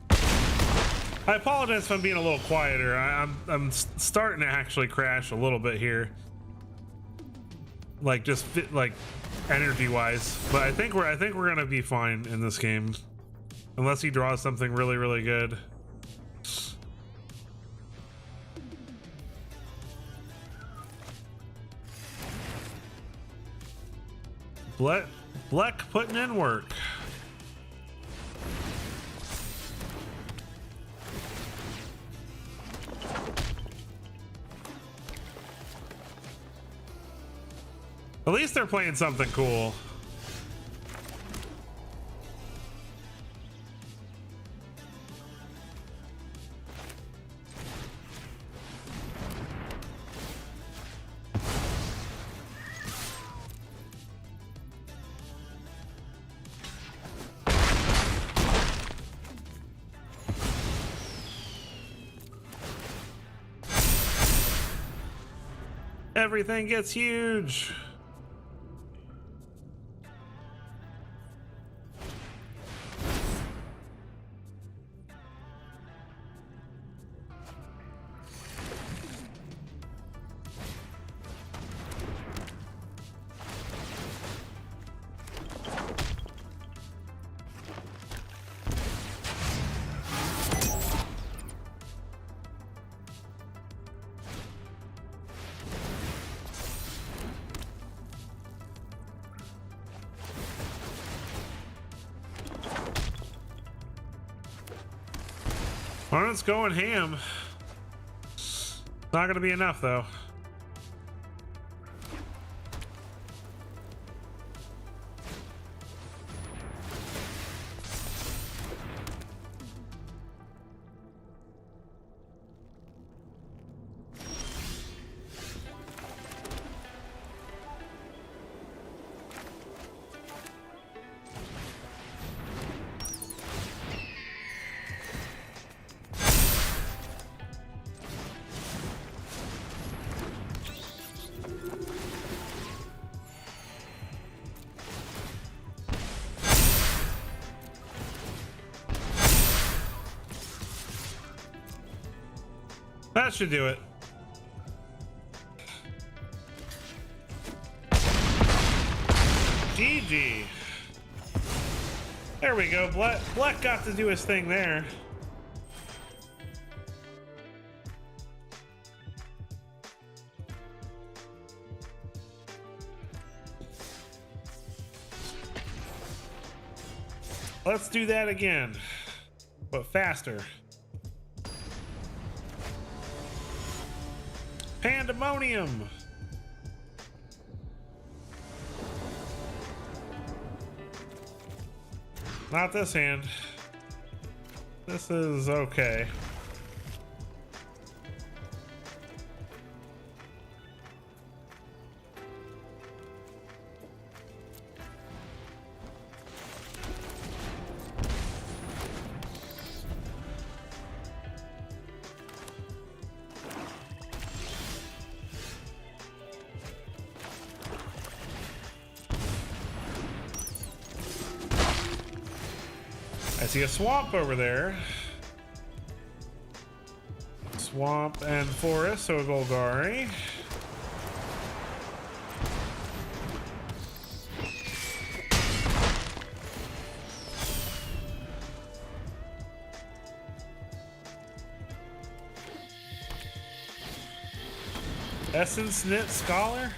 I apologize if I'm being a little quieter. I'm starting to actually crash a little bit here, like just like energy wise. But I think we're gonna be fine in this game, unless he draws something really good. Bleck putting in work. At least they're playing something cool. Everything gets huge. Opponent's going ham. Not gonna be enough though. That should do it. GG. There we go. Black got to do his thing there. Let's do that again, but faster. Pandemonium. Not this hand. This is okay. I see a swamp over there. Swamp and forest, so a Golgari. Essence Knit Scholar.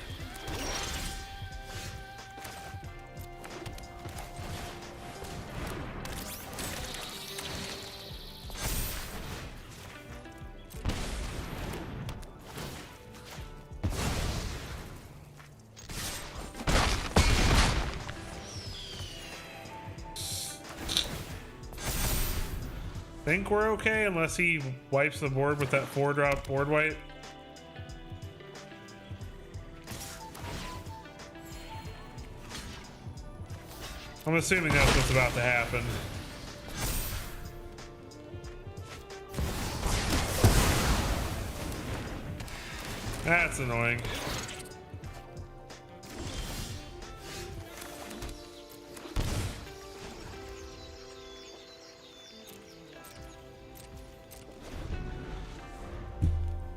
Think we're okay unless he wipes the board with that 4-drop board wipe. I'm assuming that's what's about to happen. That's annoying.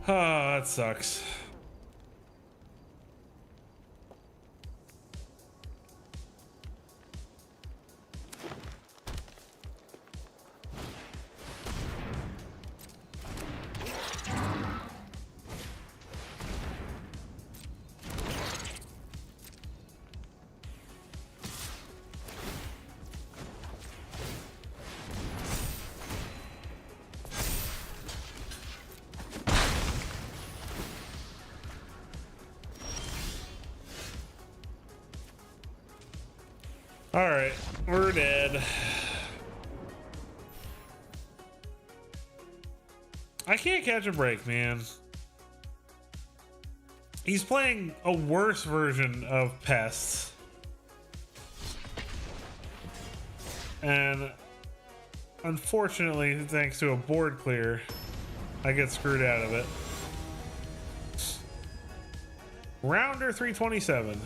Oh, that sucks. All right, we're dead. I can't catch a break, man. He's playing a worse version of Pests. And unfortunately, thanks to a board clear, I get screwed out of it. Rounder 327.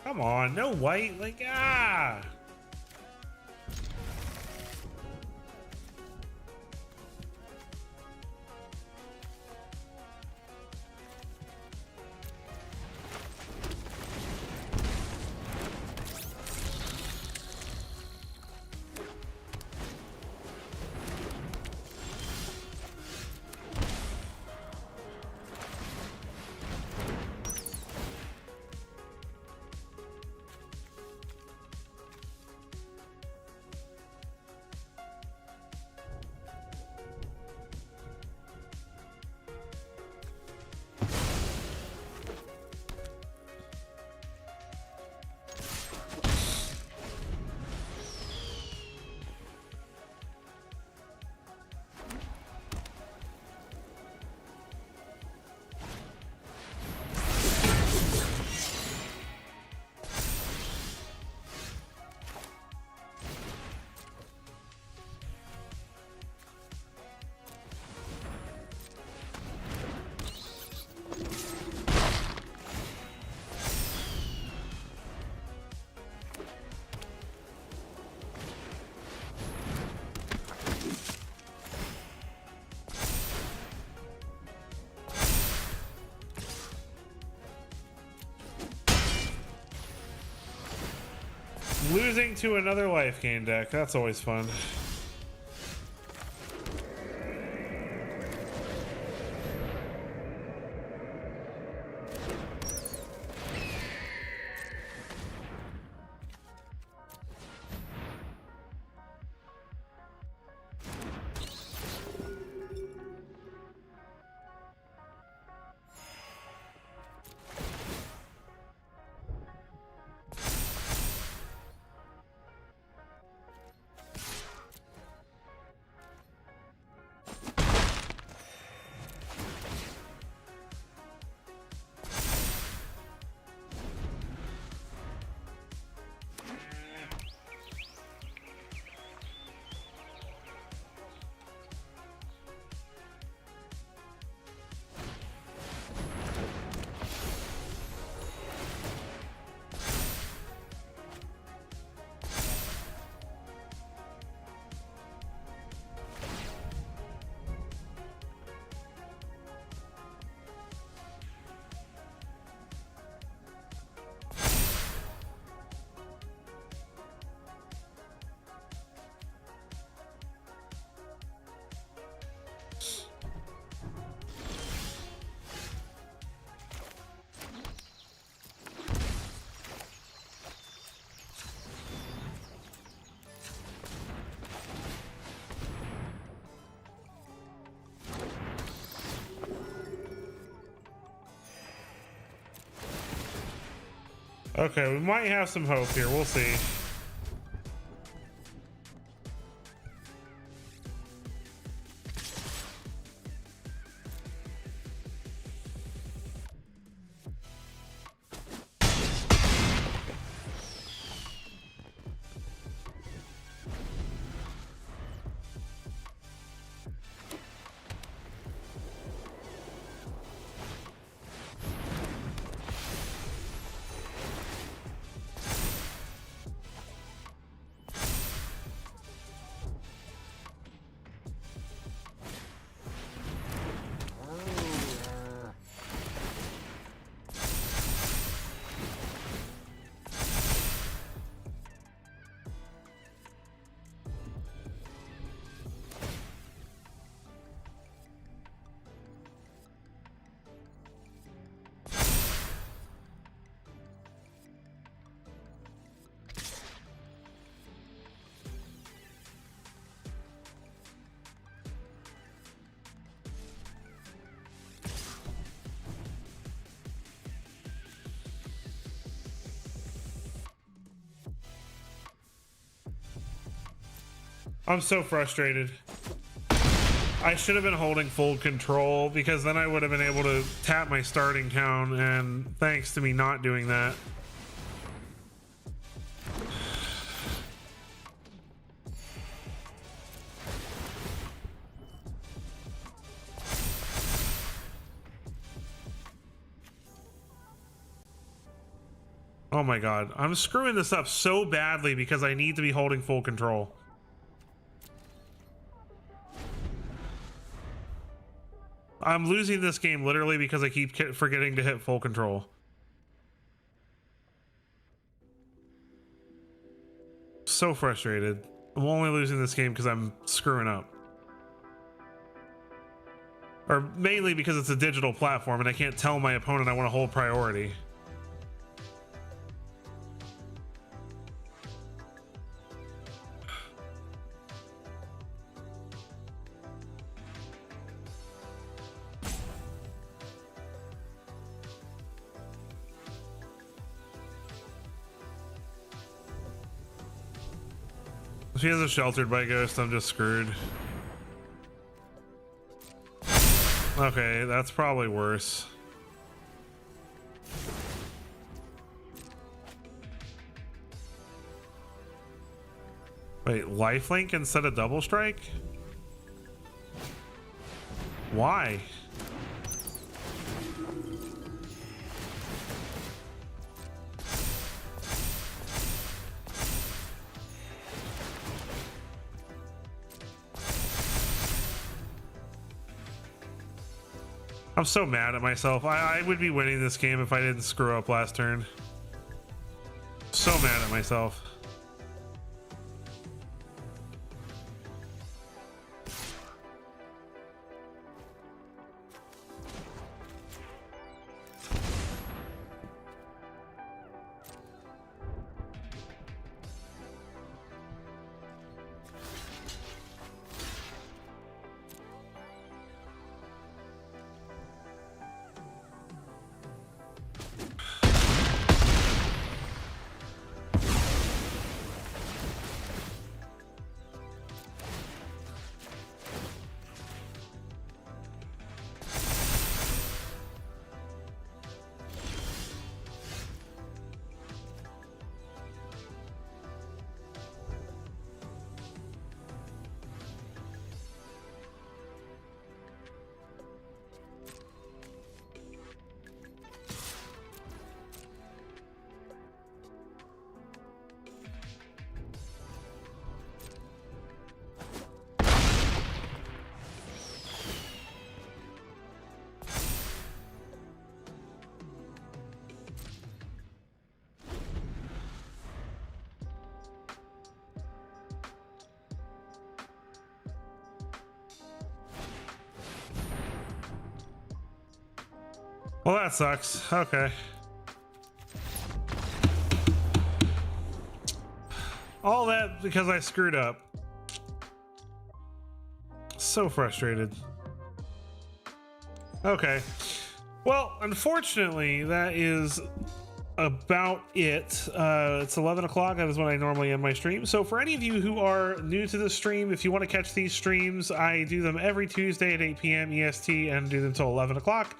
Come on, no white, like, ah! losing to another life gain deck. That's always fun. Okay, we might have some hope here. We'll see. I'm so frustrated. I should have been holding full control because then I would have been able to tap my starting count, and thanks to me not doing that. Oh my god, I'm screwing this up so badly because I need to be holding full control. I'm losing this game literally because I keep forgetting to hit full control. So frustrated. I'm only losing this game because I'm screwing up. Or mainly because it's a digital platform and I can't tell my opponent I want to hold priority. If he has a Sheltered by Ghost, I'm just screwed. Okay, that's probably worse. Wait, lifelink instead of double strike? Why? I'm so mad at myself. I would be winning this game if I didn't screw up last turn. So mad at myself. Well, that sucks. Okay. All that because I screwed up. So frustrated. Okay. Well, unfortunately, that is about it. It's 11 o'clock. That is when I normally end my stream. So for any of you who are new to the stream, if you want to catch these streams, I do them every Tuesday at 8 p.m. EST and do them until 11 o'clock.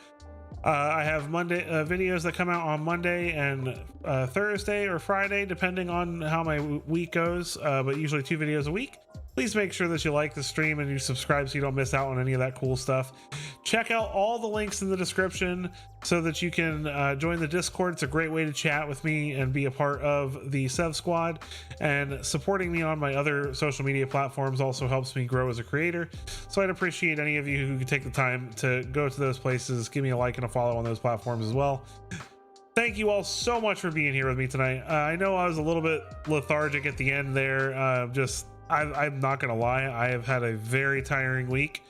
I have Monday videos that come out on Monday and Thursday or Friday, depending on how my week goes, but usually 2 videos a week. Please make sure that you like the stream and you subscribe so you don't miss out on any of that cool stuff. Check out all the links in the description so that you can join the Discord. It's a great way to chat with me and be a part of the Sev Squad. And supporting me on my other social media platforms also helps me grow as a creator. So I'd appreciate any of you who could take the time to go to those places, give me a like and a follow on those platforms as well. Thank you all so much for being here with me tonight. I know I was a little bit lethargic at the end there. I'm not gonna lie, I have had a very tiring week.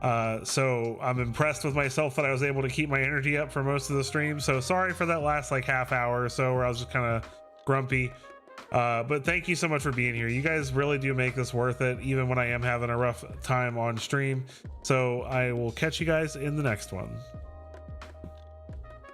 So I'm impressed with myself that I was able to keep my energy up for most of the stream. So sorry for that last like half hour or so where I was just kind of grumpy. But thank you so much for being here. You guys really do make this worth it, even when I am having a rough time on stream. So I will catch you guys in the next one.